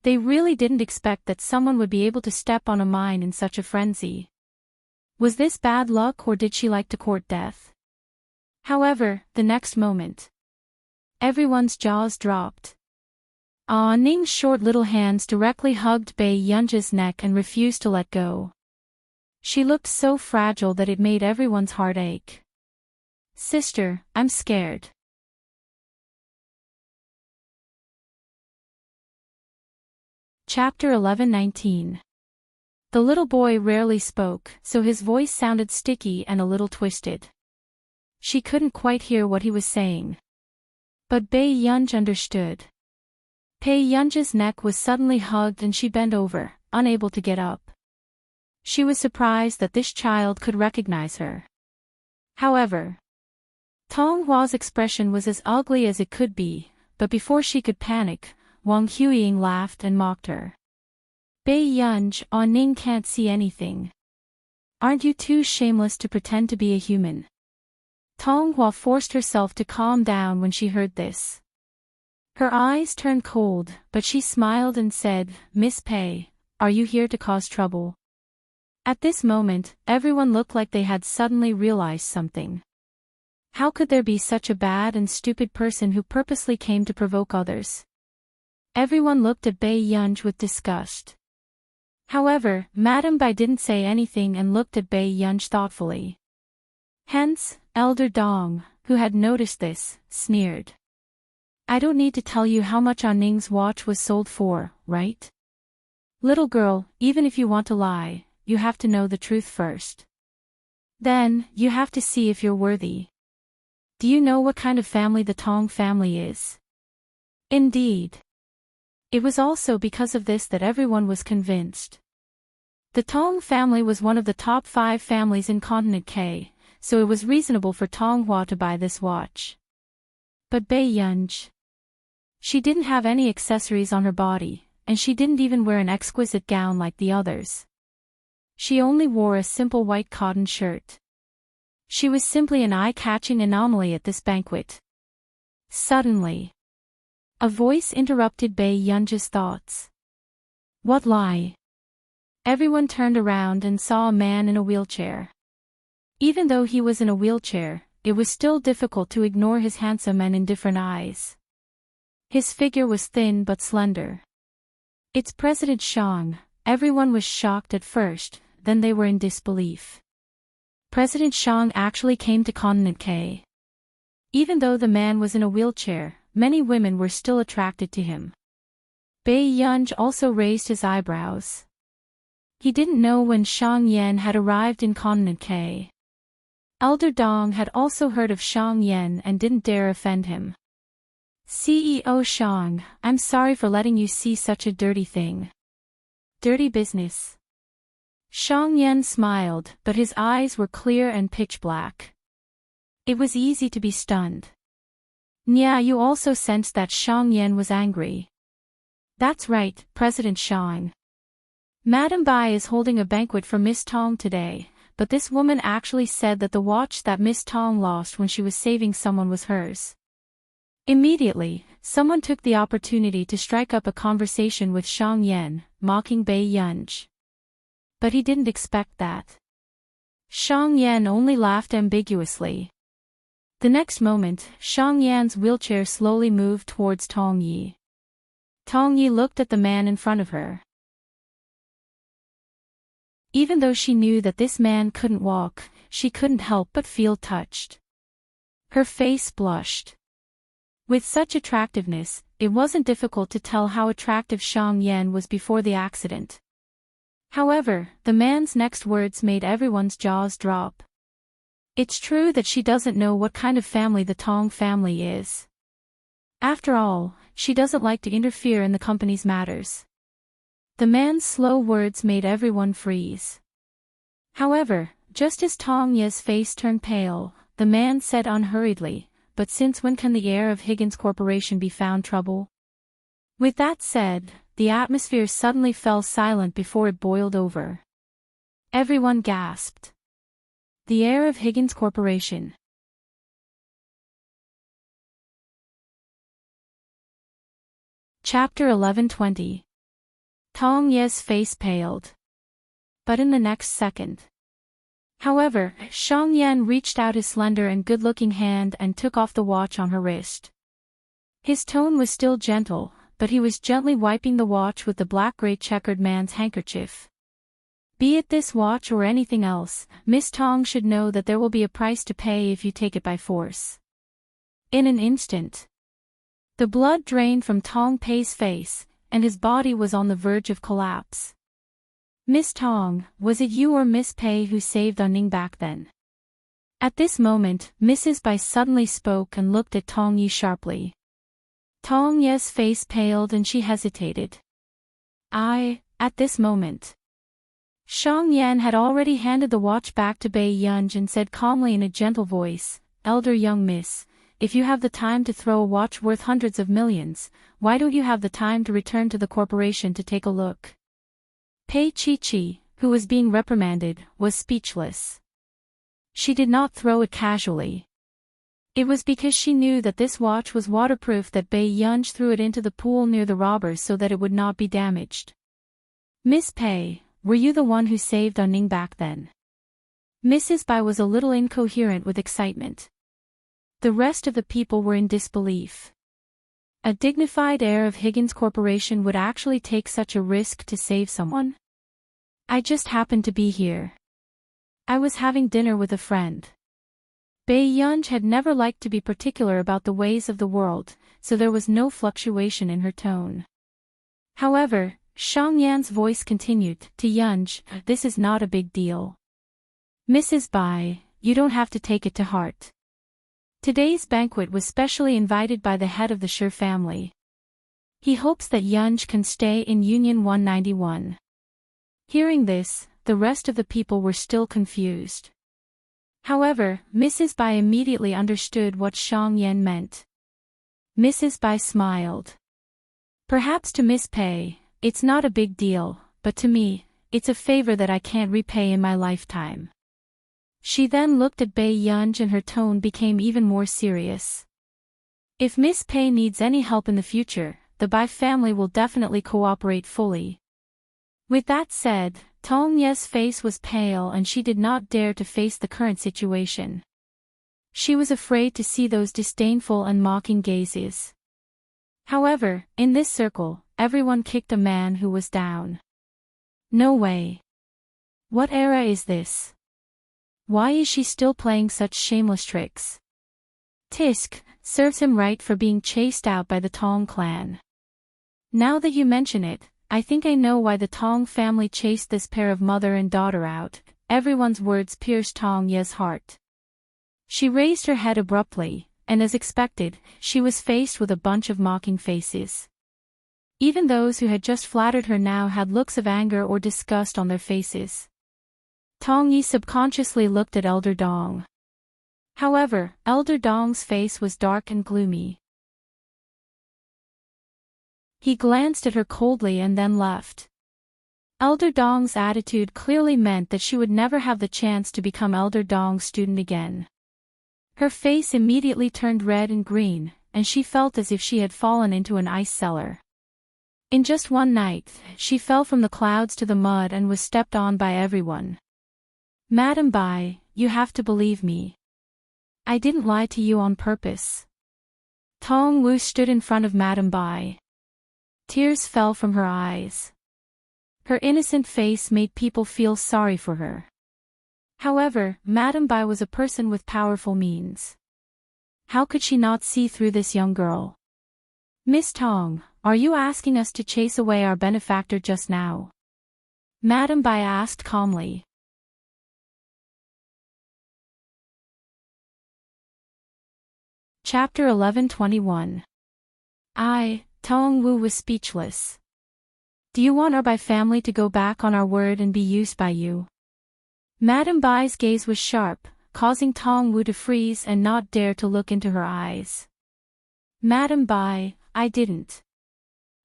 They really didn't expect that someone would be able to step on a mine in such a frenzy. Was this bad luck, or did she like to court death? However, the next moment, everyone's jaws dropped. Ning's short little hands directly hugged Bai Yunj's neck and refused to let go. She looked so fragile that it made everyone's heart ache. "Sister, I'm scared." Chapter 11:19. The little boy rarely spoke, so his voice sounded sticky and a little twisted. She couldn't quite hear what he was saying. But Bai Yunj understood. Bai Yunj's neck was suddenly hugged and she bent over, unable to get up. She was surprised that this child could recognize her. However, Tong Hua's expression was as ugly as it could be, but before she could panic, Wang Huiying laughed and mocked her. "Bai Yunj, Ning can't see anything. Aren't you too shameless to pretend to be a human?" Tong Hua forced herself to calm down when she heard this. Her eyes turned cold, but she smiled and said, "Miss Pei, are you here to cause trouble?" At this moment, everyone looked like they had suddenly realized something. How could there be such a bad and stupid person who purposely came to provoke others? Everyone looked at Bai Yunj with disgust. However, Madame Bai didn't say anything and looked at Bai Yunj thoughtfully. Hence, Elder Dong, who had noticed this, sneered. "I don't need to tell you how much Ning's watch was sold for, right? Little girl, even if you want to lie, you have to know the truth first. Then, you have to see if you're worthy. Do you know what kind of family the Tong family is?" Indeed. It was also because of this that everyone was convinced. The Tong family was one of the top 5 families in Continent K, so it was reasonable for Tong Hua to buy this watch. But Bai Yunj, she didn't have any accessories on her body, and she didn't even wear an exquisite gown like the others. She only wore a simple white cotton shirt. She was simply an eye-catching anomaly at this banquet. Suddenly, a voice interrupted Bai Yunj's thoughts. "What lie?" Everyone turned around and saw a man in a wheelchair. Even though he was in a wheelchair, it was still difficult to ignore his handsome and indifferent eyes. His figure was thin but slender. "It's President Shang." Everyone was shocked at first, then they were in disbelief. President Shang actually came to Continent K. Even though the man was in a wheelchair, many women were still attracted to him. Bai Yunj also raised his eyebrows. He didn't know when Shang Yan had arrived in Continent K. Elder Dong had also heard of Shang Yan and didn't dare offend him. "CEO Shang, I'm sorry for letting you see such a dirty thing." "Dirty business." Shang Yan smiled, but his eyes were clear and pitch black. It was easy to be stunned. "Yeah, you also sensed that Shang Yan was angry." "That's right, President Shang. Madame Bai is holding a banquet for Miss Tong today, but this woman actually said that the watch that Miss Tong lost when she was saving someone was hers. Immediately, someone took the opportunity to strike up a conversation with Xiang Yan, mocking Bai Yunj. But he didn't expect that. Xiang Yan only laughed ambiguously. The next moment, Xiang Yan's wheelchair slowly moved towards Tong Yi. Tong Yi looked at the man in front of her. Even though she knew that this man couldn't walk, she couldn't help but feel touched. Her face blushed. With such attractiveness, it wasn't difficult to tell how attractive Xiang Yan was before the accident. However, the man's next words made everyone's jaws drop. It's true that she doesn't know what kind of family the Tong family is. After all, she doesn't like to interfere in the company's matters. The man's slow words made everyone freeze. However, just as Tong Ye's face turned pale, the man said unhurriedly, "But since when can the heir of Higgins Corporation be found trouble?" With that said, the atmosphere suddenly fell silent before it boiled over. Everyone gasped. The heir of Higgins Corporation. Chapter 11:20. Tong Ye's face paled. But in the next second. However, Xiang Yan reached out his slender and good-looking hand and took off the watch on her wrist. His tone was still gentle, but he was gently wiping the watch with the black-gray checkered man's handkerchief. Be it this watch or anything else, Miss Tong should know that there will be a price to pay if you take it by force. In an instant, the blood drained from Tong Pei's face, and his body was on the verge of collapse. "Miss Tong, was it you or Miss Pei who saved Unning back then?" At this moment, Mrs. Bai suddenly spoke and looked at Tong Yi sharply. Tong Ye's face paled and she hesitated. At this moment. Xiang Yan had already handed the watch back to Bai Yunj and said calmly in a gentle voice, "Elder young miss, if you have the time to throw a watch worth hundreds of millions, why don't you have the time to return to the corporation to take a look?" Pei Chi-Chi, who was being reprimanded, was speechless. She did not throw it casually. It was because she knew that this watch was waterproof that Bai Yunj threw it into the pool near the robbers so that it would not be damaged. "Miss Pei, were you the one who saved Unning back then?" Mrs. Bai was a little incoherent with excitement. The rest of the people were in disbelief. A dignified heir of Higgins Corporation would actually take such a risk to save someone? "I just happened to be here. I was having dinner with a friend." Bai Yunj had never liked to be particular about the ways of the world, so there was no fluctuation in her tone. However, Xiang Yan's voice continued, "To Yunj, this is not a big deal. Mrs. Bai, you don't have to take it to heart. Today's banquet was specially invited by the head of the Shi family. He hopes that Yunj can stay in Union 191. Hearing this, the rest of the people were still confused. However, Mrs. Bai immediately understood what Xiang Yan meant. Mrs. Bai smiled. "Perhaps to Miss Pei, it's not a big deal, but to me, it's a favor that I can't repay in my lifetime." She then looked at Bai Yunj and her tone became even more serious. "If Miss Pei needs any help in the future, the Bai family will definitely cooperate fully." With that said, Tong Ye's face was pale and she did not dare to face the current situation. She was afraid to see those disdainful and mocking gazes. However, in this circle, everyone kicked a man who was down. "No way. What era is this? Why is she still playing such shameless tricks? Tisk, serves him right for being chased out by the Tong clan. Now that you mention it, I think I know why the Tong family chased this pair of mother and daughter out." Everyone's words pierced Tong Ye's heart. She raised her head abruptly, and as expected, she was faced with a bunch of mocking faces. Even those who had just flattered her now had looks of anger or disgust on their faces. Tong Yi subconsciously looked at Elder Dong. However, Elder Dong's face was dark and gloomy. He glanced at her coldly and then left. Elder Dong's attitude clearly meant that she would never have the chance to become Elder Dong's student again. Her face immediately turned red and green, and she felt as if she had fallen into an ice cellar. In just one night, she fell from the clouds to the mud and was stepped on by everyone. Madam Bai, you have to believe me. I didn't lie to you on purpose. Tong Wu stood in front of Madam Bai. Tears fell from her eyes. Her innocent face made people feel sorry for her. However, Madam Bai was a person with powerful means. How could she not see through this young girl? Miss Tong, are you asking us to chase away our benefactor just now? Madam Bai asked calmly. Chapter 11:21. Tong Wu was speechless. Do you want our Bai family to go back on our word and be used by you? Madam Bai's gaze was sharp, causing Tong Wu to freeze and not dare to look into her eyes. Madam Bai, I didn't.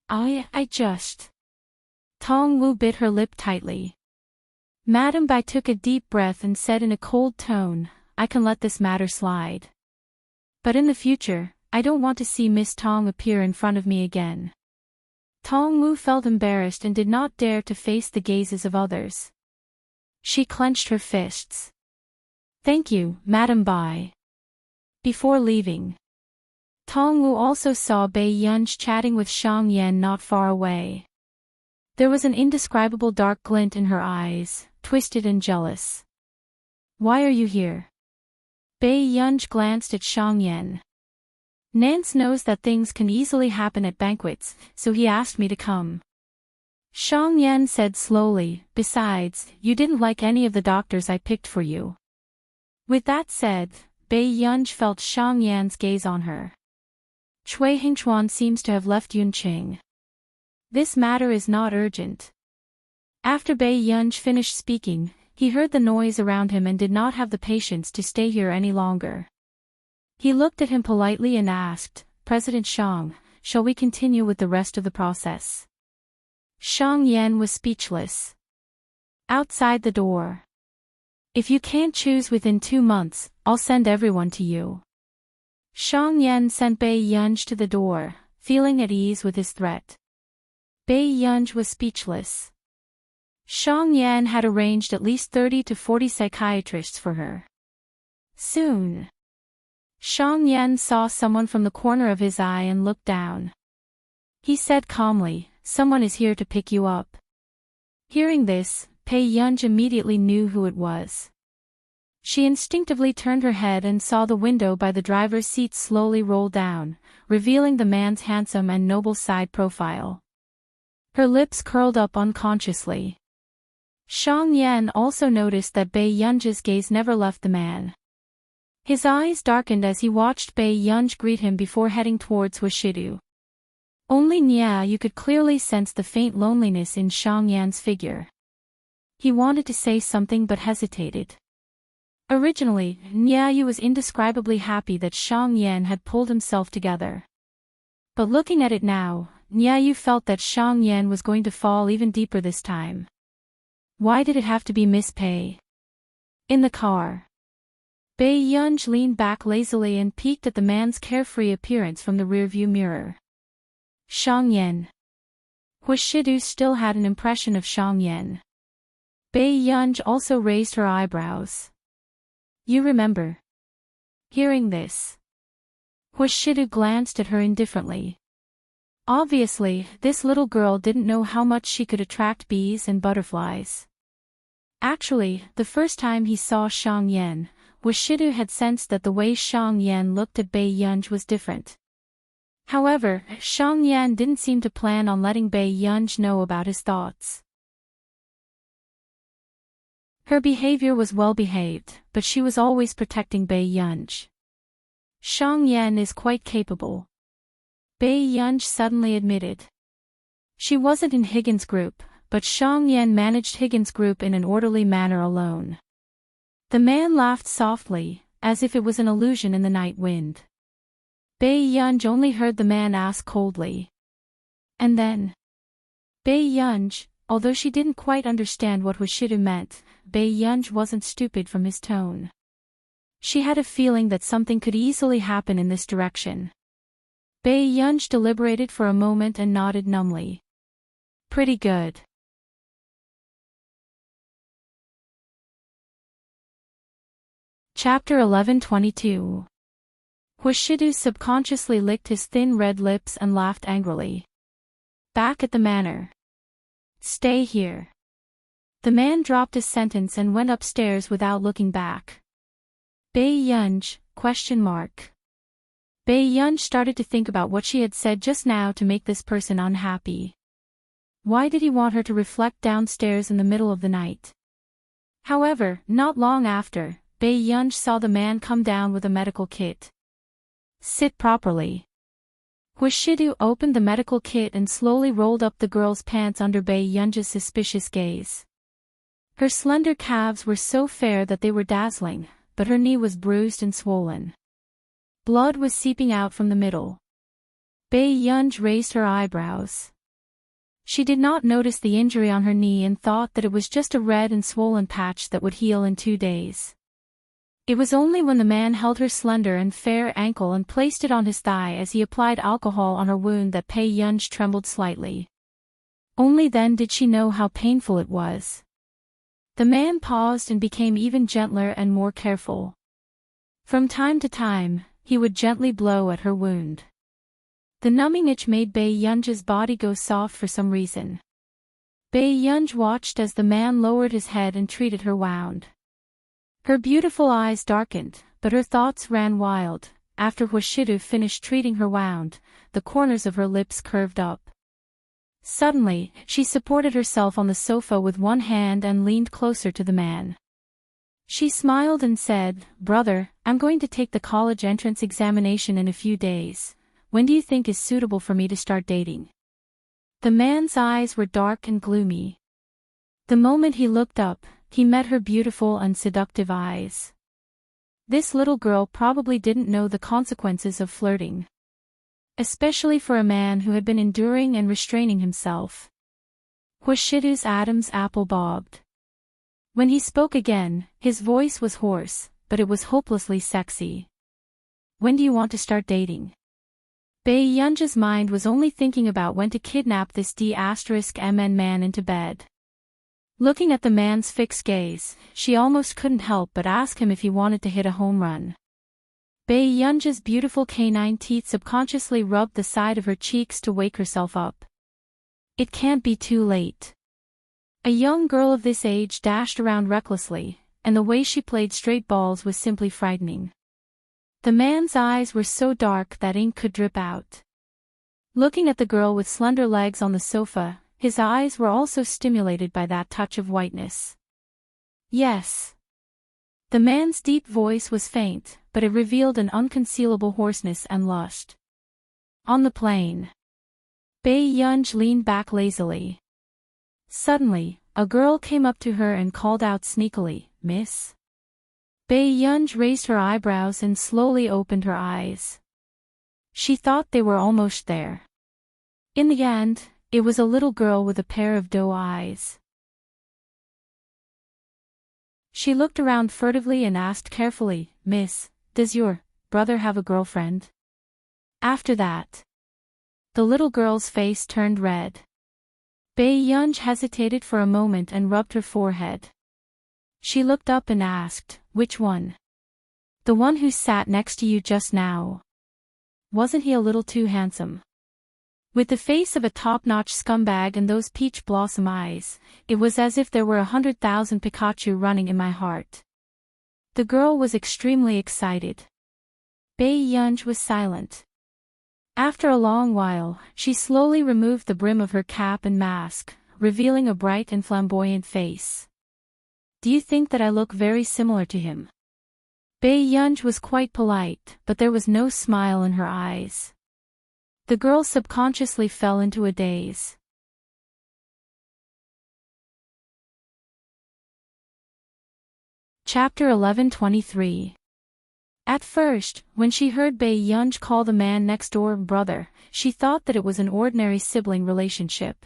I just... Tong Wu bit her lip tightly. Madam Bai took a deep breath and said in a cold tone, I can let this matter slide. But in the future, I don't want to see Miss Tong appear in front of me again. Tong Wu felt embarrassed and did not dare to face the gazes of others. She clenched her fists. Thank you, Madam Bai. Before leaving, Tong Wu also saw Bai Yunj chatting with Shang Yan not far away. There was an indescribable dark glint in her eyes, twisted and jealous. Why are you here? Bai Yunj glanced at Shang Yan. Nance knows that things can easily happen at banquets, so he asked me to come. Shang Yan said slowly, besides, you didn't like any of the doctors I picked for you. With that said, Bai Yunj felt Shang Yan's gaze on her. Cui Hingchuan seems to have left Yunqing. This matter is not urgent. After Bai Yunj finished speaking, he heard the noise around him and did not have the patience to stay here any longer. He looked at him politely and asked, President Shang, shall we continue with the rest of the process? Shang Yan was speechless. Outside the door. If you can't choose within 2 months, I'll send everyone to you. Shang Yan sent Bai Yunj to the door, feeling at ease with his threat. Bai Yunj was speechless. Shang Yan had arranged at least 30 to 40 psychiatrists for her. Soon. Shang Yan saw someone from the corner of his eye and looked down. He said calmly, someone is here to pick you up. Hearing this, Bai Yunj immediately knew who it was. She instinctively turned her head and saw the window by the driver's seat slowly roll down, revealing the man's handsome and noble side profile. Her lips curled up unconsciously. Shang Yan also noticed that Bai Yunj's gaze never left the man. His eyes darkened as he watched Bai Yunj greet him before heading towards Washidu. Only Nya could clearly sense the faint loneliness in Shang Yan's figure. He wanted to say something but hesitated. Originally, Nya was indescribably happy that Shang Yan had pulled himself together. But looking at it now, Nya felt that Shang Yan was going to fall even deeper this time. Why did it have to be Miss Pai? In the car. Bai Yunj leaned back lazily and peeked at the man's carefree appearance from the rearview mirror. Shang Yan. Washidu still had an impression of Shang Yan. Bai Yunj also raised her eyebrows. You remember. Hearing this, Washidu glanced at her indifferently. Obviously, this little girl didn't know how much she could attract bees and butterflies. Actually, the first time he saw Shang Yan, Washidu had sensed that the way Shang Yan looked at Bai Yunj was different. However, Shang Yan didn't seem to plan on letting Bai Yunj know about his thoughts. Her behavior was well behaved, but she was always protecting Bai Yunj. Shang Yan is quite capable. Bai Yunj suddenly admitted. She wasn't in Higgins' group, but Shang Yan managed Higgins' group in an orderly manner alone. The man laughed softly, as if it was an illusion in the night wind. Bai Yunj only heard the man ask coldly. And then? Bai Yunj, Although she didn't quite understand what Hwashidu meant, Bae Yunj wasn't stupid from his tone. She had a feeling that something could easily happen in this direction. Bae Yunj deliberated for a moment and nodded numbly. Pretty good. Chapter 11:22. Hwashidu subconsciously licked his thin red lips and laughed angrily. Back at the manor. Stay here. The man dropped his sentence and went upstairs without looking back. Bae Yunj? Bae Yunj started to think about what she had said just now to make this person unhappy. Why did he want her to reflect downstairs in the middle of the night? However, not long after, Bae Yunj saw the man come down with a medical kit. Sit properly. Hwashidu opened the medical kit and slowly rolled up the girl's pants under Bae Yunj's suspicious gaze. Her slender calves were so fair that they were dazzling, but her knee was bruised and swollen. Blood was seeping out from the middle. Bae Yunj raised her eyebrows. She did not notice the injury on her knee and thought that it was just a red and swollen patch that would heal in 2 days. It was only when the man held her slender and fair ankle and placed it on his thigh as he applied alcohol on her wound that Bae Yunj trembled slightly. Only then did she know how painful it was. The man paused and became even gentler and more careful. From time to time, he would gently blow at her wound. The numbing itch made Bae Yunj's body go soft for some reason. Bae Yunj watched as the man lowered his head and treated her wound. Her beautiful eyes darkened, but her thoughts ran wild. After Hwashidu finished treating her wound, the corners of her lips curved up. Suddenly, she supported herself on the sofa with one hand and leaned closer to the man. She smiled and said, "Brother, I'm going to take the college entrance examination in a few days. When do you think is suitable for me to start dating?" The man's eyes were dark and gloomy. The moment he looked up, he met her beautiful and seductive eyes. This little girl probably didn't know the consequences of flirting. Especially for a man who had been enduring and restraining himself. Hwashidu's Adam's apple bobbed. When he spoke again, his voice was hoarse, but it was hopelessly sexy. "When do you want to start dating?" Bae Yunj's mind was only thinking about when to kidnap this D*MN man into bed. Looking at the man's fixed gaze, she almost couldn't help but ask him if he wanted to hit a home run. Bae Yunj's beautiful canine teeth subconsciously rubbed the side of her cheeks to wake herself up. It can't be too late. A young girl of this age dashed around recklessly, and the way she played straight balls was simply frightening. The man's eyes were so dark that ink could drip out. Looking at the girl with slender legs on the sofa, his eyes were also stimulated by that touch of whiteness. Yes. The man's deep voice was faint, but it revealed an unconcealable hoarseness and lust. On the plane. Bae Yunj leaned back lazily. Suddenly, a girl came up to her and called out sneakily, "Miss?" Bae Yunj raised her eyebrows and slowly opened her eyes. She thought they were almost there. In the end, it was a little girl with a pair of doe eyes. She looked around furtively and asked carefully, "Miss, does your brother have a girlfriend?" After that, the little girl's face turned red. Bae Yunj hesitated for a moment and rubbed her forehead. She looked up and asked, "Which one?" "The one who sat next to you just now. Wasn't he a little too handsome?" With the face of a top-notch scumbag and those peach blossom eyes, it was as if there were 100,000 Pikachu running in my heart. The girl was extremely excited. Bae Yunj was silent. After a long while, she slowly removed the brim of her cap and mask, revealing a bright and flamboyant face. "Do you think that I look very similar to him?" Bae Yunj was quite polite, but there was no smile in her eyes. The girl subconsciously fell into a daze. Chapter 11:23. At first, when she heard Bae Yunj call the man next door brother, she thought that it was an ordinary sibling relationship.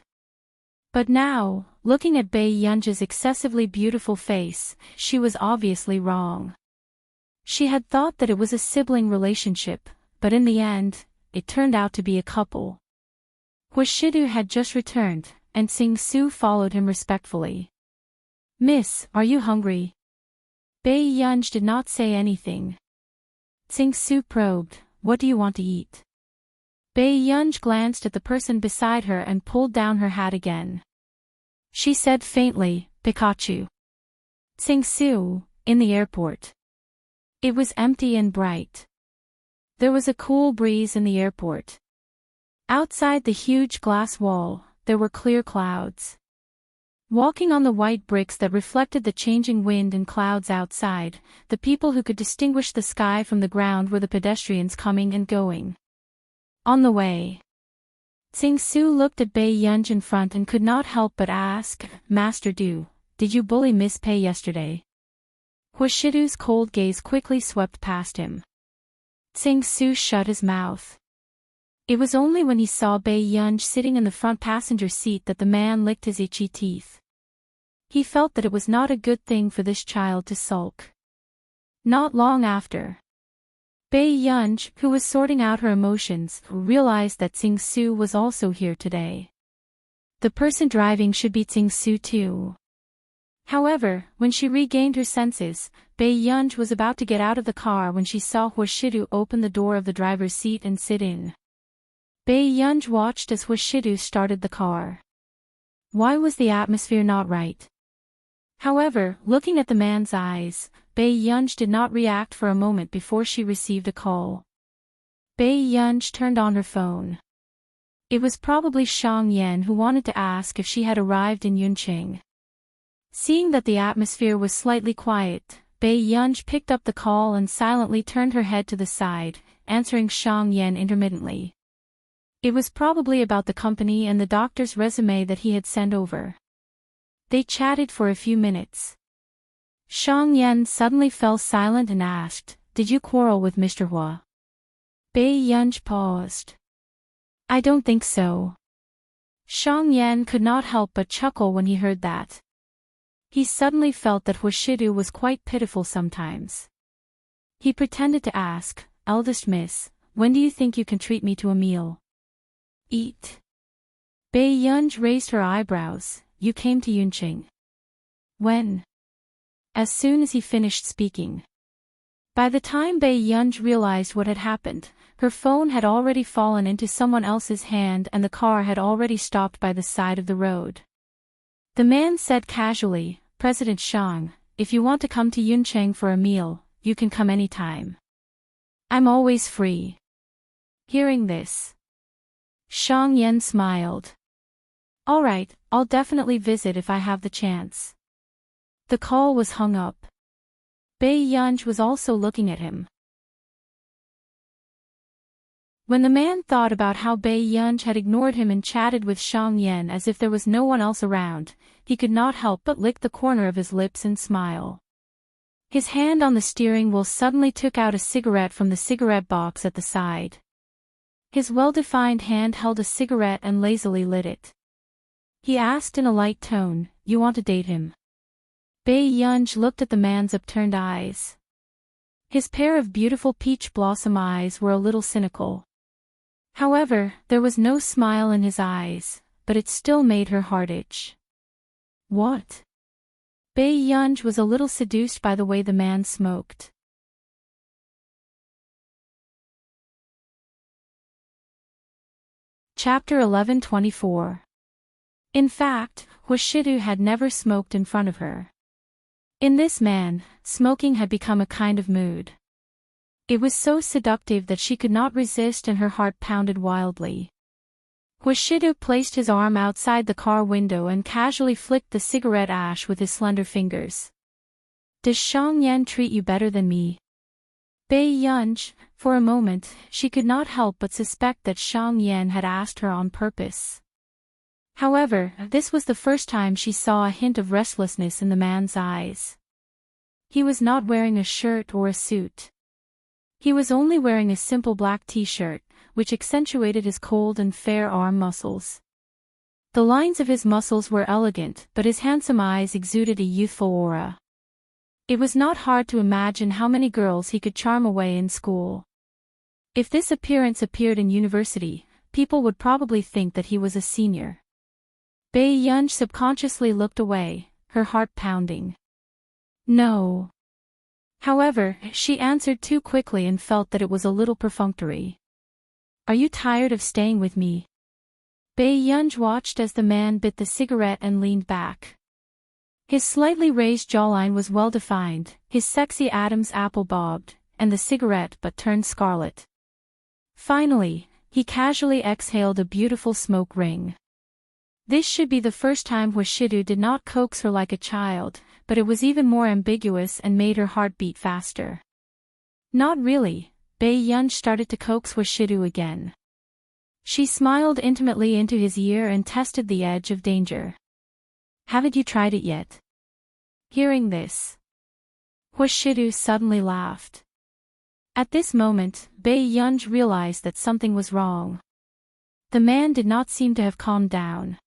But now, looking at Bae Yunja's excessively beautiful face, she was obviously wrong. She had thought that it was a sibling relationship, but in the end, it turned out to be a couple. Hwashidu had just returned, and Sing-Su followed him respectfully. "Miss, are you hungry?" Bae Yunj did not say anything. Sing-Su probed, "What do you want to eat?" Bae Yunj glanced at the person beside her and pulled down her hat again. She said faintly, "Pikachu." Sing-Su, in the airport. It was empty and bright. There was a cool breeze in the airport. Outside the huge glass wall, there were clear clouds. Walking on the white bricks that reflected the changing wind and clouds outside, the people who could distinguish the sky from the ground were the pedestrians coming and going. On the way, Sing-Su looked at Bae Yunj in front and could not help but ask, "Master Du, did you bully Miss Pei yesterday?" Hwashidu's cold gaze quickly swept past him. Sing-Su shut his mouth. It was only when he saw Bae Yunj sitting in the front passenger seat that the man licked his itchy teeth. He felt that it was not a good thing for this child to sulk. Not long after, Bae Yunj, who was sorting out her emotions, realized that Sing-Su was also here today. The person driving should be Sing-Su too. However, when she regained her senses, Bae Yunj was about to get out of the car when she saw Hwashidu open the door of the driver's seat and sit in. Bae Yunj watched as Hwashidu started the car. Why was the atmosphere not right? However, looking at the man's eyes, Bae Yunj did not react for a moment before she received a call. Bae Yunj turned on her phone. It was probably Shang Yan who wanted to ask if she had arrived in Yuncheng. Seeing that the atmosphere was slightly quiet, Bae Yunj picked up the call and silently turned her head to the side, answering Shang Yan intermittently. It was probably about the company and the doctor's resume that he had sent over. They chatted for a few minutes. Shang Yan suddenly fell silent and asked, "Did you quarrel with Mr. Hua?" Bae Yunj paused. "I don't think so." Shang Yan could not help but chuckle when he heard that. He suddenly felt that Hwashidu was quite pitiful sometimes. He pretended to ask, "Eldest miss, when do you think you can treat me to a meal?" "Eat." Bae Yunj raised her eyebrows. "You came to Yuncheng." "When?" As soon as he finished speaking. By the time Bae Yunj realized what had happened, her phone had already fallen into someone else's hand and the car had already stopped by the side of the road. The man said casually, "President Shang, if you want to come to Yuncheng for a meal, you can come anytime. I'm always free." Hearing this, Shang Yan smiled. "All right, I'll definitely visit if I have the chance." The call was hung up. Bae Yunj was also looking at him. When the man thought about how Bae Yunj had ignored him and chatted with Shang Yan as if there was no one else around, he could not help but lick the corner of his lips and smile. His hand on the steering wheel suddenly took out a cigarette from the cigarette box at the side. His well-defined hand held a cigarette and lazily lit it. He asked in a light tone, "You want to date him?" Bae Yunj looked at the man's upturned eyes. His pair of beautiful peach blossom eyes were a little cynical. However, there was no smile in his eyes, but it still made her heart itch. What? Bae Yunj was a little seduced by the way the man smoked. Chapter 11:24. In fact, Hwashidu had never smoked in front of her. In this man, smoking had become a kind of mood. It was so seductive that she could not resist and her heart pounded wildly. Hwashidu placed his arm outside the car window and casually flicked the cigarette ash with his slender fingers. "Does Shang Yan treat you better than me?" Bae Yunj, for a moment, she could not help but suspect that Shang Yan had asked her on purpose. However, this was the first time she saw a hint of restlessness in the man's eyes. He was not wearing a shirt or a suit. He was only wearing a simple black t-shirt, which accentuated his cold and fair arm muscles. The lines of his muscles were elegant, but his handsome eyes exuded a youthful aura. It was not hard to imagine how many girls he could charm away in school. If this appearance appeared in university, people would probably think that he was a senior. Bae Yunj subconsciously looked away, her heart pounding. No. However, she answered too quickly and felt that it was a little perfunctory. Are you tired of staying with me? Bae Yunj watched as the man bit the cigarette and leaned back. His slightly raised jawline was well defined, his sexy Adam's apple bobbed, and the cigarette but turned scarlet. Finally, he casually exhaled a beautiful smoke ring. This should be the first time Hwashidu did not coax her like a child, but it was even more ambiguous and made her heart beat faster. Not really, Bae Yunj started to coax Hwashidu again. She smiled intimately into his ear and tested the edge of danger. Haven't you tried it yet? Hearing this, Hwashidu suddenly laughed. At this moment, Bae Yunj realized that something was wrong. The man did not seem to have calmed down.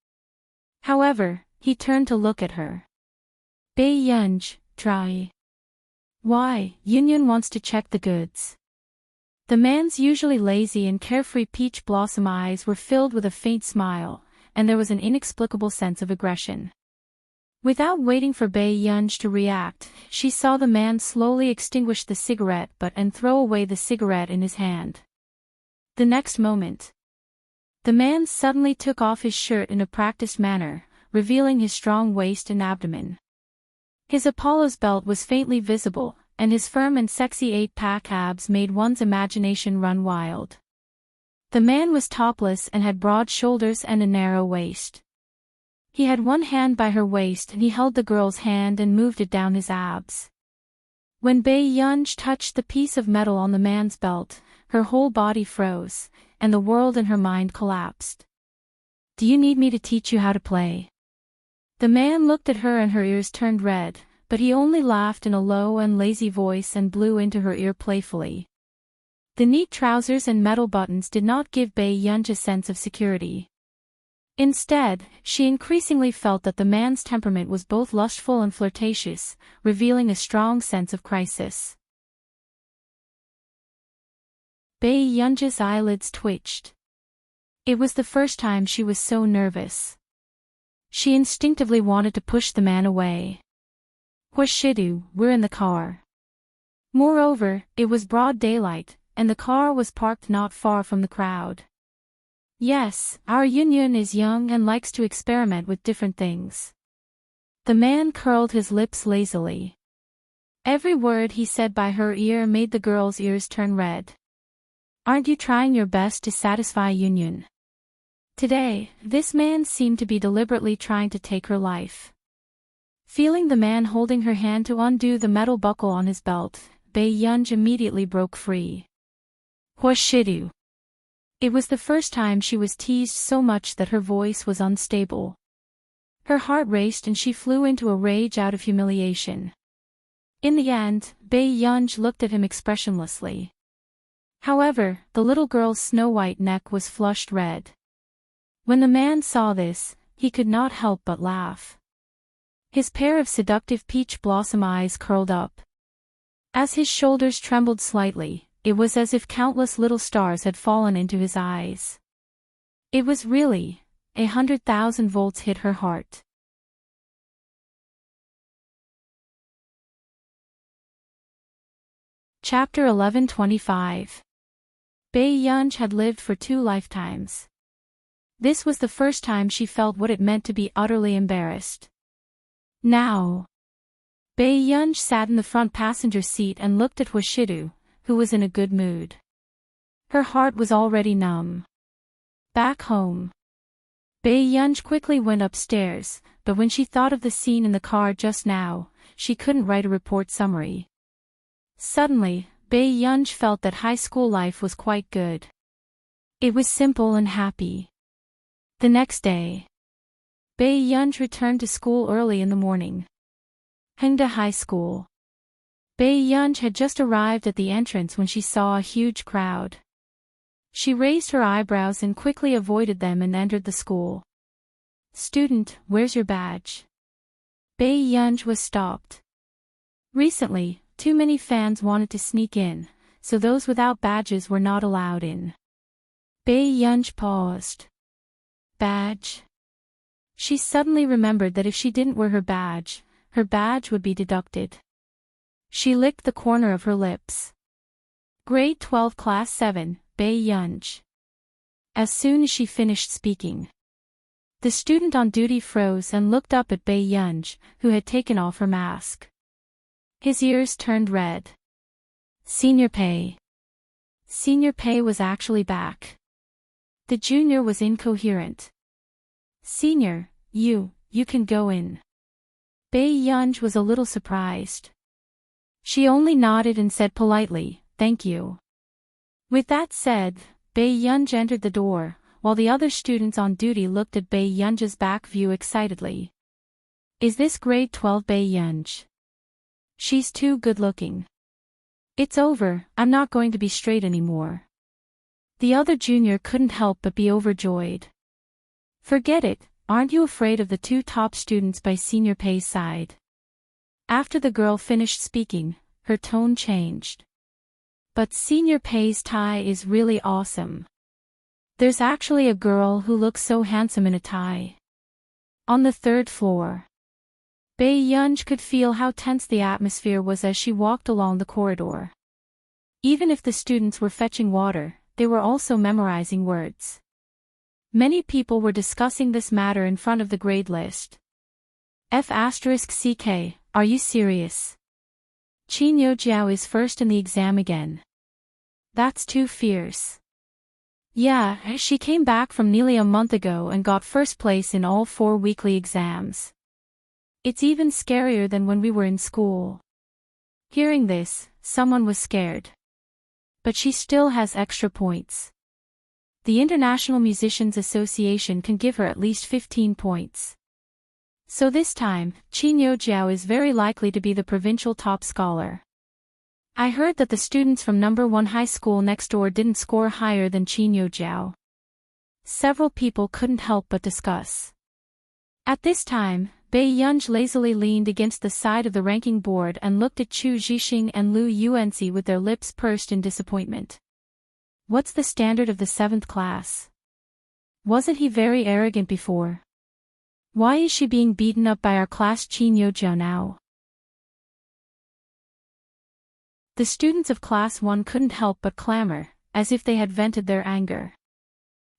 However, he turned to look at her. Bae Yunj, try. Why, Yunyun wants to check the goods. The man's usually lazy and carefree peach blossom eyes were filled with a faint smile, and there was an inexplicable sense of aggression. Without waiting for Bae Yunj to react, she saw the man slowly extinguish the cigarette butt and throw away the cigarette in his hand. The next moment, the man suddenly took off his shirt in a practiced manner, revealing his strong waist and abdomen. His Apollo's belt was faintly visible, and his firm and sexy 8-pack abs made one's imagination run wild. The man was topless and had broad shoulders and a narrow waist. He had one hand by her waist and he held the girl's hand and moved it down his abs. When Bae Yunj touched the piece of metal on the man's belt, her whole body froze, and the world in her mind collapsed. Do you need me to teach you how to play? The man looked at her and her ears turned red, but he only laughed in a low and lazy voice and blew into her ear playfully. The neat trousers and metal buttons did not give Bae Yunj a sense of security. Instead, she increasingly felt that the man's temperament was both lustful and flirtatious, revealing a strong sense of crisis. Bae Yunj's eyelids twitched. It was the first time she was so nervous. She instinctively wanted to push the man away. Hwashidu, we're in the car. Moreover, it was broad daylight, and the car was parked not far from the crowd. Yes, our Yunyun is young and likes to experiment with different things. The man curled his lips lazily. Every word he said by her ear made the girl's ears turn red. Aren't you trying your best to satisfy Yunyun? Today, this man seemed to be deliberately trying to take her life. Feeling the man holding her hand to undo the metal buckle on his belt, Bae Yunj immediately broke free. Hwashidu. It was the first time she was teased so much that her voice was unstable. Her heart raced and she flew into a rage out of humiliation. In the end, Bae Yunj looked at him expressionlessly. However, the little girl's snow-white neck was flushed red. When the man saw this, he could not help but laugh. His pair of seductive peach blossom eyes curled up. As his shoulders trembled slightly, it was as if countless little stars had fallen into his eyes. It was really, 100,000 volts hit her heart. Chapter 11:25. Bae Yunj had lived for 2 lifetimes. This was the first time she felt what it meant to be utterly embarrassed. Now, Bae Yunj sat in the front passenger seat and looked at Hwashidu, who was in a good mood. Her heart was already numb. Back home, Bae Yunj quickly went upstairs, but when she thought of the scene in the car just now, she couldn't write a report summary. Suddenly, Bae Yunj felt that high school life was quite good. It was simple and happy. The next day, Bae Yunj returned to school early in the morning. Hengda High School. Bae Yunj had just arrived at the entrance when she saw a huge crowd. She raised her eyebrows and quickly avoided them and entered the school. Student, where's your badge? Bei Yunj was stopped. Recently, too many fans wanted to sneak in, so those without badges were not allowed in. Bei Yunj paused. Badge? She suddenly remembered that if she didn't wear her badge would be deducted. She licked the corner of her lips. Grade 12 Class 7, Bei Yunj. As soon as she finished speaking, the student on duty froze and looked up at Bei Yunj, who had taken off her mask. His ears turned red. Senior Pei. Senior Pei was actually back. The junior was incoherent. Senior, you can go in. Bei Yunj was a little surprised. She only nodded and said politely, thank you. With that said, Bei Yunj entered the door, while the other students on duty looked at Bei Yunj's back view excitedly. Is this grade 12 Bei Yunj? She's too good-looking. It's over, I'm not going to be straight anymore. The other junior couldn't help but be overjoyed. Forget it, aren't you afraid of the two top students by Senior Pei's side? After the girl finished speaking, her tone changed. But Senior Pei's tie is really awesome. There's actually a girl who looks so handsome in a tie. On the third floor. Bei Yunj could feel how tense the atmosphere was as she walked along the corridor. Even if the students were fetching water, they were also memorizing words. Many people were discussing this matter in front of the grade list. F***CK, are you serious? Qin Yojiao is first in the exam again. That's too fierce. Yeah, she came back from nearly a month ago and got first place in all 4 weekly exams. It's even scarier than when we were in school. Hearing this, someone was scared. But she still has extra points. The International Musicians Association can give her at least 15 points. So this time, Qin Yojiao is very likely to be the provincial top scholar. I heard that the students from number 1 high school next door didn't score higher than Qin Yojiao. Several people couldn't help but discuss. At this time, Bei Yunj lazily leaned against the side of the ranking board and looked at Chu Zhixing and Lu Yuanzi with their lips pursed in disappointment. What's the standard of the 7th class? Wasn't he very arrogant before? Why is she being beaten up by our class Qin Yojiao now? The students of Class 1 couldn't help but clamor, as if they had vented their anger.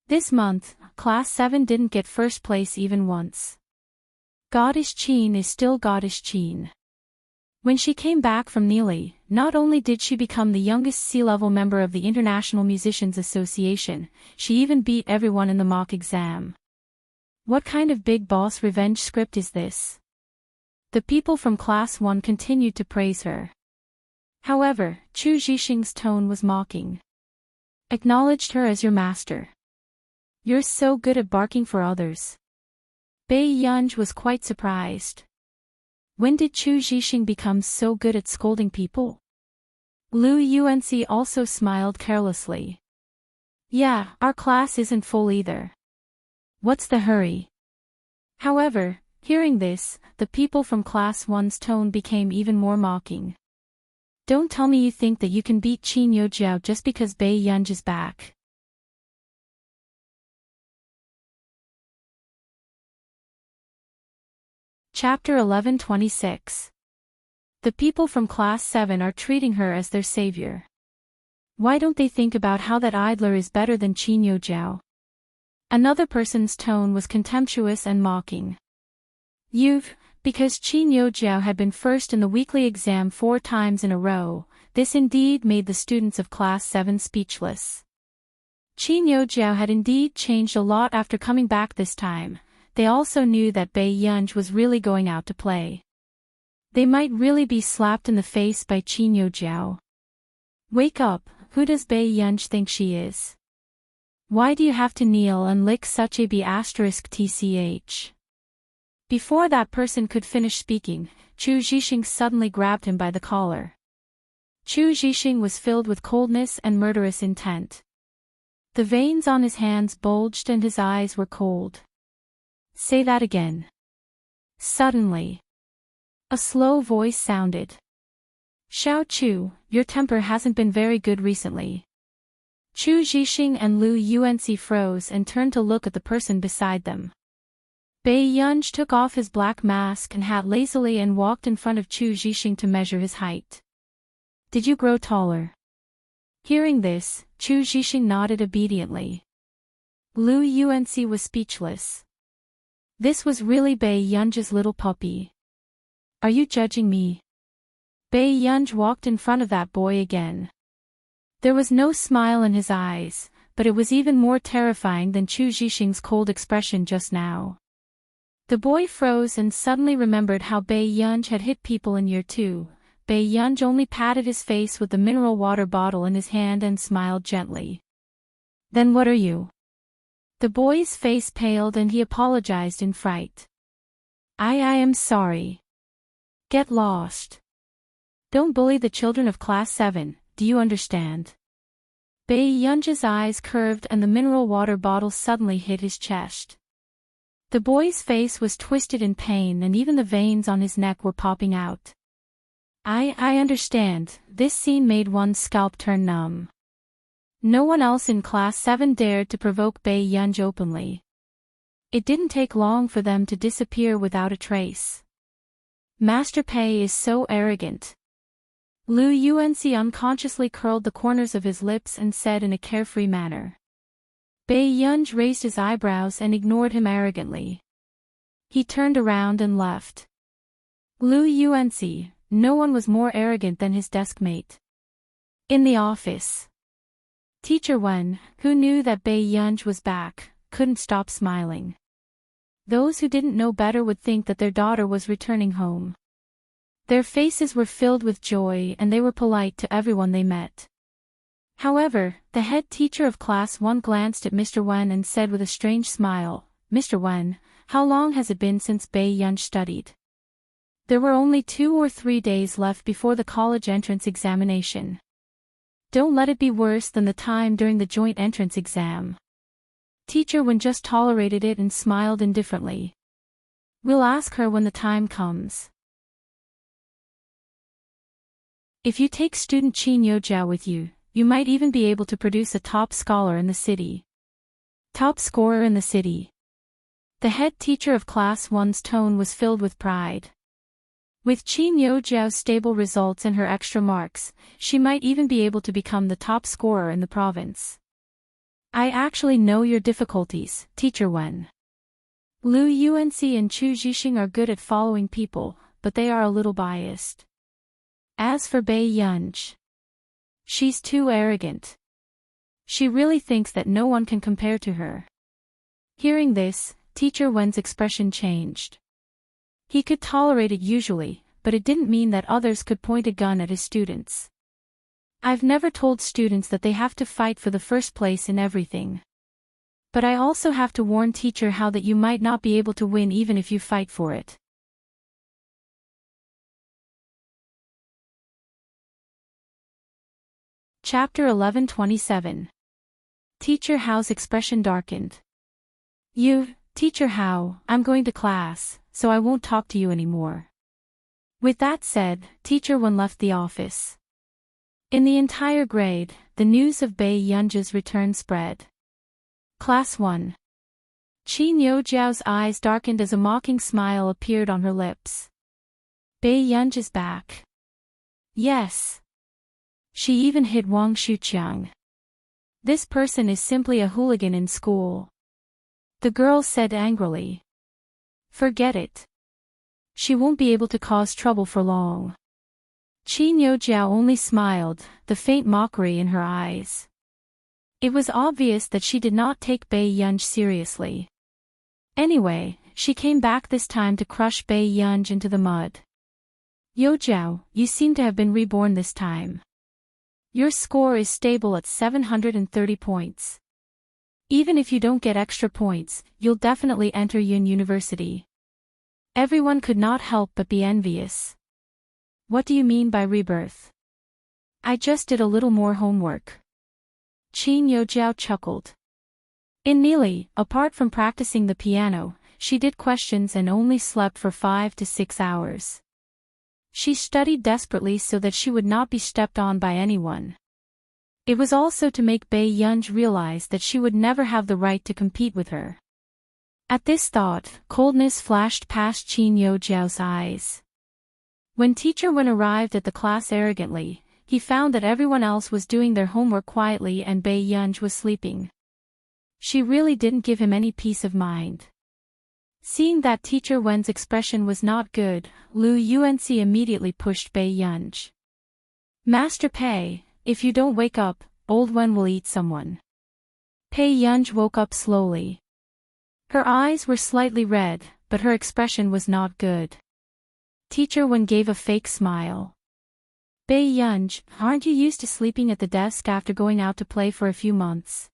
This month, Class 7 didn't get first place even once. Goddess Qin is still Goddess Qin. When she came back from Neely, not only did she become the youngest C-level member of the International Musicians Association, she even beat everyone in the mock exam. What kind of big boss revenge script is this? The people from Class 1 continued to praise her. However, Chu Zhixing's tone was mocking. Acknowledged her as your master. You're so good at barking for others. Bei Yunj was quite surprised. When did Chu Zhixing become so good at scolding people? Lu Yuanzi also smiled carelessly. Yeah, our class isn't full either. What's the hurry? However, hearing this, the people from Class 1's tone became even more mocking. Don't tell me you think that you can beat Qin Yojiao just because Bei Yunj is back. Chapter 11:26. The people from Class 7 are treating her as their savior. Why don't they think about how that idler is better than Qin Yojiao? Another person's tone was contemptuous and mocking. Because Qin Yojiao had been first in the weekly exam 4 times in a row, this indeed made the students of Class 7 speechless. Qin Yojiao had indeed changed a lot after coming back this time. They also knew that Bei Yunj was really going out to play. They might really be slapped in the face by Qin Yojiao. Wake up, who does Bei Yunj think she is? Why do you have to kneel and lick such a B***tch? Before that person could finish speaking, Chu Zhixing suddenly grabbed him by the collar. Chu Zhixing was filled with coldness and murderous intent. The veins on his hands bulged and his eyes were cold. Say that again. Suddenly, a slow voice sounded. Xiao Chu, your temper hasn't been very good recently. Chu Zhixing and Lu Yuanci froze and turned to look at the person beside them. Bei Yunj took off his black mask and hat lazily and walked in front of Chu Zhixing to measure his height. Did you grow taller? Hearing this, Chu Zhixing nodded obediently. Lu Yuanci was speechless. This was really Bei Yunj's little puppy. Are you judging me? Bei Yunj walked in front of that boy again. There was no smile in his eyes, but it was even more terrifying than Chu Zhixing's cold expression just now. The boy froze and suddenly remembered how Bei Yunj had hit people in year 2. Bei Yunj only patted his face with the mineral water bottle in his hand and smiled gently. Then what are you? The boy's face paled and he apologized in fright. I am sorry. Get lost. Don't bully the children of class 7, do you understand? Bei Yunj's eyes curved and the mineral water bottle suddenly hit his chest. The boy's face was twisted in pain and even the veins on his neck were popping out. I understand, this scene made one's scalp turn numb. No one else in class 7 dared to provoke Bei Yunj openly. It didn't take long for them to disappear without a trace. Master Pei is so arrogant. Lu Yuanci unconsciously curled the corners of his lips and said in a carefree manner. Bei Yunj raised his eyebrows and ignored him arrogantly. He turned around and left. Lu Yuanci, no one was more arrogant than his desk mate. In the office, Teacher Wen, who knew that Bei Yunj was back, couldn't stop smiling. Those who didn't know better would think that their daughter was returning home. Their faces were filled with joy and they were polite to everyone they met. However, the head teacher of class 1 glanced at Mr. Wen and said with a strange smile, Mr. Wen, how long has it been since Bei Yunj studied? There were only 2 or 3 days left before the college entrance examination. Don't let it be worse than the time during the joint entrance exam. Teacher Wen just tolerated it and smiled indifferently. We'll ask her when the time comes. If you take student Qin Youjiao with you, you might even be able to produce a top scholar in the city. Top scorer in the city. The head teacher of class 1's tone was filled with pride. With Qin Youjiao's stable results and her extra marks, she might even be able to become the top scorer in the province. I actually know your difficulties, Teacher Wen. Lu Yuanci and Chu Zhixing are good at following people, but they are a little biased. As for Bei Yunj, she's too arrogant. She really thinks that no one can compare to her. Hearing this, Teacher Wen's expression changed. He could tolerate it usually, but it didn't mean that others could point a gun at his students. I've never told students that they have to fight for the first place in everything. But I also have to warn teacher how that you might not be able to win even if you fight for it. Chapter 11:27. Teacher Hao's expression darkened. Teacher Hao, I'm going to class, so I won't talk to you anymore. With that said, Teacher Wen left the office. In the entire grade, the news of Bei Yunj's return spread. Class 1. Qin Youjiao's eyes darkened as a mocking smile appeared on her lips. Bei Yunj is back. Yes. She even hit Wang Shuqiang. This person is simply a hooligan in school. The girl said angrily. Forget it. She won't be able to cause trouble for long. Qin Youjiao only smiled, the faint mockery in her eyes. It was obvious that she did not take Bei Yunj seriously. Anyway, she came back this time to crush Bei Yunj into the mud. Youjiao, you seem to have been reborn this time. Your score is stable at 730 points. Even if you don't get extra points, you'll definitely enter Yun University. Everyone could not help but be envious. What do you mean by rebirth? I just did a little more homework. Qin Youjiao chuckled. In Nili, apart from practicing the piano, she did questions and only slept for 5 to 6 hours. She studied desperately so that she would not be stepped on by anyone. It was also to make Bei Yunj realize that she would never have the right to compete with her. At this thought, coldness flashed past Qin Yojiao's eyes. When Teacher Wen arrived at the class arrogantly, he found that everyone else was doing their homework quietly and Bei Yunj was sleeping. She really didn't give him any peace of mind. Seeing that Teacher Wen's expression was not good, Lu Yuanci immediately pushed Bei Yunj. Master Pei, if you don't wake up, old Wen will eat someone. Bei Yunj woke up slowly. Her eyes were slightly red, but her expression was not good. Teacher Wen gave a fake smile. Bei Yunj, aren't you used to sleeping at the desk after going out to play for a few months?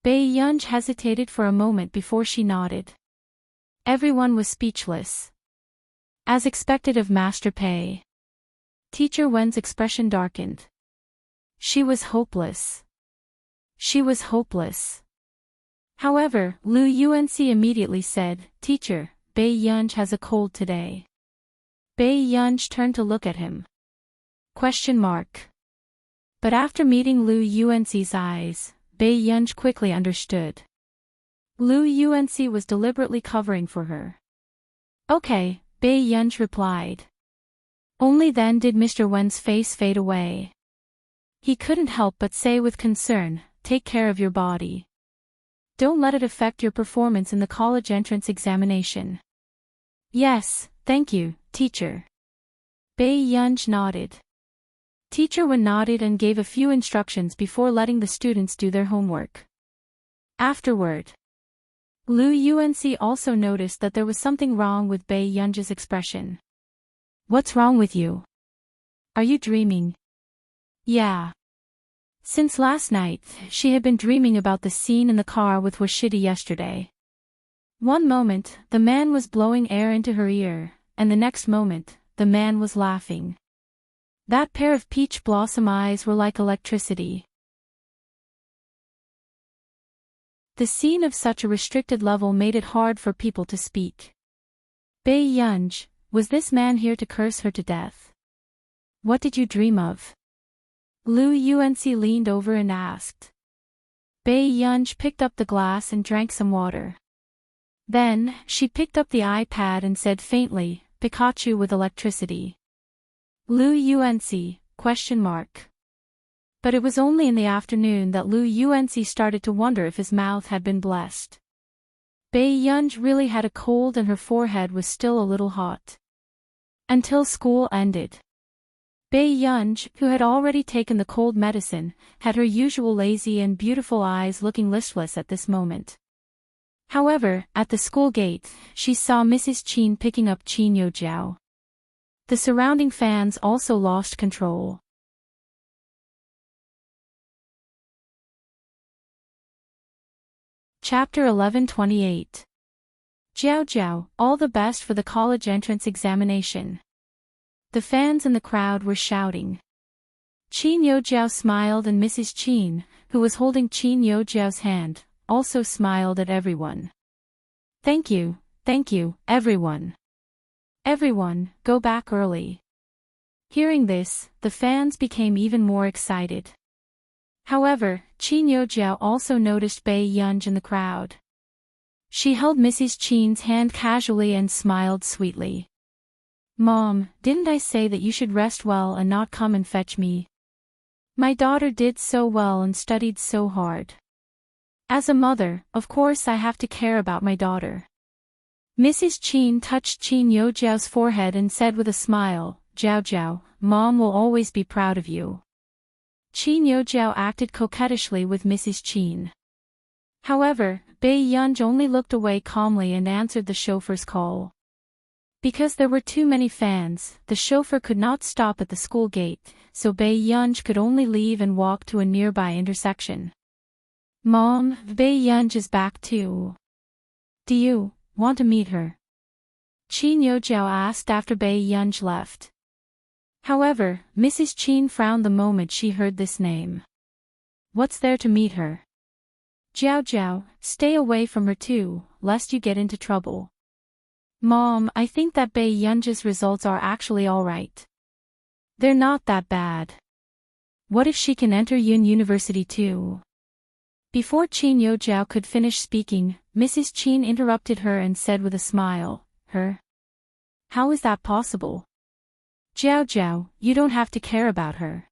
Bei Yunj hesitated for a moment before she nodded. Everyone was speechless. As expected of Master Pei. Teacher Wen's expression darkened. She was hopeless. She was hopeless. However, Lu Yuanci immediately said, Teacher, Bei Yunj has a cold today. Bei Yunj turned to look at him. Question mark. But after meeting Lu Yuanci's eyes, Bei Yunj quickly understood. Lu Yuanci was deliberately covering for her. Okay, Bei Yunj replied. Only then did Mr. Wen's face fade away. He couldn't help but say with concern, take care of your body. Don't let it affect your performance in the college entrance examination. Yes, thank you, teacher. Bei Yunj nodded. Teacher Wen nodded and gave a few instructions before letting the students do their homework. Afterward, Lu Yuanci also noticed that there was something wrong with Bei Yunj's expression. What's wrong with you? Are you dreaming? Yeah. Since last night, she had been dreaming about the scene in the car with Washidi yesterday. One moment, the man was blowing air into her ear, and the next moment, the man was laughing. That pair of peach blossom eyes were like electricity. The scene of such a restricted level made it hard for people to speak. Bei Yunj, was this man here to curse her to death? What did you dream of? Lu Yuanci leaned over and asked. Bei Yunj picked up the glass and drank some water. Then, she picked up the iPad and said faintly, Pikachu with electricity. Lu Yuanci, question mark. But it was only in the afternoon that Lu Yuanci started to wonder if his mouth had been blessed. Bei Yunj really had a cold and her forehead was still a little hot. Until school ended. Bei Yunj, who had already taken the cold medicine, had her usual lazy and beautiful eyes looking listless at this moment. However, at the school gate, she saw Mrs. Qin picking up Qin Yojiao. The surrounding fans also lost control. Chapter 11:28. Jiao Jiao, all the best for the college entrance examination. The fans in the crowd were shouting. Qin Yojiao smiled and Mrs. Qin, who was holding Qin Yojiao's hand, also smiled at everyone. Thank you, everyone. Everyone, go back early. Hearing this, the fans became even more excited. However, Qin Yojiao also noticed Bei Yunj in the crowd. She held Mrs. Qin's hand casually and smiled sweetly. Mom, didn't I say that you should rest well and not come and fetch me? My daughter did so well and studied so hard. As a mother, of course I have to care about my daughter. Mrs. Qin touched Qin Yojiao's forehead and said with a smile, Jiao Jiao, Mom will always be proud of you. Qin Yojiao acted coquettishly with Mrs. Qin. However, Bei Yunj only looked away calmly and answered the chauffeur's call. Because there were too many fans, the chauffeur could not stop at the school gate, so Bei Yunj could only leave and walk to a nearby intersection. Mom, Bei Yunj is back too. Do you want to meet her? Qin Yojiao asked after Bei Yunj left. However, Mrs. Qin frowned the moment she heard this name. What's there to meet her? Jiao Jiao, stay away from her too, lest you get into trouble. Mom, I think that Bae Yunja's results are actually alright. They're not that bad. What if she can enter University too? Before Qin Yojiao could finish speaking, Mrs. Qin interrupted her and said with a smile, Her? How is that possible? Jiao, you don't have to care about her.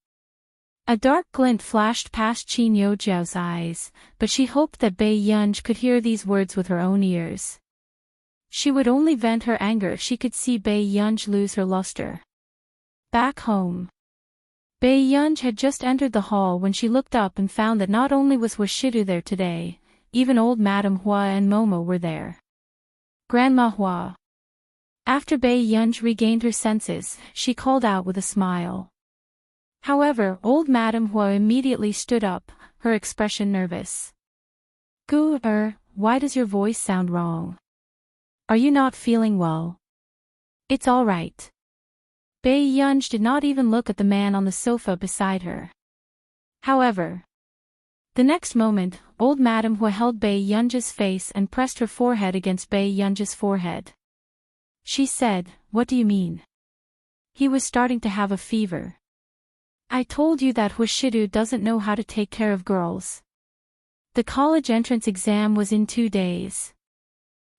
A dark glint flashed past Qin Yojiao's eyes, but she hoped that Bae Yunj could hear these words with her own ears. She would only vent her anger if she could see Bae Yunj lose her luster. Back home. Bae Yunj had just entered the hall when she looked up and found that not only was Huashidu there today, even old Madame Hua and Momo were there. Grandma Hua. After Bae Yunj regained her senses, she called out with a smile. However, old Madame Hua immediately stood up, her expression nervous. Why does your voice sound wrong? Are you not feeling well? It's all right. Bae Yunj did not even look at the man on the sofa beside her. However, the next moment, old Madame Hua held Bae Yunj's face and pressed her forehead against Bae Yunj's forehead. She said, What do you mean? He was starting to have a fever. I told you that Huashidu doesn't know how to take care of girls. The college entrance exam was in 2 days.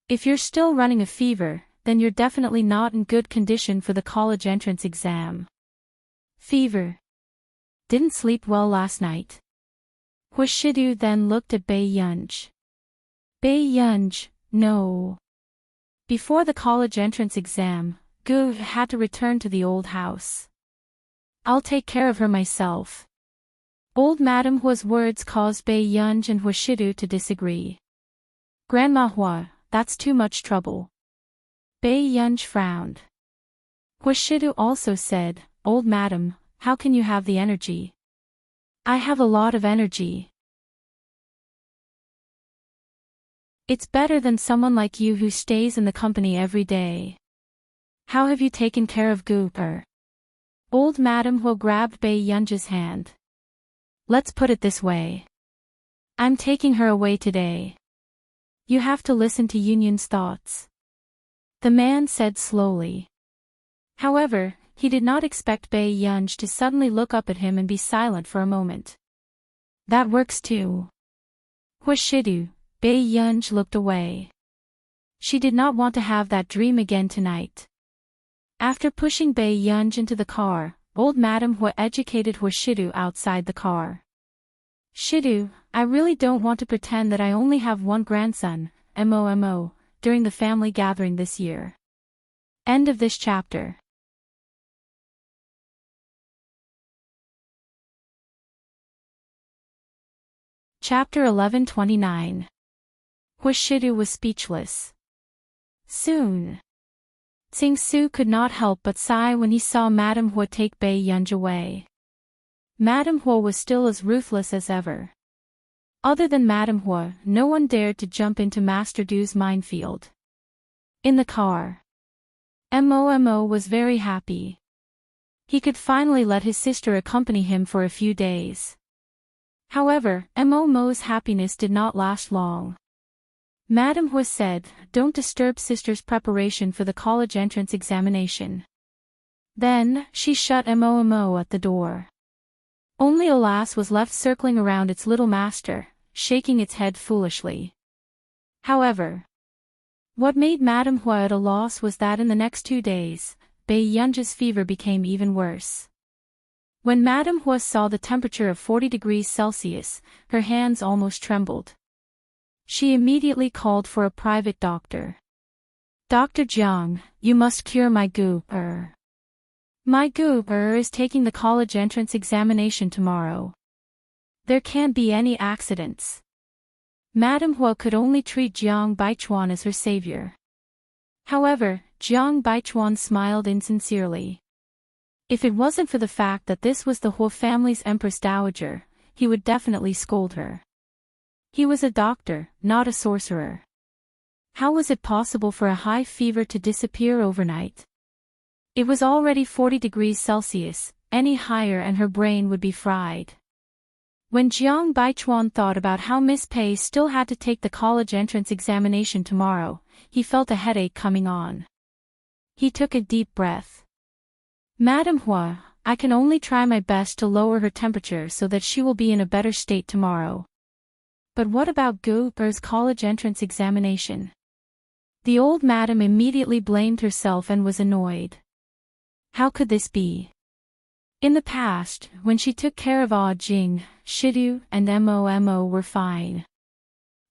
If you're still running a fever, then you're definitely not in good condition for the college entrance exam. Fever. Didn't sleep well last night. Huashidu then looked at Bae Yunj. Bae Yunj, no. Before the college entrance exam, Gu had to return to the old house. I'll take care of her myself. Old Madame Hua's words caused Bae Yunj and Huashidu to disagree. Grandma Hua, that's too much trouble. Bae Yunj frowned. Huashidu also said, Old Madam, how can you have the energy? I have a lot of energy. It's better than someone like you who stays in the company every day. How have you taken care of Gu? Old Madame Hua grabbed Bae Yunj's hand. Let's put it this way. I'm taking her away today. You have to listen to Yunyun's thoughts. The man said slowly. However, he did not expect Bae Yunj to suddenly look up at him and be silent for a moment. That works too. Huashidu, Bae Yunj looked away. She did not want to have that dream again tonight. After pushing Bae Yunj into the car, old Madame Hua educated Huashidu outside the car. Shidu, I really don't want to pretend that I only have one grandson, MOMO, during the family gathering this year. End of this chapter. Chapter 1129. Huashidu was speechless. Soon. Tsing-su could not help but sigh when he saw Madame Hua take Bae Yunj away. Madame Hua was still as ruthless as ever. Other than Madame Hua, no one dared to jump into Master Du's minefield. In the car, Momo was very happy. He could finally let his sister accompany him for a few days. However, Momo's happiness did not last long. Madame Hua said, Don't disturb sister's preparation for the college entrance examination. Then, she shut Momo at the door. Only a lass was left circling around its little master, shaking its head foolishly. However, what made Madame Hua at a loss was that in the next 2 days, Bae Yunj's fever became even worse. When Madame Hua saw the temperature of 40 degrees Celsius, her hands almost trembled. She immediately called for a private doctor. Dr. Jiang, you must cure my Gu. My Gu is taking the college entrance examination tomorrow. There can't be any accidents. Madame Hua could only treat Jiang Baichuan as her savior. However, Jiang Baichuan smiled insincerely. If it wasn't for the fact that this was the Hua family's Empress Dowager, he would definitely scold her. He was a doctor, not a sorcerer. How was it possible for a high fever to disappear overnight? It was already 40 degrees Celsius, any higher and her brain would be fried. When Jiang Baichuan thought about how Miss Pei still had to take the college entrance examination tomorrow, he felt a headache coming on. He took a deep breath. Madam Hua, I can only try my best to lower her temperature so that she will be in a better state tomorrow. But what about Gu Er's college entrance examination? The old madam immediately blamed herself and was annoyed. How could this be? In the past, when she took care of Jing, Shidu, and Momo were fine.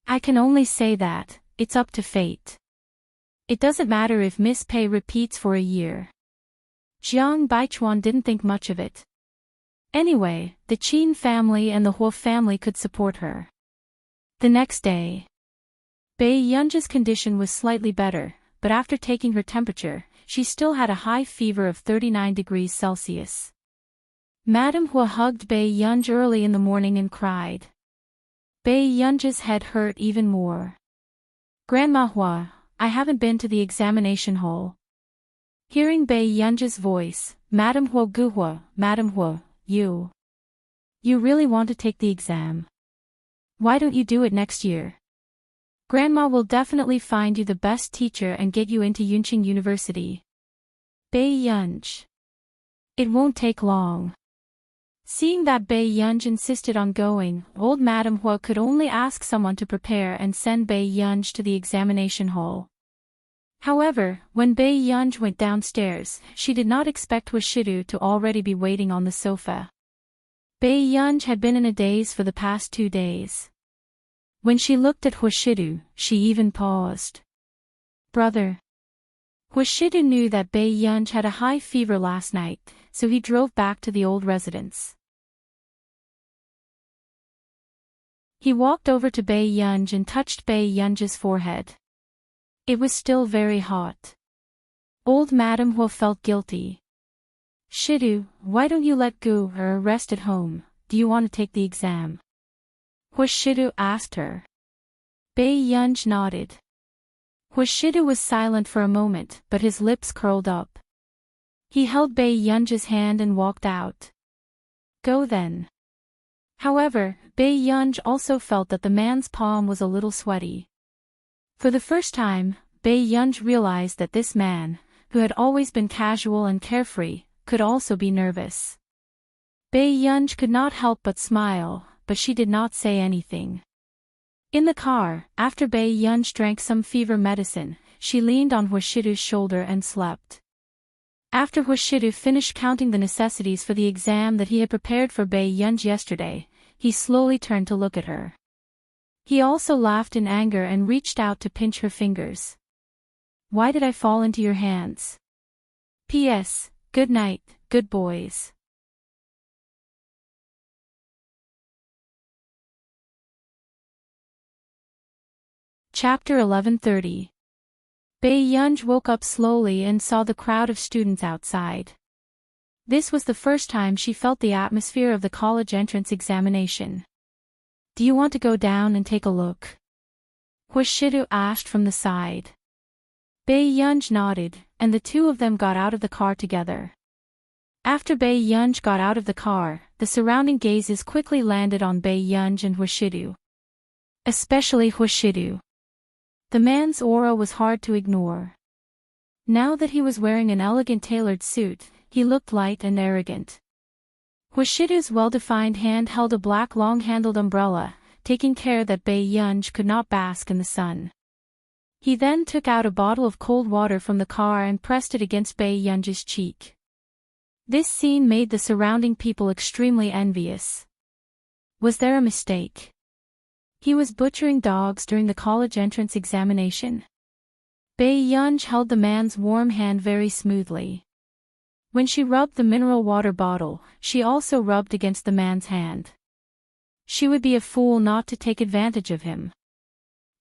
I can only say that, it's up to fate. It doesn't matter if Miss Pei repeats for a year. Jiang Baichuan didn't think much of it. Anyway, the Qin family and the Huo family could support her. The next day, Bai Yunji's condition was slightly better, but after taking her temperature, she still had a high fever of 39 degrees Celsius. Madame Hua hugged Bai Yunji early in the morning and cried. Bai Yunji's head hurt even more. Grandma Hua, I haven't been to the examination hall. Hearing Bai Yunji's voice, Madame Hua Guhua, Madame Hua, you really want to take the exam? Why don't you do it next year? Grandma will definitely find you the best teacher and get you into Yunqing University. Bai Yunji. It won't take long. Seeing that Bai Yunji insisted on going, old Madame Hua could only ask someone to prepare and send Bai Yunji to the examination hall. However, when Bai Yunji went downstairs, she did not expect Washidu to already be waiting on the sofa. Bai Yunji had been in a daze for the past 2 days. When she looked at Washidu, she even paused. Brother. Washidu knew that Bai Yunji had a high fever last night, so he drove back to the old residence. He walked over to Bai Yunji and touched Bai Yunji's forehead. It was still very hot. Old Madame Hua felt guilty. Shidu, why don't you let Gu rest at home? Do you want to take the exam? Washidu asked her. Bai Yunji nodded. Washidu was silent for a moment, but his lips curled up. He held Bai Yunji's hand and walked out. Go then. However, Bai Yunji also felt that the man's palm was a little sweaty. For the first time, Bai Yunji realized that this man, who had always been casual and carefree, could also be nervous. Bai Yunji could not help but smile, but she did not say anything. In the car, after Bai Yunji drank some fever medicine, she leaned on Washidu's shoulder and slept. After Washidu finished counting the necessities for the exam that he had prepared for Bai Yunji yesterday, he slowly turned to look at her. He also laughed in anger and reached out to pinch her fingers. Why did I fall into your hands? P.S. Good night, good boys. Chapter 11:30. Bai Yunji woke up slowly and saw the crowd of students outside. This was the first time she felt the atmosphere of the college entrance examination. Do you want to go down and take a look? Washidu asked from the side. Bai Yunji nodded, and the two of them got out of the car together. After Bai Yunji got out of the car, the surrounding gazes quickly landed on Bai Yunji and Washidu. Especially Washidu. The man's aura was hard to ignore. Now that he was wearing an elegant tailored suit, he looked light and arrogant. Washidu's well-defined hand held a black long-handled umbrella, taking care that Bai Yunji could not bask in the sun. He then took out a bottle of cold water from the car and pressed it against Bai Yunji's cheek. This scene made the surrounding people extremely envious. Was there a mistake? He was butchering dogs during the college entrance examination. Bai Yunji held the man's warm hand very smoothly. When she rubbed the mineral water bottle, she also rubbed against the man's hand. She would be a fool not to take advantage of him.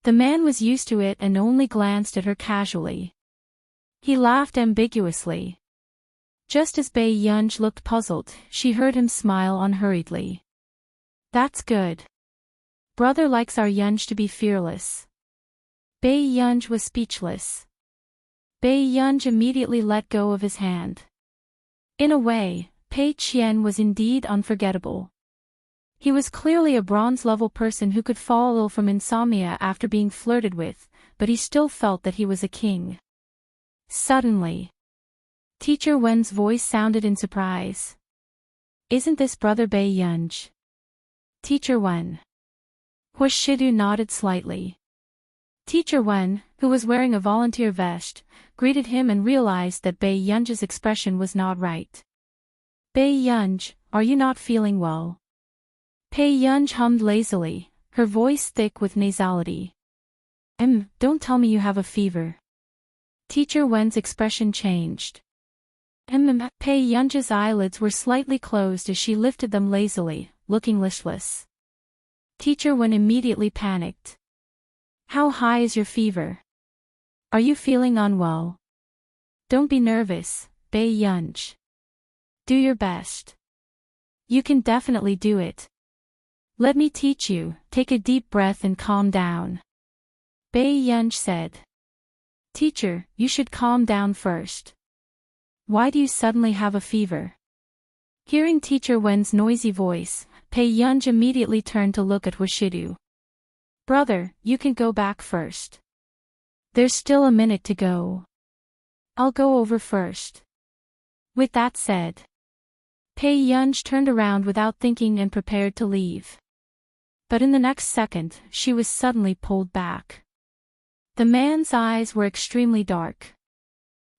The man was used to it and only glanced at her casually. He laughed ambiguously. Just as Bai Yunji looked puzzled, she heard him smile unhurriedly. That's good. Brother likes our Yunji to be fearless. Bai Yunji was speechless. Bai Yunji immediately let go of his hand. In a way, Pei Qian was indeed unforgettable. He was clearly a bronze-level person who could fall ill from insomnia after being flirted with, but he still felt that he was a king. Suddenly, Teacher Wen's voice sounded in surprise. "Isn't this Brother Bei Yunj?" Teacher Wen. Huashidu nodded slightly. Teacher Wen, who was wearing a volunteer vest, greeted him and realized that Bei Yunj's expression was not right. "Bei Yunj, are you not feeling well?" Bei Yunj hummed lazily, her voice thick with nasality. Don't tell me you have a fever." Teacher Wen's expression changed. Bei Yunj's eyelids were slightly closed as she lifted them lazily, looking listless. Teacher Wen immediately panicked. "How high is your fever? Are you feeling unwell?" "Don't be nervous, Bei Yunj. Do your best. You can definitely do it. Let me teach you, take a deep breath and calm down," Bei Yunj said. "Teacher, you should calm down first. Why do you suddenly have a fever?" Hearing Teacher Wen's noisy voice, Bei Yunj immediately turned to look at Huashidu. "Brother, you can go back first. There's still a minute to go. I'll go over first." With that said, Bei Yunj turned around without thinking and prepared to leave. But in the next second, she was suddenly pulled back. The man's eyes were extremely dark.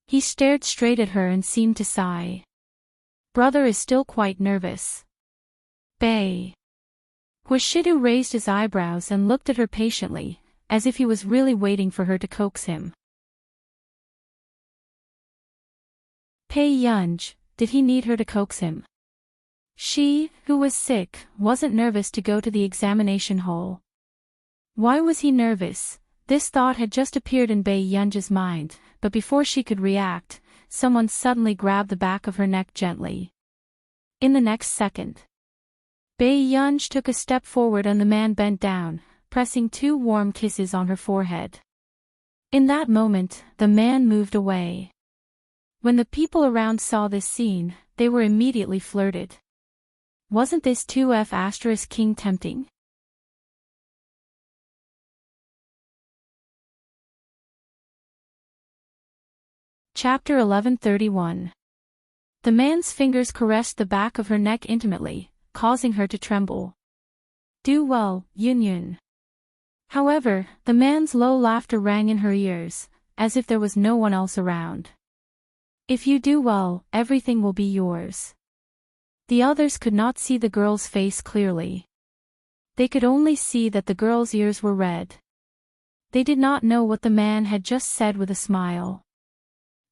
He stared straight at her and seemed to sigh. "Brother is still quite nervous." Bei. Huashidu raised his eyebrows and looked at her patiently, as if he was really waiting for her to coax him. Bei Yunj, did he need her to coax him? She, who was sick, wasn't nervous to go to the examination hall. Why was he nervous? This thought had just appeared in Bei Yunj's mind, but before she could react, someone suddenly grabbed the back of her neck gently. In the next second, Bei Yunj took a step forward and the man bent down, pressing 2 warm kisses on her forehead. In that moment, the man moved away. When the people around saw this scene, they were immediately flirted. Wasn't this 2F** king tempting? Chapter 1131. The man's fingers caressed the back of her neck intimately, causing her to tremble. "Do well, Yun." However, the man's low laughter rang in her ears, as if there was no one else around. "If you do well, everything will be yours." The others could not see the girl's face clearly. They could only see that the girl's ears were red. They did not know what the man had just said with a smile.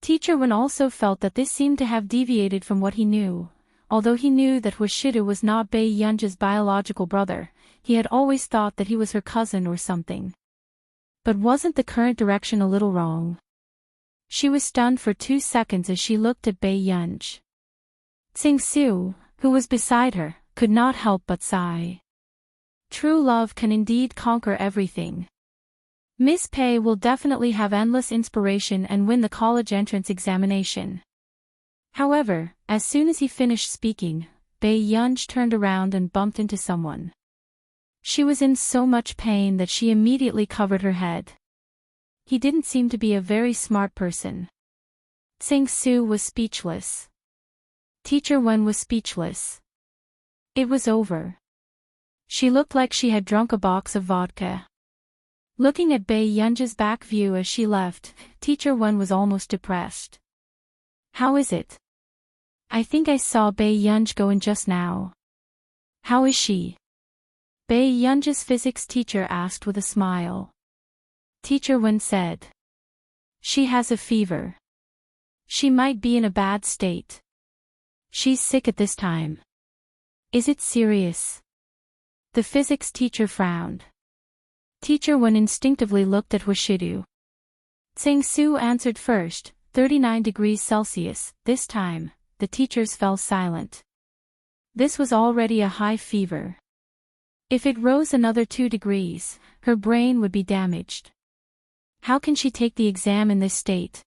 Teacher Wen also felt that this seemed to have deviated from what he knew. Although he knew that Huashidu was not Bei Yunj's biological brother, he had always thought that he was her cousin or something. But wasn't the current direction a little wrong? She was stunned for 2 seconds as she looked at Bei Yunj. Tsing-su, who was beside her, could not help but sigh. True love can indeed conquer everything. Miss Pei will definitely have endless inspiration and win the college entrance examination. However, as soon as he finished speaking, Bei Yunj turned around and bumped into someone. She was in so much pain that she immediately covered her head. He didn't seem to be a very smart person. Tsing-su was speechless. Teacher Wen was speechless. It was over. She looked like she had drunk a box of vodka. Looking at Bei Yunj's back view as she left, Teacher Wen was almost depressed. "How is it? I think I saw Bei Yunj go in just now." "How is she?" Bei Yunj's physics teacher asked with a smile. Teacher Wen said, "She has a fever. She might be in a bad state. She's sick at this time." "Is it serious?" The physics teacher frowned. Teacher Wen instinctively looked at Huashidu. Tsing-su answered first, 39 degrees Celsius. This time, the teachers fell silent. This was already a high fever. If it rose another 2 degrees, her brain would be damaged. How can she take the exam in this state?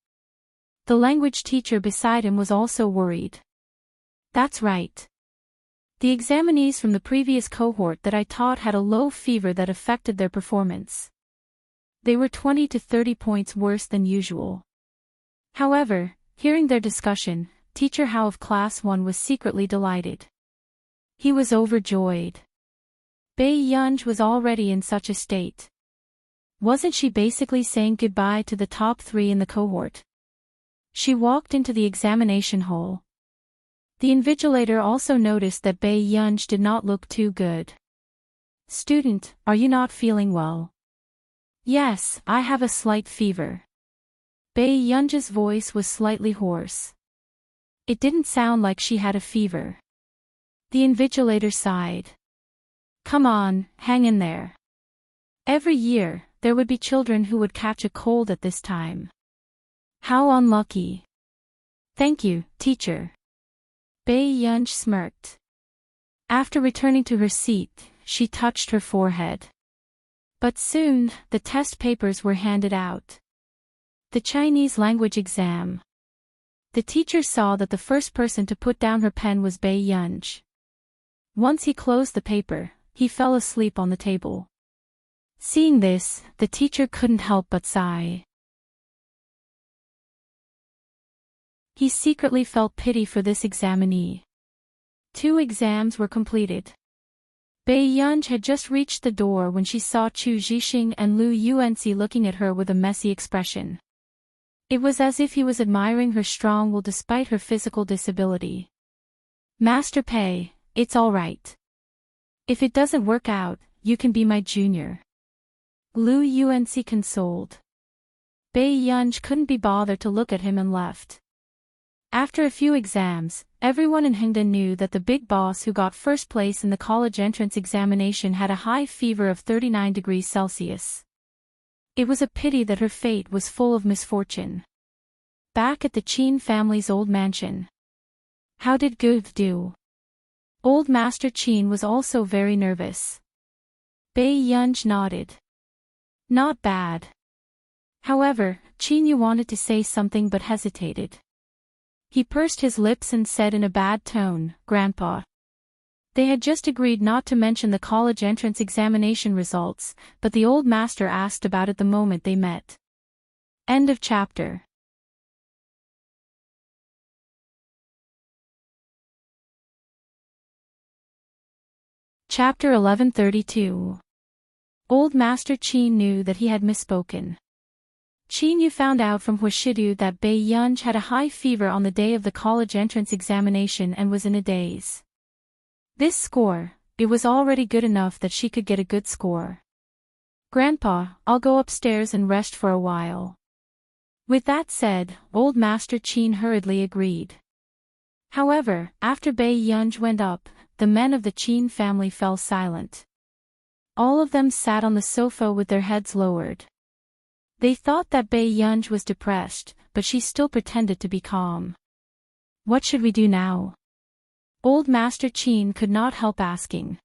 The language teacher beside him was also worried. "That's right. The examinees from the previous cohort that I taught had a low fever that affected their performance. They were 20 to 30 points worse than usual. However, hearing their discussion, Teacher Hao of Class 1 was secretly delighted. He was overjoyed. Bei Yunj was already in such a state. Wasn't she basically saying goodbye to the top 3 in the cohort? She walked into the examination hall. The invigilator also noticed that Bei Yunj did not look too good. "Student, are you not feeling well?" "Yes, I have a slight fever." Bei Yunj's voice was slightly hoarse. It didn't sound like she had a fever. The invigilator sighed. "Come on, hang in there. Every year, there would be children who would catch a cold at this time. How unlucky." "Thank you, teacher." Bei Yunj smirked. After returning to her seat, she touched her forehead. But soon, the test papers were handed out. The Chinese language exam. The teacher saw that the first person to put down her pen was Bei Yunj. Once he closed the paper, he fell asleep on the table. Seeing this, the teacher couldn't help but sigh. He secretly felt pity for this examinee. 2 exams were completed. Bei Yunj had just reached the door when she saw Chu Zhixing and Lu Yuanxi looking at her with a messy expression. It was as if he was admiring her strong will despite her physical disability. "Master Pei, it's all right. If it doesn't work out, you can be my junior." Lu Yuanxi consoled. Bei Yunj couldn't be bothered to look at him and left. After a few exams, everyone in Hengdan knew that the big boss who got first place in the college entrance examination had a high fever of 39 degrees Celsius. It was a pity that her fate was full of misfortune. Back at the Qin family's old mansion. How did Gu do? Old Master Qin was also very nervous. Bei Yunj nodded. Not bad. However, Qin Yu wanted to say something but hesitated. He pursed his lips and said in a bad tone, "Grandpa." They had just agreed not to mention the college entrance examination results, but the old master asked about it the moment they met. End of chapter. Chapter 1132. Old Master Qin knew that he had misspoken. Qin Yu found out from Huashidu that Bei Yunj had a high fever on the day of the college entrance examination and was in a daze. This score, it was already good enough that she could get a good score. "Grandpa, I'll go upstairs and rest for a while." With that said, Old Master Qin hurriedly agreed. However, after Bei Yunj went up, the men of the Qin family fell silent. All of them sat on the sofa with their heads lowered. They thought that Bei Yunj was depressed, but she still pretended to be calm. "What should we do now?" Old Master Qin could not help asking.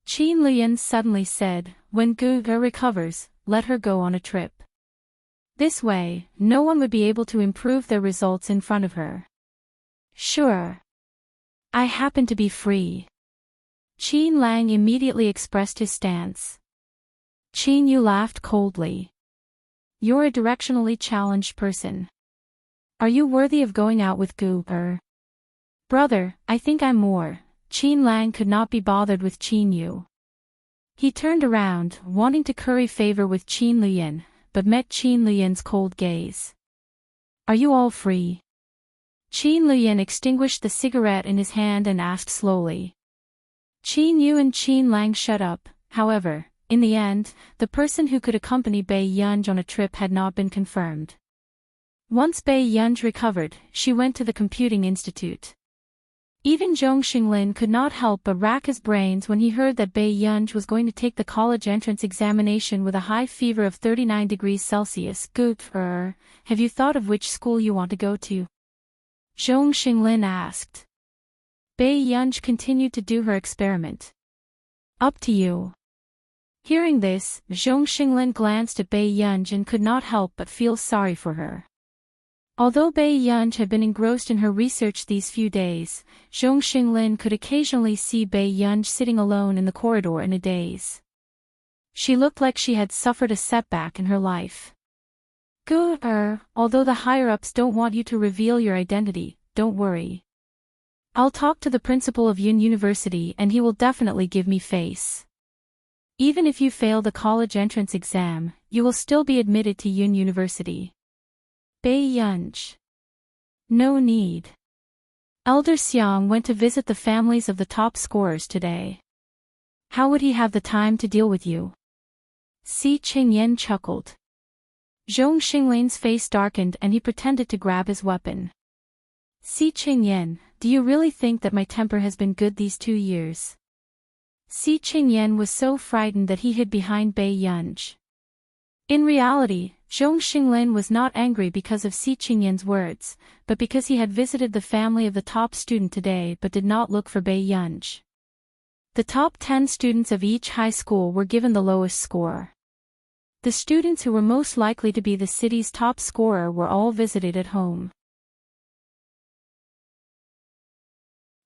Qin Lian suddenly said, "When Gu recovers, let her go on a trip. This way, no one would be able to improve their results in front of her." "Sure. I happen to be free." Qin Lang immediately expressed his stance. Qin Yu laughed coldly. "You're a directionally challenged person. Are you worthy of going out with Gu? Brother, I think I'm more." Qin Lang could not be bothered with Qin Yu. He turned around, wanting to curry favor with Qin Lian, but met Qin Lian's cold gaze. "Are you all free?" Qin Lian extinguished the cigarette in his hand and asked slowly. Qin Yu and Qin Lang shut up. However, in the end, the person who could accompany Bei Yunj on a trip had not been confirmed. Once Bei Yunj recovered, she went to the computing institute. Even Zhong Xinglin could not help but rack his brains when he heard that Bei Yunj was going to take the college entrance examination with a high fever of 39 degrees Celsius. "Good for her. Have you thought of which school you want to go to?" Zhong Xinglin asked. Bei Yunj continued to do her experiment. "Up to you." Hearing this, Zhong Xinglin glanced at Bei Yunj and could not help but feel sorry for her. Although Bei Yunj had been engrossed in her research these few days, Zhong Xinglin could occasionally see Bei Yunj sitting alone in the corridor in a daze. She looked like she had suffered a setback in her life. Although the higher-ups don't want you to reveal your identity, don't worry. I'll talk to the principal of Yun University and he will definitely give me face. Even if you fail the college entrance exam, you will still be admitted to Yun University. Bei Yunj. No need. Elder Xiang went to visit the families of the top scorers today. How would he have the time to deal with you? Si Qingyan chuckled. Zhong Xinglin's face darkened and he pretended to grab his weapon. Si Qingyan, do you really think that my temper has been good these 2 years? Si Qingyan was so frightened that he hid behind Bei Yunj. In reality, Zhong Xinglin was not angry because of Si Qingyan's words, but because he had visited the family of the top student today but did not look for Bei Yunj. The top 10 students of each high school were given the lowest score. The students who were most likely to be the city's top scorer were all visited at home.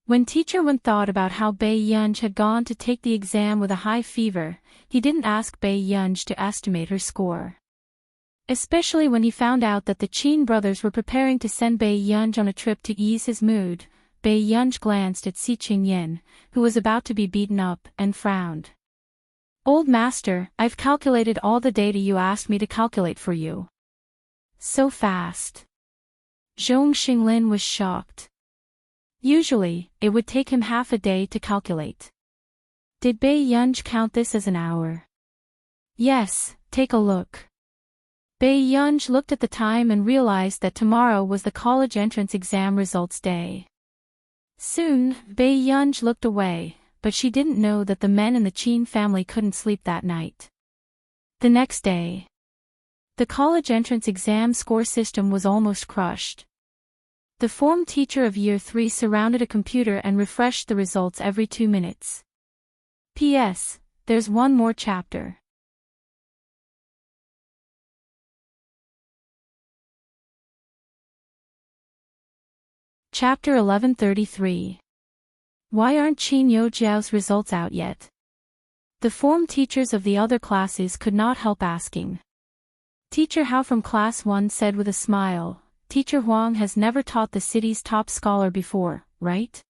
When Teacher Wen thought about how Bei Yunj had gone to take the exam with a high fever, he didn't ask Bei Yunj to estimate her score. Especially when he found out that the Qin brothers were preparing to send Bei Yunj on a trip to ease his mood, Bei Yunj glanced at Si Qingyan, who was about to be beaten up, and frowned. Old master, I've calculated all the data you asked me to calculate for you. So fast. Zhong Xinglin was shocked. Usually, it would take him half a day to calculate. Did Bei Yunj count this as an hour? Yes, take a look. Bei Yunj looked at the time and realized that tomorrow was the college entrance exam results day. Soon, Bei Yunj looked away, but she didn't know that the men in the Qin family couldn't sleep that night. The next day, the college entrance exam score system was almost crushed. The form teacher of Year 3 surrounded a computer and refreshed the results every 2 minutes. P.S. There's one more chapter. Chapter 1133. Why aren't Qin Youjiao's results out yet? The form teachers of the other classes could not help asking. Teacher Hao from Class 1 said with a smile, Teacher Huang has never taught the city's top scholar before, right?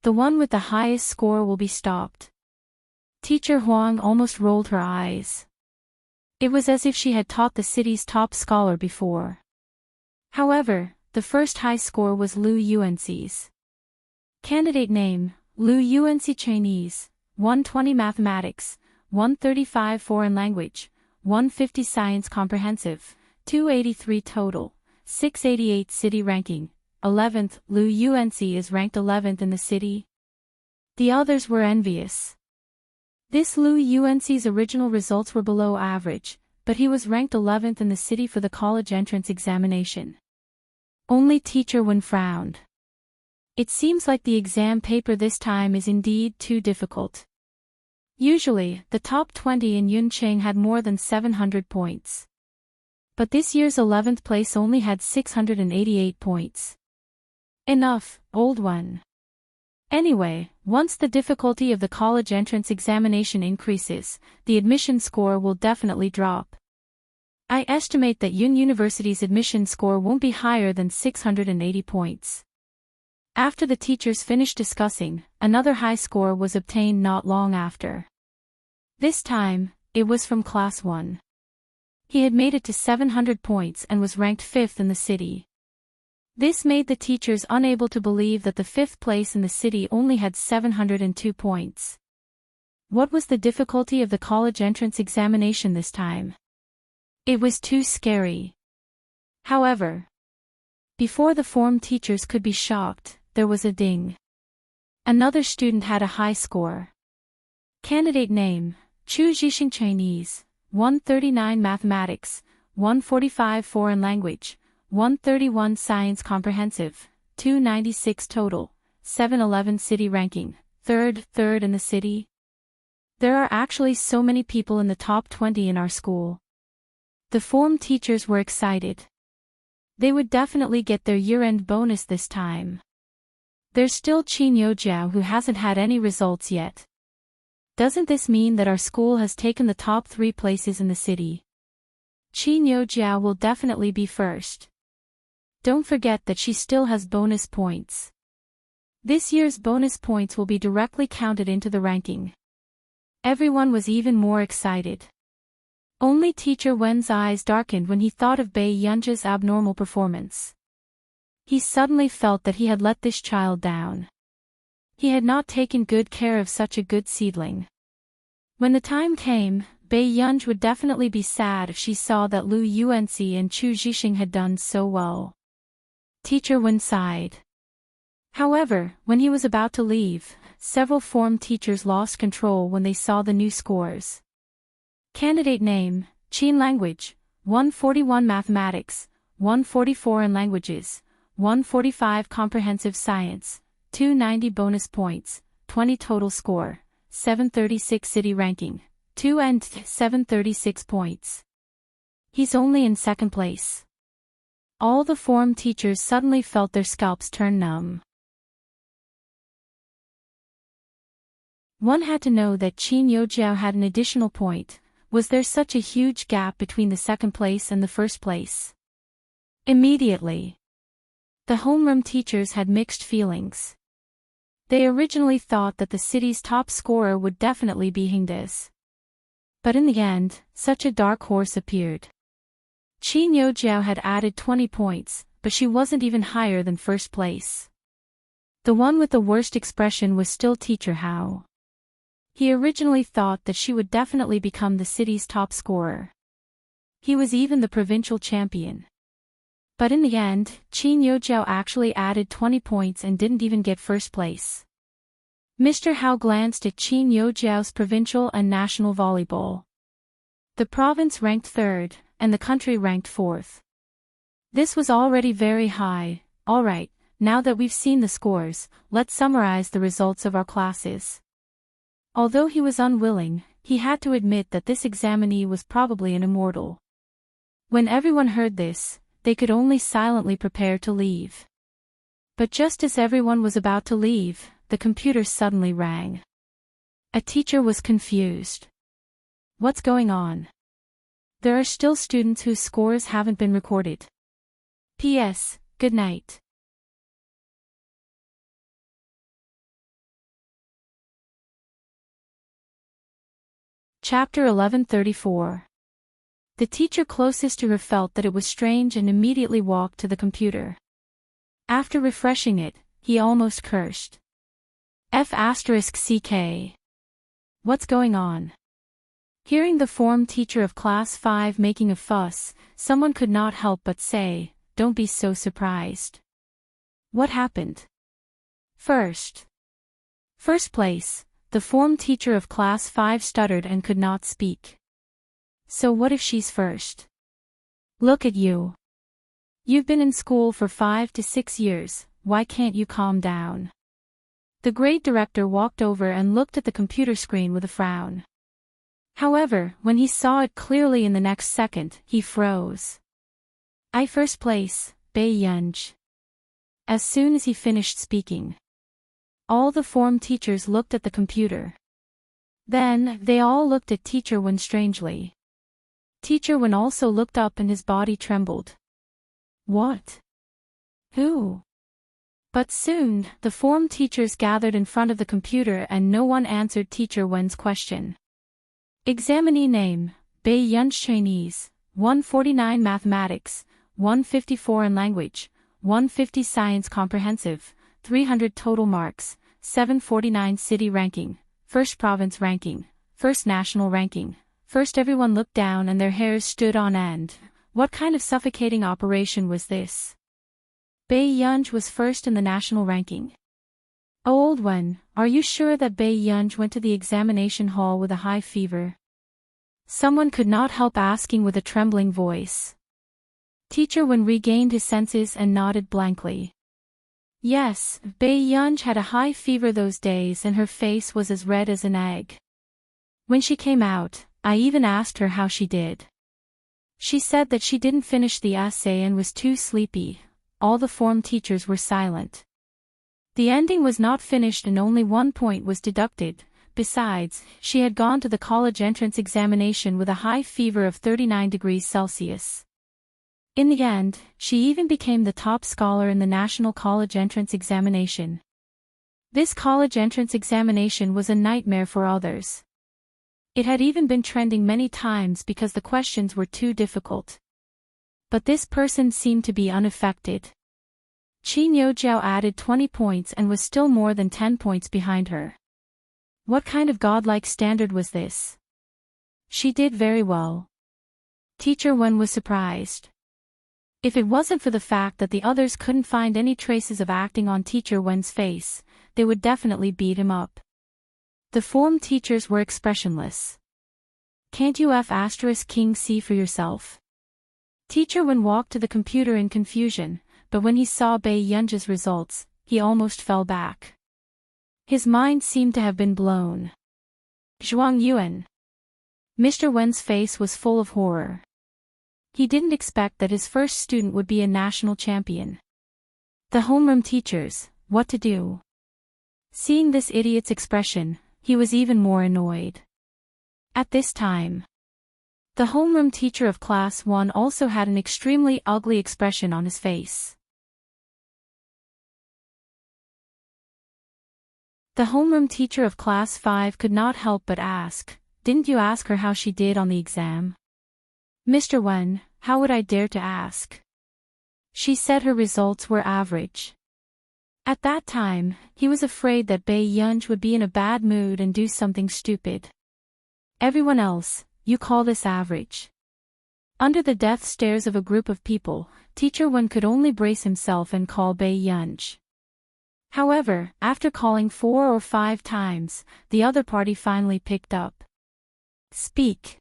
The one with the highest score will be stopped. Teacher Huang almost rolled her eyes. It was as if she had taught the city's top scholar before. However, the first high score was Lu Yuanxi's. Candidate name, Lu Yuanxi Chinese, 120 Mathematics, 135 Foreign Language, 150 Science Comprehensive, 283 total, 688 city ranking, 11th. Lu Yuanxi is ranked 11th in the city. The others were envious. This Lu Yuanxi's original results were below average, but he was ranked 11th in the city for the college entrance examination. Only Teacher Wen frowned. It seems like the exam paper this time is indeed too difficult. Usually, the top 20 in Yuncheng had more than 700 points. But this year's 11th place only had 688 points. Enough, old one. Anyway, once the difficulty of the college entrance examination increases, the admission score will definitely drop. I estimate that Yun University's admission score won't be higher than 680 points. After the teachers finished discussing, another high score was obtained not long after. This time, it was from Class 1. He had made it to 700 points and was ranked 5th in the city. This made the teachers unable to believe that the 5th place in the city only had 702 points. What was the difficulty of the college entrance examination this time? It was too scary. However, before the form teachers could be shocked, there was a ding. Another student had a high score. Candidate name, Chu Zhixing Chinese, 139 Mathematics, 145 Foreign Language, 131 Science Comprehensive, 296 total, 711 city ranking, third in the city. There are actually so many people in the top 20 in our school. The form teachers were excited. They would definitely get their year-end bonus this time. There's still Qin Yojiao who hasn't had any results yet. Doesn't this mean that our school has taken the top 3 places in the city? Qin Yojiao will definitely be first. Don't forget that she still has bonus points. This year's bonus points will be directly counted into the ranking. Everyone was even more excited. Only Teacher Wen's eyes darkened when he thought of Bai Yunji's abnormal performance. He suddenly felt that he had let this child down. He had not taken good care of such a good seedling. When the time came, Bai Yunji would definitely be sad if she saw that Lu Yuanxi and Chu Zhixing had done so well. Teacher Wen sighed. However, when he was about to leave, several form teachers lost control when they saw the new scores. Candidate name, Qin Language, 141 Mathematics, 144 in Languages, 145 Comprehensive Science, 290 bonus points, 20 total score, 736 city ranking, 2 and 736 points. He's only in second place. All the form teachers suddenly felt their scalps turn numb. One had to know that Qin Yojiao had an additional point. Was there such a huge gap between the second place and the first place? Immediately, the homeroom teachers had mixed feelings. They originally thought that the city's top scorer would definitely be Hingdes. But in the end, such a dark horse appeared. Qin Yojiao had added 20 points, but she wasn't even higher than first place. The one with the worst expression was still Teacher Hao. He originally thought that she would definitely become the city's top scorer. He was even the provincial champion. But in the end, Qin Yojiao actually added 20 points and didn't even get first place. Mr. Hao glanced at Qin Yojiao's provincial and national volleyball. The province ranked 3rd, and the country ranked 4th. This was already very high. Alright, now that we've seen the scores, let's summarize the results of our classes. Although he was unwilling, he had to admit that this examinee was probably an immortal. When everyone heard this, they could only silently prepare to leave. But just as everyone was about to leave, the computer suddenly rang. A teacher was confused. What's going on? There are still students whose scores haven't been recorded. P.S. Good night. Chapter 1134. The teacher closest to her felt that it was strange and immediately walked to the computer. After refreshing it, he almost cursed. F***CK. What's going on? Hearing the form teacher of Class 5 making a fuss, someone could not help but say, "Don't be so surprised." What happened? First place. The form teacher of Class 5 stuttered and could not speak. So what if she's first? Look at you. You've been in school for 5 to 6 years, why can't you calm down? The grade director walked over and looked at the computer screen with a frown. However, when he saw it clearly in the next second, he froze. First place, Bai Yunji. As soon as he finished speaking, all the form teachers looked at the computer. Then, they all looked at Teacher Wen strangely. Teacher Wen also looked up and his body trembled. What? Who? But soon, the form teachers gathered in front of the computer and no one answered Teacher Wen's question. Examinee name, Bai Yunji Chinese, 149 Mathematics, 154 in Language, 150 Science Comprehensive, 300 total marks, 749 city ranking, 1st province ranking, 1st national ranking. First everyone looked down and their hairs stood on end. What kind of suffocating operation was this? Bai Yunji was first in the national ranking. Oh, old one, are you sure that Bai Yunji went to the examination hall with a high fever? Someone could not help asking with a trembling voice. Teacher Wen regained his senses and nodded blankly. Yes, Bai Yunji had a high fever those days and her face was as red as an egg. When she came out, I even asked her how she did. She said that she didn't finish the essay and was too sleepy. All the form teachers were silent. The ending was not finished and only 1 point was deducted. Besides, she had gone to the college entrance examination with a high fever of 39 degrees Celsius. In the end, she even became the top scholar in the National College Entrance Examination. This college entrance examination was a nightmare for others. It had even been trending many times because the questions were too difficult. But this person seemed to be unaffected. Qin Yojiao added 20 points and was still more than 10 points behind her. What kind of godlike standard was this? She did very well. Teacher Wen was surprised. If it wasn't for the fact that the others couldn't find any traces of acting on Teacher Wen's face, they would definitely beat him up. The form teachers were expressionless. Can't you King see for yourself? Teacher Wen walked to the computer in confusion, but when he saw Bai Yunji's results, he almost fell back. His mind seemed to have been blown. Zhuang Yuan. Mr. Wen's face was full of horror. He didn't expect that his first student would be a national champion. The homeroom teachers, what to do? Seeing this idiot's expression, he was even more annoyed. At this time, the homeroom teacher of class 1 also had an extremely ugly expression on his face. The homeroom teacher of class 5 could not help but ask, "Didn't you ask her how she did on the exam?" "Mr. Wen, how would I dare to ask?" She said her results were average. At that time, he was afraid that Bai Yunji would be in a bad mood and do something stupid. "Everyone else, you call this average?" Under the death stares of a group of people, Teacher Wen could only brace himself and call Bai Yunji. However, after calling 4 or 5 times, the other party finally picked up. "Speak."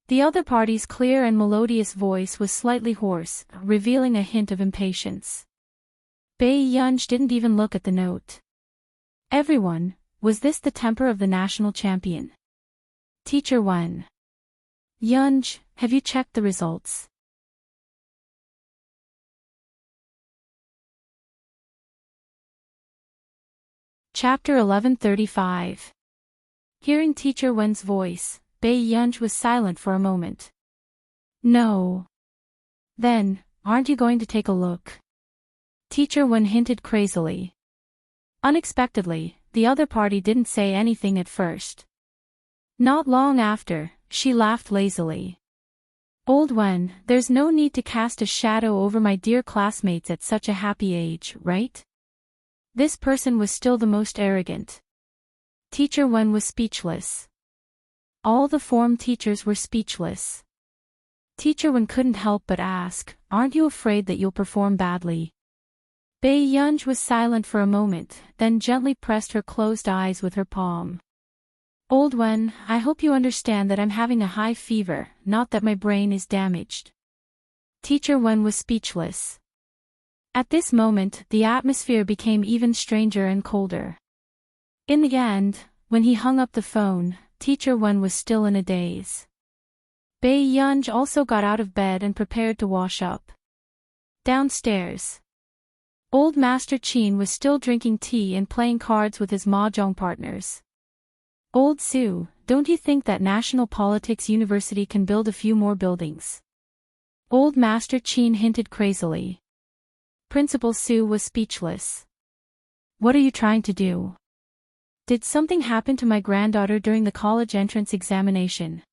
The other party's clear and melodious voice was slightly hoarse, revealing a hint of impatience. Bai Yunji didn't even look at the note. "Everyone, was this the temper of the national champion?" Teacher Wen. "Yunji, have you checked the results?" Chapter 1135. Hearing Teacher Wen's voice, Bai Yunji was silent for a moment. "No. Then, aren't you going to take a look?" Teacher Wen hinted crazily. Unexpectedly, the other party didn't say anything at first. Not long after, she laughed lazily. "Old Wen, there's no need to cast a shadow over my dear classmates at such a happy age, right?" This person was still the most arrogant. Teacher Wen was speechless. All the form teachers were speechless. Teacher Wen couldn't help but ask, "Aren't you afraid that you'll perform badly?" Bai Yunji was silent for a moment, then gently pressed her closed eyes with her palm. "Old Wen, I hope you understand that I'm having a high fever, not that my brain is damaged." Teacher Wen was speechless. At this moment, the atmosphere became even stranger and colder. In the end, when he hung up the phone, Teacher Wen was still in a daze. Bai Yunji also got out of bed and prepared to wash up. Downstairs, Old Master Qin was still drinking tea and playing cards with his mahjong partners. "Old Su, don't you think that National Politics University can build a few more buildings?" Old Master Qin hinted crazily. Principal Su was speechless. "What are you trying to do? Did something happen to my granddaughter during the college entrance examination?"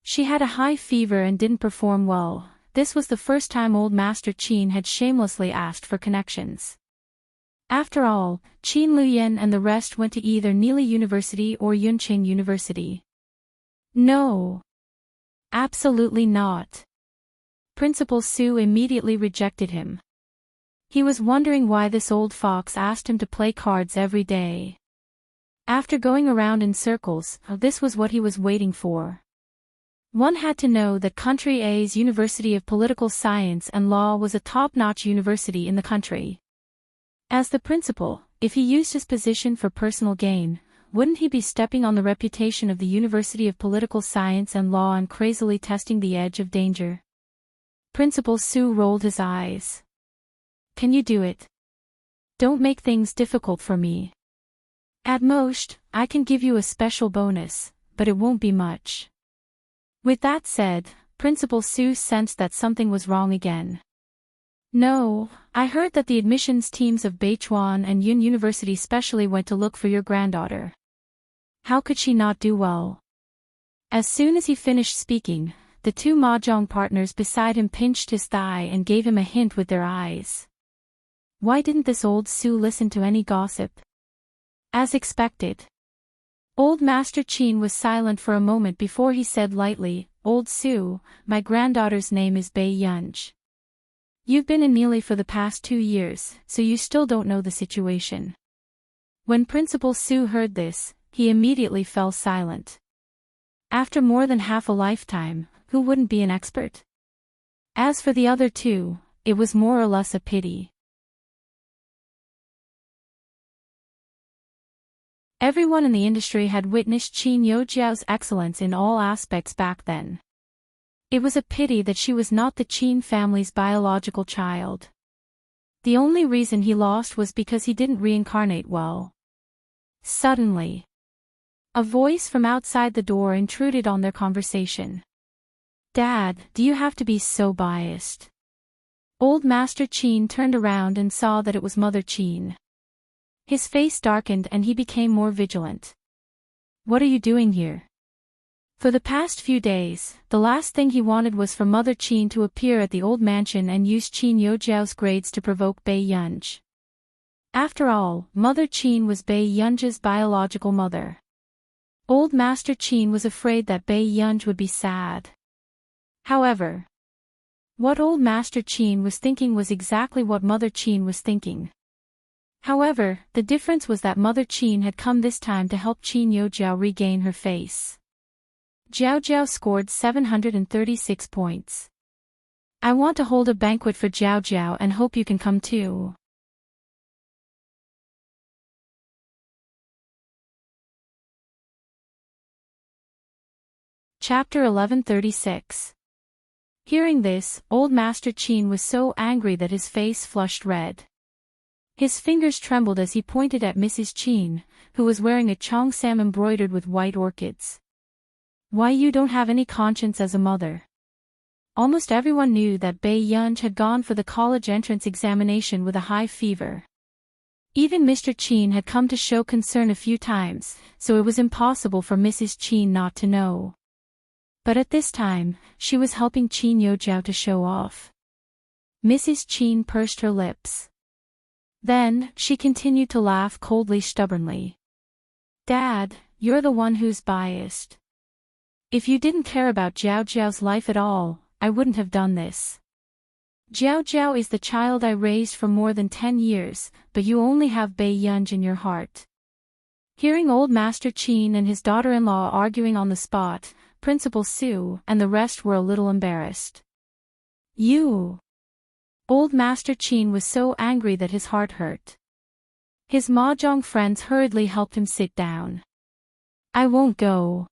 She had a high fever and didn't perform well. This was the first time Old Master Qin had shamelessly asked for connections. After all, Qin Luyan and the rest went to either Nili University or Yunqing University. "No. Absolutely not." Principal Su immediately rejected him. He was wondering why this old fox asked him to play cards every day. After going around in circles, this was what he was waiting for. One had to know that Country A's University of Political Science and Law was a top-notch university in the country. As the principal, if he used his position for personal gain, wouldn't he be stepping on the reputation of the University of Political Science and Law and crazily testing the edge of danger? Principal Sue rolled his eyes. Can you do it? Don't make things difficult for me. At most, I can give you a special bonus, but it won't be much. With that said, Principal Sue sensed that something was wrong again. No, I heard that the admissions teams of Beichuan and Yun University specially went to look for your granddaughter. How could she not do well? As soon as he finished speaking, the two mahjong partners beside him pinched his thigh and gave him a hint with their eyes. Why didn't this old Sue listen to any gossip? As expected. Old Master Qin was silent for a moment before he said lightly, Old Sue, my granddaughter's name is Bei Yunj. You've been in Neely for the past 2 years, so you still don't know the situation. When Principal Sue heard this, he immediately fell silent. After more than half a lifetime, who wouldn't be an expert? As for the other two, it was more or less a pity. Everyone in the industry had witnessed Qin Youjiao's excellence in all aspects back then. It was a pity that she was not the Qin family's biological child. The only reason he lost was because he didn't reincarnate well. Suddenly, a voice from outside the door intruded on their conversation. Dad, do you have to be so biased? Old Master Qin turned around and saw that it was Mother Qin. His face darkened and he became more vigilant. What are you doing here? For the past few days, the last thing he wanted was for Mother Qin to appear at the old mansion and use Qin Youjiao's grades to provoke Bei Yunj. After all, Mother Qin was Bei Yunj's biological mother. Old Master Qin was afraid that Bei Yunj would be sad. However, what Old Master Qin was thinking was exactly what Mother Qin was thinking. However, the difference was that Mother Qin had come this time to help Qin Youjiao regain her face. Jiao Jiao scored 736 points. I want to hold a banquet for Jiao Jiao and hope you can come too. Chapter 1136. Hearing this, Old Master Qin was so angry that his face flushed red. His fingers trembled as he pointed at Mrs. Qin, who was wearing a cheongsam embroidered with white orchids. Why, you don't have any conscience as a mother. Almost everyone knew that Bei Yunj had gone for the college entrance examination with a high fever. Even Mr. Qin had come to show concern a few times, so it was impossible for Mrs. Qin not to know. But at this time, she was helping Qin Youjiao to show off. Mrs. Qin pursed her lips. Then, she continued to laugh coldly stubbornly. Dad, you're the one who's biased. If you didn't care about Jiao Jiao's life at all, I wouldn't have done this. Jiao Jiao is the child I raised for more than 10 years, but you only have Bei Yunj in your heart. Hearing Old Master Qin and his daughter-in-law arguing on the spot, Principal Sue and the rest were a little embarrassed. You! Old Master Qin was so angry that his heart hurt. His mahjong friends hurriedly helped him sit down. I won't go.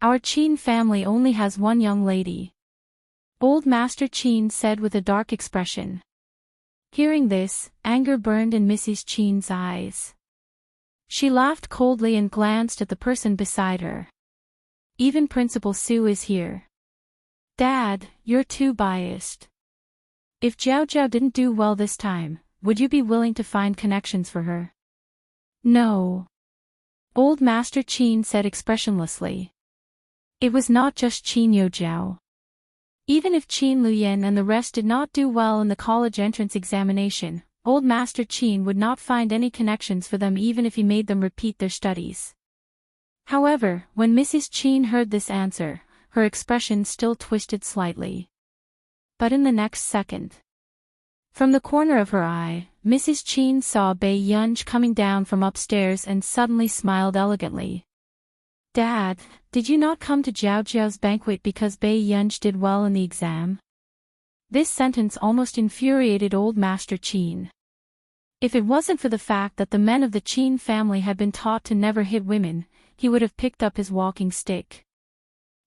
Our Qin family only has one young lady. Old Master Qin said with a dark expression. Hearing this, anger burned in Mrs. Qin's eyes. She laughed coldly and glanced at the person beside her. Even Principal Sue is here. Dad, you're too biased. If Jiao Jiao didn't do well this time, would you be willing to find connections for her? No. Old Master Qin said expressionlessly. It was not just Qin Youjiao. Even if Qin Luyan and the rest did not do well in the college entrance examination, Old Master Qin would not find any connections for them even if he made them repeat their studies. However, when Mrs. Qin heard this answer, her expression still twisted slightly. But in the next second, from the corner of her eye, Mrs. Qin saw Bei Yunj coming down from upstairs and suddenly smiled elegantly. Dad, did you not come to Jiao Jiao's banquet because Bei Yunj did well in the exam? This sentence almost infuriated Old Master Qin. If it wasn't for the fact that the men of the Qin family had been taught to never hit women, he would have picked up his walking stick.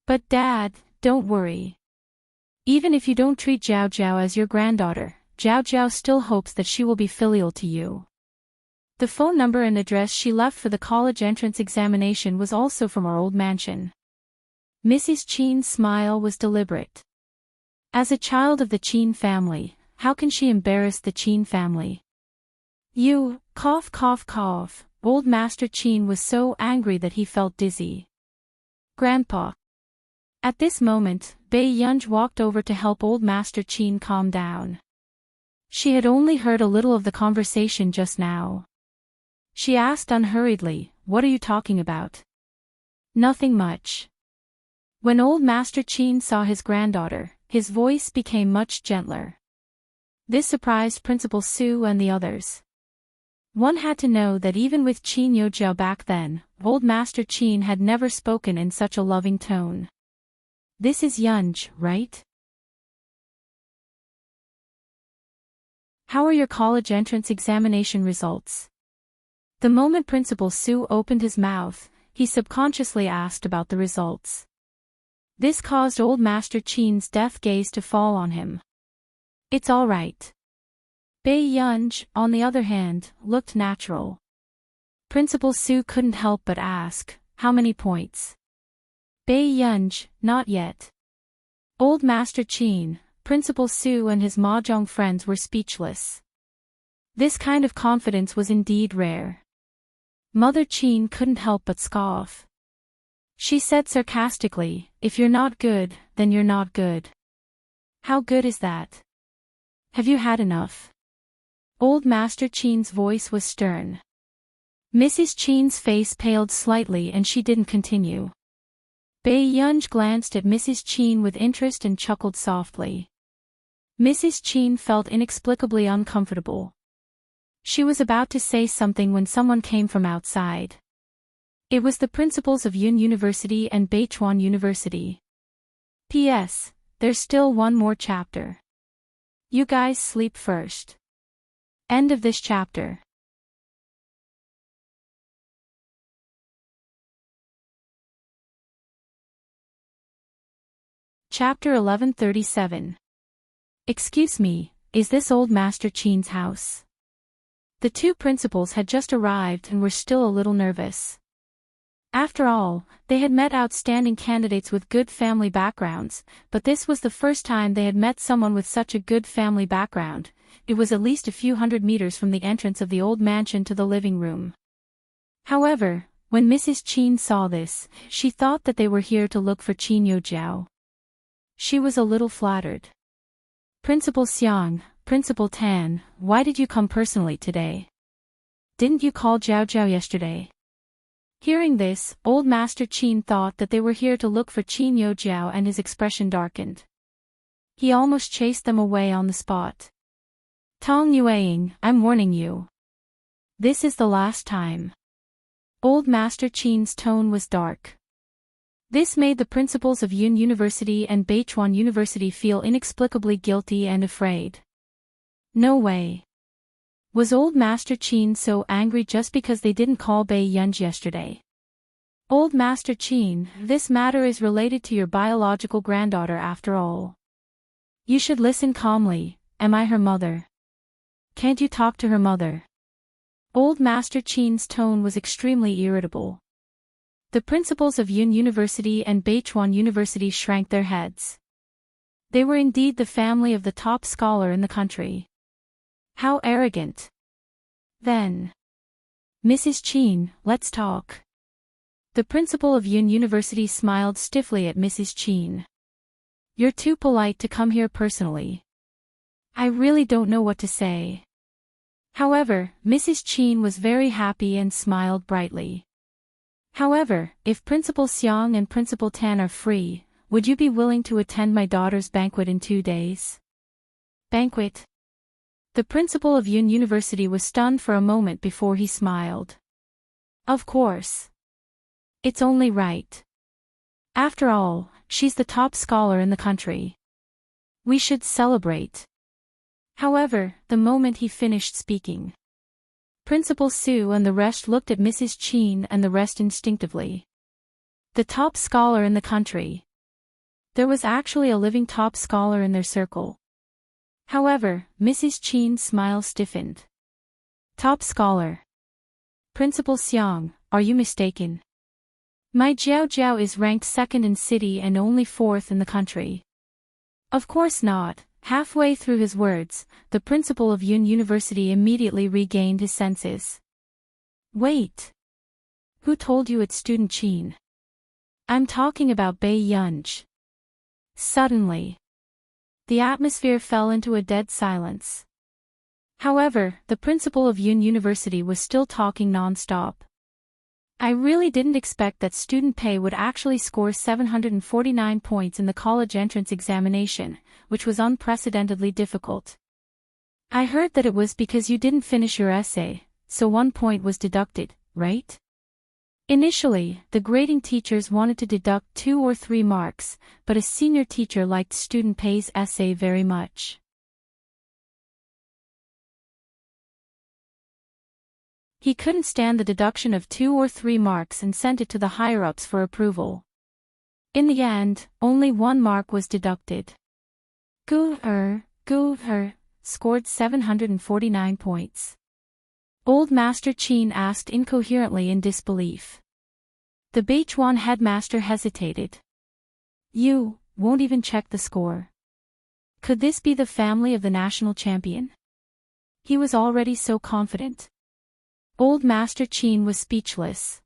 But Dad, don't worry. Even if you don't treat Zhao Zhao as your granddaughter, Zhao Zhao still hopes that she will be filial to you. The phone number and address she left for the college entrance examination was also from our old mansion. Mrs. Qin's smile was deliberate. As a child of the Qin family, how can she embarrass the Qin family? You, cough cough cough, old Master Qin was so angry that he felt dizzy. Grandpa. At this moment, Bai Yunj walked over to help old Master Qin calm down. She had only heard a little of the conversation just now. She asked unhurriedly, "What are you talking about?" "Nothing much." When old Master Qin saw his granddaughter, his voice became much gentler. This surprised Principal Su and the others. One had to know that even with Qin Yojiao back then, old Master Qin had never spoken in such a loving tone. "This is Yunj, right? How are your college entrance examination results?" The moment Principal Su opened his mouth, he subconsciously asked about the results. This caused old Master Qin's death gaze to fall on him. "It's all right." Bai Yunj, on the other hand, looked natural. Principal Su couldn't help but ask, "How many points?" Bai Yunj, "Not yet." Old Master Qin, Principal Su and his mahjong friends were speechless. This kind of confidence was indeed rare. Mother Qin couldn't help but scoff. She said sarcastically, "If you're not good, then you're not good." "How good is that? Have you had enough?" Old Master Qin's voice was stern. Mrs. Qin's face paled slightly and she didn't continue. Bai Yunj glanced at Mrs. Qin with interest and chuckled softly. Mrs. Qin felt inexplicably uncomfortable. She was about to say something when someone came from outside. It was the principals of Yun University and Beichuan University. P.S. There's still one more chapter. You guys sleep first. End of this chapter. Chapter 1137. Excuse me, is this old Master Qin's house? The two principals had just arrived and were still a little nervous. After all, they had met outstanding candidates with good family backgrounds, but this was the first time they had met someone with such a good family background. It was at least a few hundred meters from the entrance of the old mansion to the living room. However, when Mrs. Qin saw this, she thought that they were here to look for Qin Yojiao. She was a little flattered. "Principal Xiang, Principal Tan, why did you come personally today? Didn't you call Zhao Zhao yesterday?" Hearing this, old Master Qin thought that they were here to look for Qin Yojiao and his expression darkened. He almost chased them away on the spot. "Tong Yueying, I'm warning you. This is the last time." Old Master Qin's tone was dark. This made the principals of Yun University and Beichuan University feel inexplicably guilty and afraid. No way. Was old Master Qin so angry just because they didn't call Bai Yunj yesterday? "Old Master Qin, this matter is related to your biological granddaughter after all. You should listen calmly. Am I her mother? Can't you talk to her mother?" Old Master Qin's tone was extremely irritable. The principals of Yun University and Beichuan University shrank their heads. They were indeed the family of the top scholar in the country. How arrogant. Then, "Mrs. Qin, let's talk." The principal of Yun University smiled stiffly at Mrs. Qin. "You're too polite to come here personally. I really don't know what to say." However, Mrs. Qin was very happy and smiled brightly. "However, if Principal Xiang and Principal Tan are free, would you be willing to attend my daughter's banquet in 2 days? Banquet? The principal of Yun University was stunned for a moment before he smiled. Of course. It's only right. After all, she's the top scholar in the country. We should celebrate. However, the moment he finished speaking, Principal Sue and the rest looked at Mrs. Cheen and the rest instinctively. The top scholar in the country. There was actually a living top scholar in their circle. However, Mrs. Cheen's smile stiffened. Top scholar. Principal Xiang, are you mistaken? My Jiao Jiao is ranked second in city and only fourth in the country. Of course not. Halfway through his words, the principal of Yun University immediately regained his senses. Wait. Who told you it's student Qin? I'm talking about Bei Yunj. Suddenly, the atmosphere fell into a dead silence. However, the principal of Yun University was still talking non-stop. I really didn't expect that student Pei would actually score 749 points in the college entrance examination, which was unprecedentedly difficult. I heard that it was because you didn't finish your essay, so 1 point was deducted, right? Initially, the grading teachers wanted to deduct 2 or 3 marks, but a senior teacher liked student Pei's essay very much. He couldn't stand the deduction of 2 or 3 marks and sent it to the higher-ups for approval. In the end, only 1 mark was deducted. Gu Er scored 749 points. Old Master Qin asked incoherently in disbelief. The Beichuan headmaster hesitated. You won't even check the score. Could this be the family of the national champion? He was already so confident. Old Master Qin was speechless.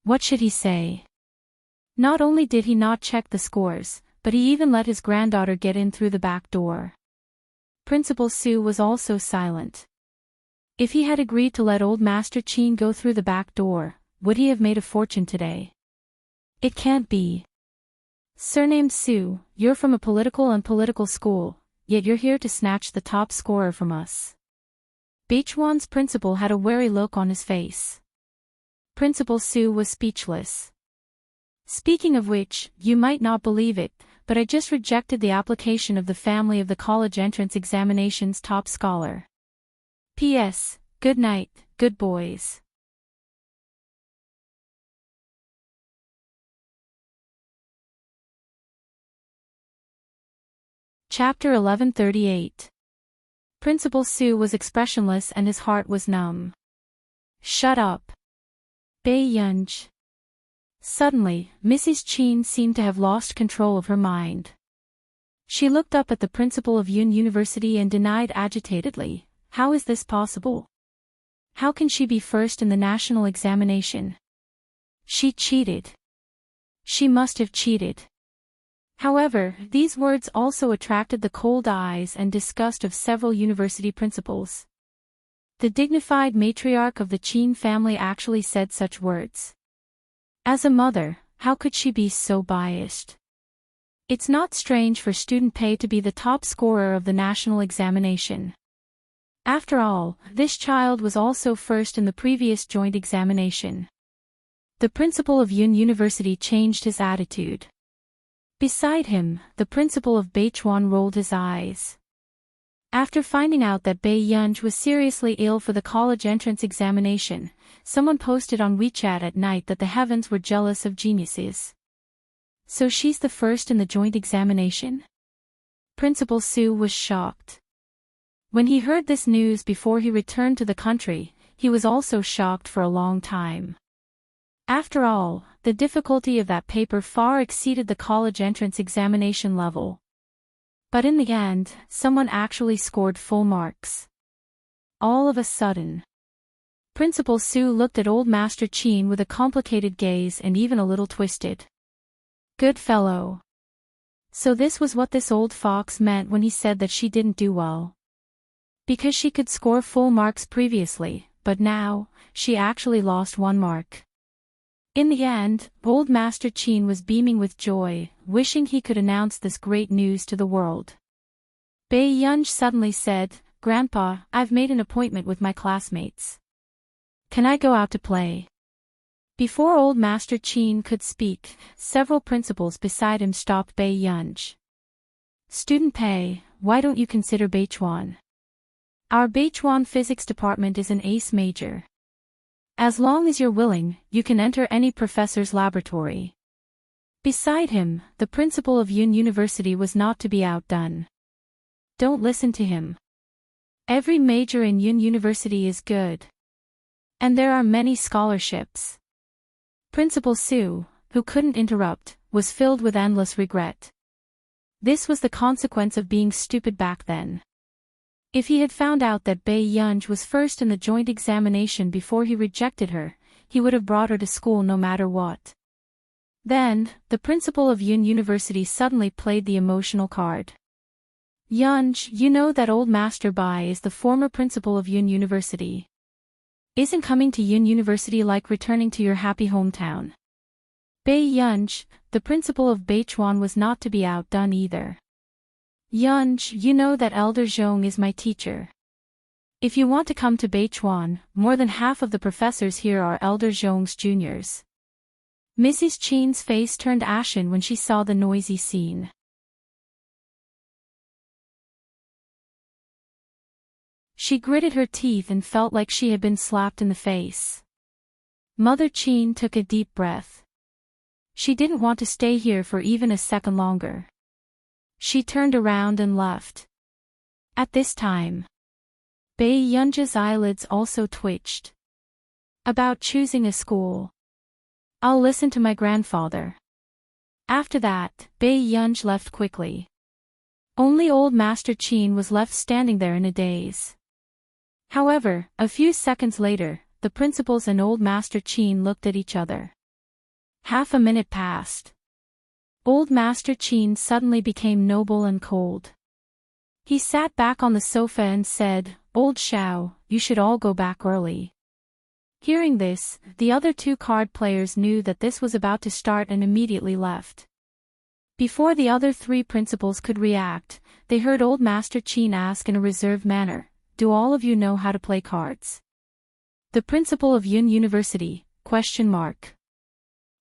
What should he say? Not only did he not check the scores, but he even let his granddaughter get in through the back door. Principal Sue was also silent. If he had agreed to let Old Master Qin go through the back door, would he have made a fortune today? It can't be. Surnamed Sue, you're from a political school, yet you're here to snatch the top scorer from us. Beichuan's principal had a wary look on his face. Principal Sue was speechless. Speaking of which, you might not believe it, but I just rejected the application of the family of the college entrance examination's top scholar. P.S. Good night, good boys. Chapter 1138. Principal Sue was expressionless and his heart was numb. Shut up. Bei Yunj. Suddenly, Mrs. Qin seemed to have lost control of her mind. She looked up at the principal of Yun University and denied agitatedly, how is this possible? How can she be first in the national examination? She cheated. She must have cheated. However, these words also attracted the cold eyes and disgust of several university principals. The dignified matriarch of the Qin family actually said such words. As a mother, how could she be so biased? It's not strange for student Pei to be the top scorer of the national examination. After all, this child was also first in the previous joint examination. The principal of Yun University changed his attitude. Beside him, the principal of Beichuan rolled his eyes. After finding out that Bei Yunj was seriously ill for the college entrance examination, someone posted on WeChat at night that the heavens were jealous of geniuses. So she's the first in the joint examination? Principal Sue was shocked. When he heard this news before he returned to the country, he was also shocked for a long time. After all, the difficulty of that paper far exceeded the college entrance examination level. But in the end, someone actually scored full marks. All of a sudden, Principal Sue looked at Old Master Qin with a complicated gaze and even a little twisted. Good fellow. So this was what this old fox meant when he said that she didn't do well. Because she could score full marks previously, but now, she actually lost 1 mark. In the end, Old Master Qin was beaming with joy, wishing he could announce this great news to the world. Bei Yunj suddenly said, Grandpa, I've made an appointment with my classmates. Can I go out to play? Before Old Master Qin could speak, several principals beside him stopped Bei Yunj. Student Pei, why don't you consider Beichuan? Our Beichuan physics department is an ace major. As long as you're willing, you can enter any professor's laboratory. Beside him, the principal of Yun University was not to be outdone. Don't listen to him. Every major in Yun University is good. And there are many scholarships. Principal Su, who couldn't interrupt, was filled with endless regret. This was the consequence of being stupid back then. If he had found out that Bei Yunj was first in the joint examination before he rejected her, he would have brought her to school no matter what. Then, the principal of Yun University suddenly played the emotional card. Yunj, you know that old Master Bai is the former principal of Yun University. Isn't coming to Yun University like returning to your happy hometown? Bei Yunj, the principal of Beichuan, was not to be outdone either. Yunj, you know that Elder Zhong is my teacher. If you want to come to Beichuan, more than half of the professors here are Elder Zhong's juniors. Mrs. Qin's face turned ashen when she saw the noisy scene. She gritted her teeth and felt like she had been slapped in the face. Mother Qin took a deep breath. She didn't want to stay here for even a second longer. She turned around and left. At this time, Bei Yunja's eyelids also twitched. About choosing a school. I'll listen to my grandfather. After that, Bei Yunj left quickly. Only old Master Qin was left standing there in a daze. However, a few seconds later, the principals and old Master Qin looked at each other. Half a minute passed. Old Master Qin suddenly became noble and cold. He sat back on the sofa and said, "Old Xiao, you should all go back early." Hearing this, the other two card players knew that this was about to start and immediately left. Before the other three principals could react, they heard old Master Qin ask in a reserved manner, "Do all of you know how to play cards?" The principal of Yun University, ?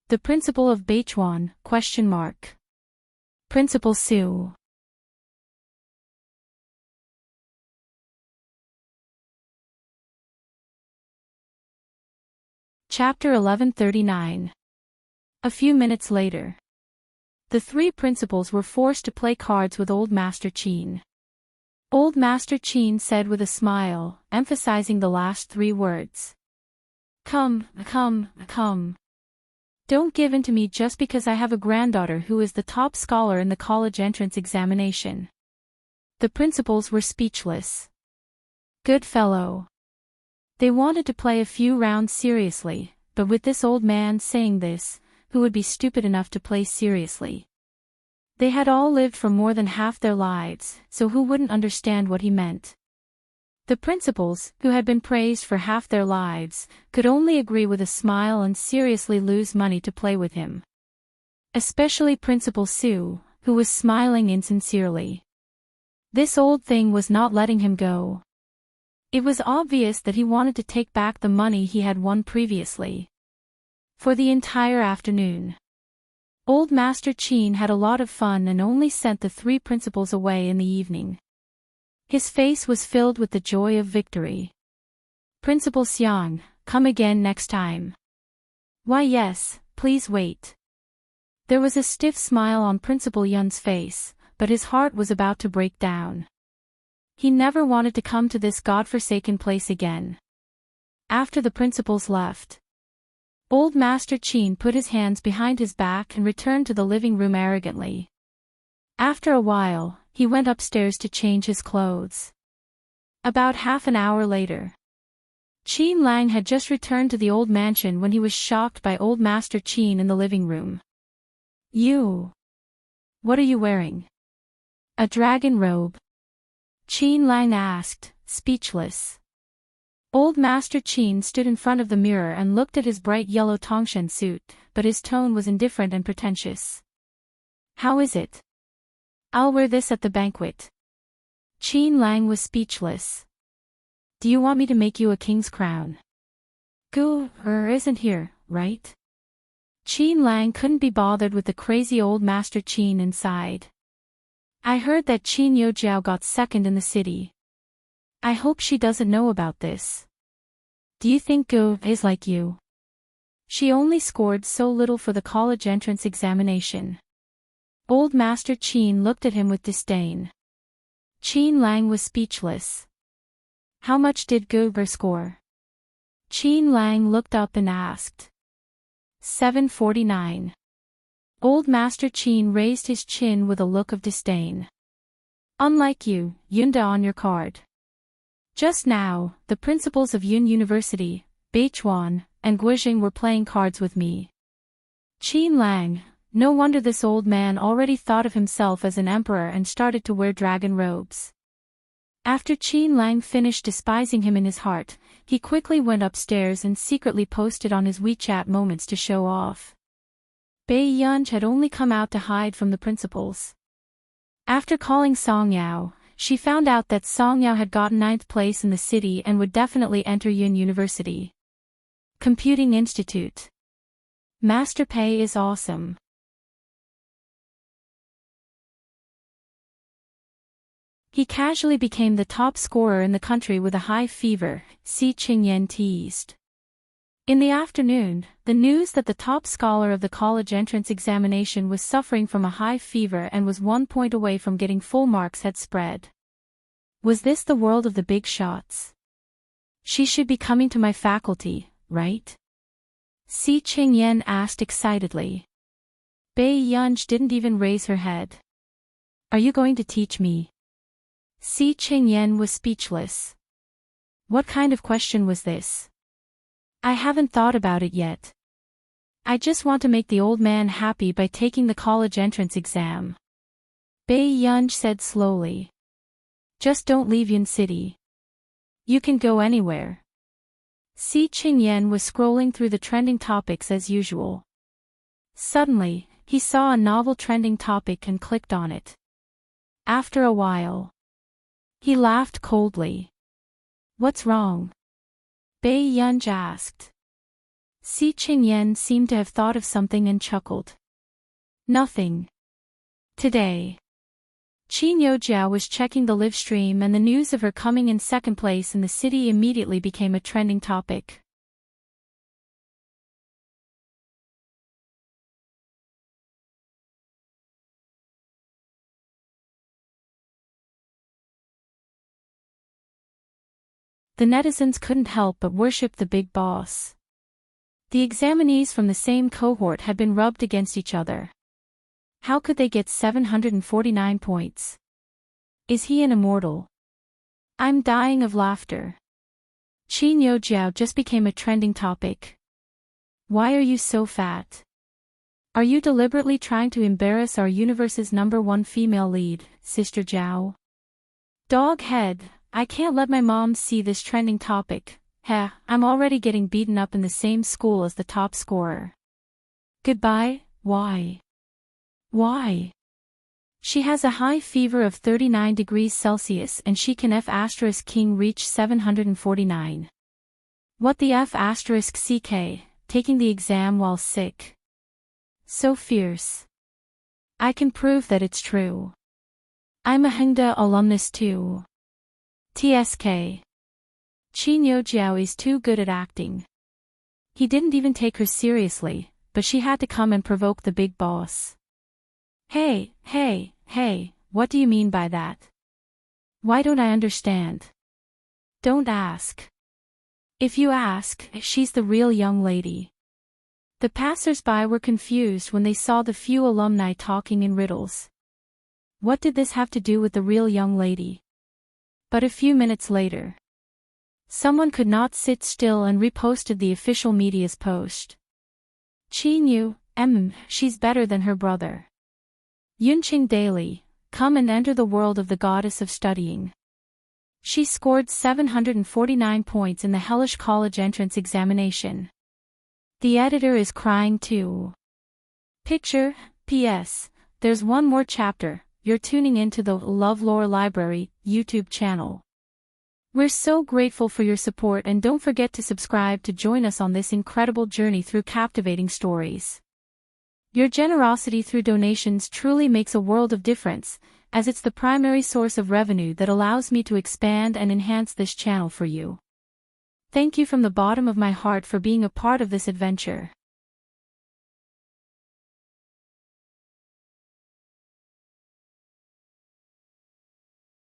The principal of Beichuan, ? Principal Su. Chapter 1139. A few minutes later. The three principals were forced to play cards with old Master Qin. Old Master Qin said with a smile, emphasizing the last three words. Come. Don't give in to me just because I have a granddaughter who is the top scholar in the college entrance examination. The principals were speechless. Good fellow. They wanted to play a few rounds seriously, but with this old man saying this, who would be stupid enough to play seriously? They had all lived for more than half their lives, so who wouldn't understand what he meant? The principals, who had been praised for half their lives, could only agree with a smile and seriously lose money to play with him. Especially Principal Su, who was smiling insincerely. This old thing was not letting him go. It was obvious that he wanted to take back the money he had won previously. For the entire afternoon, old Master Qin had a lot of fun and only sent the three principals away in the evening. His face was filled with the joy of victory. Principal Xiang, come again next time. Why yes, please wait. There was a stiff smile on Principal Yun's face, but his heart was about to break down. He never wanted to come to this godforsaken place again. After the principals left, old Master Qin put his hands behind his back and returned to the living room arrogantly. After a while, he went upstairs to change his clothes. About half an hour later, Qin Lang had just returned to the old mansion when he was shocked by old Master Qin in the living room. You! What are you wearing? A dragon robe? Qin Lang asked, speechless. Old Master Qin stood in front of the mirror and looked at his bright yellow Tongshan suit, but his tone was indifferent and pretentious. How is it? I'll wear this at the banquet. Qin Lang was speechless. Do you want me to make you a king's crown? Gu isn't here, right? Qin Lang couldn't be bothered with the crazy old Master Qin inside. I heard that Qin Yojiao got second in the city. I hope she doesn't know about this. Do you think Go is like you? She only scored so little for the college entrance examination. Old Master Qin looked at him with disdain. Qin Lang was speechless. How much did Go score? Qin Lang looked up and asked. 749. Old Master Qin raised his chin with a look of disdain. Unlike you, Yunda on your card. Just now, the principals of Yun University, Beichuan, and Guizheng were playing cards with me. Qin Lang, no wonder this old man already thought of himself as an emperor and started to wear dragon robes. After Qin Lang finished despising him in his heart, he quickly went upstairs and secretly posted on his WeChat moments to show off. Bei Yunj had only come out to hide from the principals. After calling Song Yao, she found out that Song Yao had gotten 9th place in the city and would definitely enter Yun University. Computing Institute. Master Pei is awesome. He casually became the top scorer in the country with a high fever, Si Qingyan teased. In the afternoon, the news that the top scholar of the college entrance examination was suffering from a high fever and was 1 point away from getting full marks had spread. Was this the world of the big shots? She should be coming to my faculty, right? Si Qingyan asked excitedly. Bei Yunj didn't even raise her head. Are you going to teach me? Si Qingyan was speechless. What kind of question was this? I haven't thought about it yet. I just want to make the old man happy by taking the college entrance exam. Bei Yunj said slowly. Just don't leave Yun City. You can go anywhere. Si Qingyan was scrolling through the trending topics as usual. Suddenly, he saw a novel trending topic and clicked on it. After a while, he laughed coldly. What's wrong? Bei Yunj asked. Si Qingyan seemed to have thought of something and chuckled. Nothing. Today, Qin Youjiao was checking the live stream and the news of her coming in 2nd place in the city immediately became a trending topic. The netizens couldn't help but worship the big boss. The examinees from the same cohort had been rubbed against each other. How could they get 749 points? Is he an immortal? I'm dying of laughter. Qin Youjiao just became a trending topic. Why are you so fat? Are you deliberately trying to embarrass our universe's #1 female lead, Sister Zhao? Dog head. I can't let my mom see this trending topic. Heh, I'm already getting beaten up in the same school as the top scorer. Goodbye. Why? Why? She has a high fever of 39 degrees Celsius and she can F*King reach 749. What the F*CK, taking the exam while sick. So fierce. I can prove that it's true. I'm a Hengda alumnus too. TSK. Qin Youjiao is too good at acting. He didn't even take her seriously, but she had to come and provoke the big boss. Hey, what do you mean by that? Why don't I understand? Don't ask. If you ask, she's the real young lady. The passers-by were confused when they saw the few alumni talking in riddles. What did this have to do with the real young lady? But a few minutes later, someone could not sit still and reposted the official media's post. Qin Yu, she's better than her brother. Yunqing Daily, come and enter the world of the goddess of studying. She scored 749 points in the hellish college entrance examination. The editor is crying too. Picture, P.S. There's one more chapter. You're tuning into the LoveLore Library YouTube channel. We're so grateful for your support and don't forget to subscribe to join us on this incredible journey through captivating stories. Your generosity through donations truly makes a world of difference. as it's the primary source of revenue that allows me to expand and enhance this channel for you. Thank you from the bottom of my heart for being a part of this adventure.